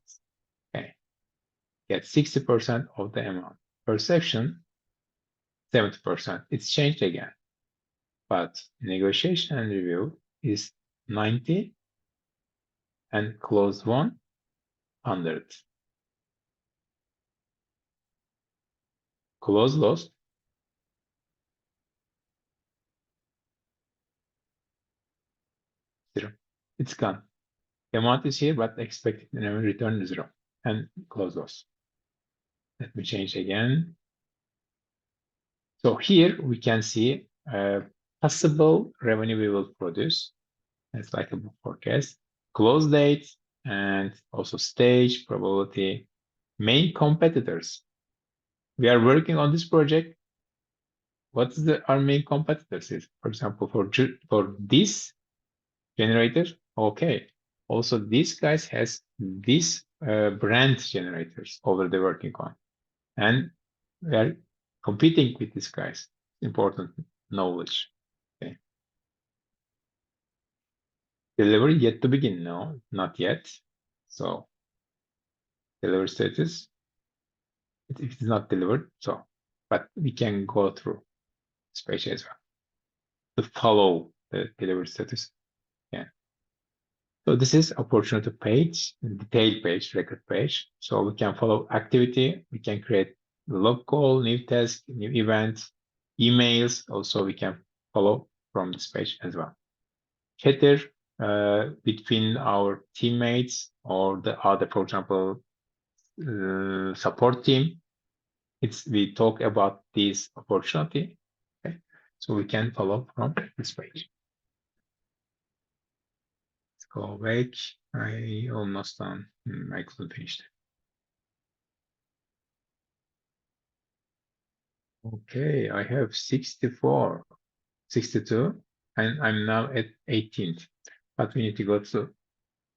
Okay, get 60% of the amount. Perception, 70%. It's changed again. But negotiation and review is 90 and closed one, 100. Close lost, 0. It's gone. The amount is here, but expected return is 0. And close loss. Let me change again. So here we can see possible revenue we will produce. It's like a forecast, close date, and also stage, probability, main competitors. We are working on this project. What is our main competitors is? For example, for this generator, okay. Also, these guys has this brand generators already working on, and we are competing with these guys. Important knowledge. Okay. Delivery yet to begin. No, not yet. So delivery status. If it is not delivered, so but we can go through this page as well to follow the delivery status. Yeah. So this is opportunity page, detailed page, record page. So we can follow activity. We can create log call, new task, new event, emails. Also, we can follow from this page as well. Header between our teammates or the other, for example, support team. We talk about this opportunity. Okay. So we can follow from this page. Let's go back. I almost done. I couldn't finish it. Okay, I have 64, 62, and I'm now at 18th. But we need to go to.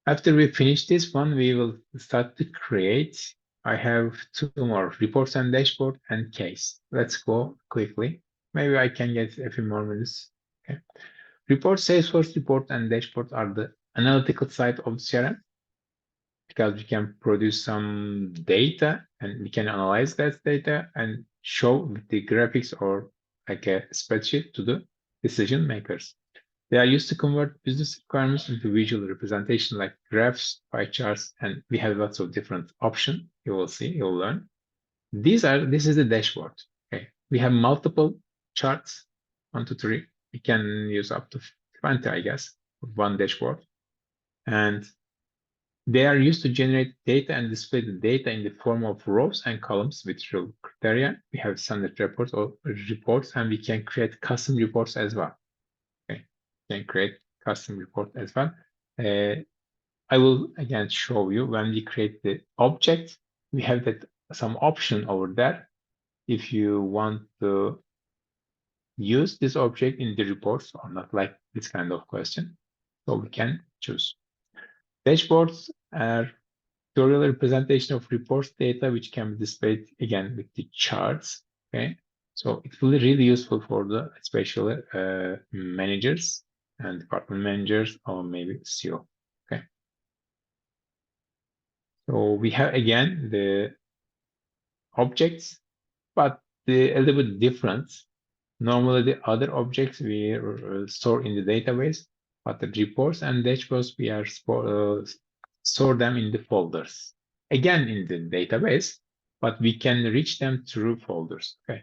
After we finish this one, we will start to create. I have two more, reports and dashboard and case. Let's go quickly. Maybe I can get a few more minutes. Okay. Report, Salesforce report and dashboard are the analytical side of the CRM, because we can produce some data and we can analyze that data and show with the graphics or like a spreadsheet to the decision makers. They are used to convert business requirements into visual representation like graphs, pie charts, and we have lots of different options. You will see, you'll learn. This is the dashboard. Okay. We have multiple charts, 1, 2, 3. We can use up to 20, I guess, one dashboard. And they are used to generate data and display the data in the form of rows and columns with real criteria. We have standard reports and we can create custom reports as well. Okay, we can create custom report as well. I will again show you when we create the object, we have that some option over there. If you want to use this object in the reports or not, like this kind of question, so we can choose. Dashboards are pictorial representation of reports data, which can be displayed again with the charts. Okay, so it will be really useful for the especially managers and department managers or maybe CEO. Okay, so we have again the objects, but a little bit different. Normally, the other objects we store in the database, but the reports and dashboards we are store them in the folders. Again, in the database, but we can reach them through folders. Okay,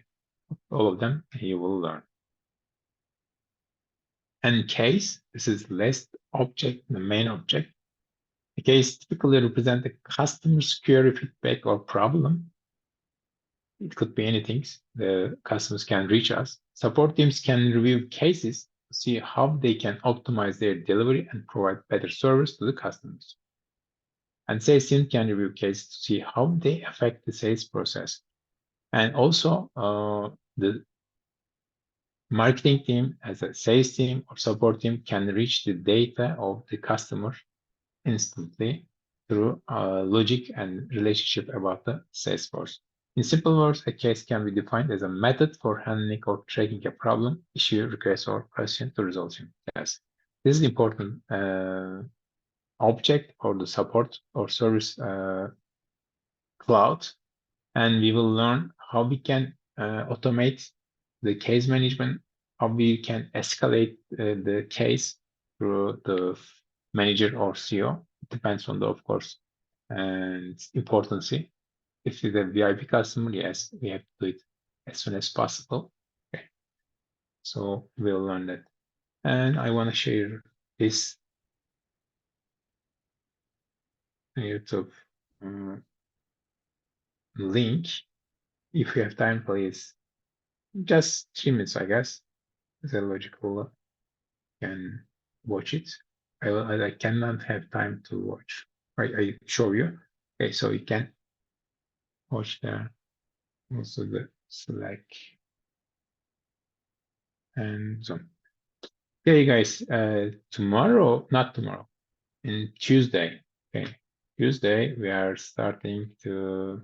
all of them you will learn. And case, this is last object, the main object. The case typically represent the customer's query, feedback, or problem. It could be anything. The customers can reach us. Support teams can review cases to see how they can optimize their delivery and provide better service to the customers. And sales team can review cases to see how they affect the sales process. And also the marketing team as a sales team or support team can reach the data of the customer instantly through logic and relationship about the salesforce. In simple words, a case can be defined as a method for handling or tracking a problem, issue, request, or question to resolution. Yes, this is important object for the support or service cloud, and we will learn how we can automate the case management, how we can escalate the case through the manager or CEO. It depends on the, of course, and importance. If it's a VIP customer, yes, we have to do it as soon as possible. Okay. So we'll learn that. And I want to share this YouTube link. If you have time, please. Just 3 minutes, I guess. It's a logical. Can watch it. I cannot have time to watch. I show you. Okay, so you can watch there. Also the Slack and so. Okay, guys. Not tomorrow, in Tuesday. Okay, Tuesday we are starting to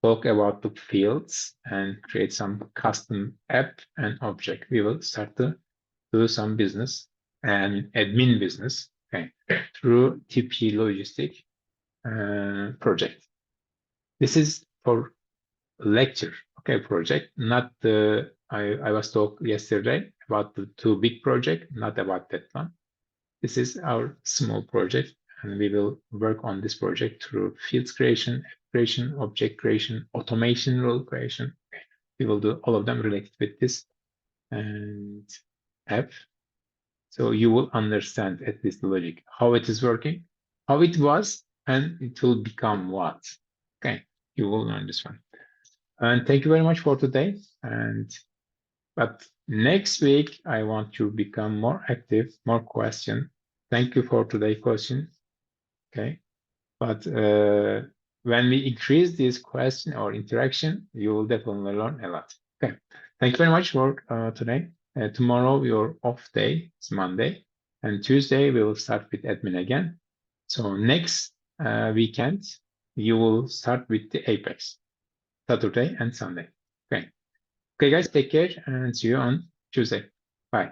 talk about the fields and create some custom app and object. We will start to do some business and admin business, okay, through TP logistic project. This is for lecture, okay, project, not the, I was talking yesterday about the two big project, not about that one. This is our small project, and we will work on this project through fields creation, object creation, automation, rule creation. We will do all of them related with this and app. So you will understand at least the logic, how it is working, how it was, and it will become what. Okay, you will learn this one. And thank you very much for today. But next week, I want to become more active, more question. Thank you for today's question. Okay, but when we increase this question or interaction, you will definitely learn a lot. Okay, thank you very much for today. Tomorrow, your off day, it's Monday, and Tuesday, we will start with admin again. So next weekend, you will start with the Apex, Saturday and Sunday. Okay. Okay, guys, take care and see you on Tuesday. Bye.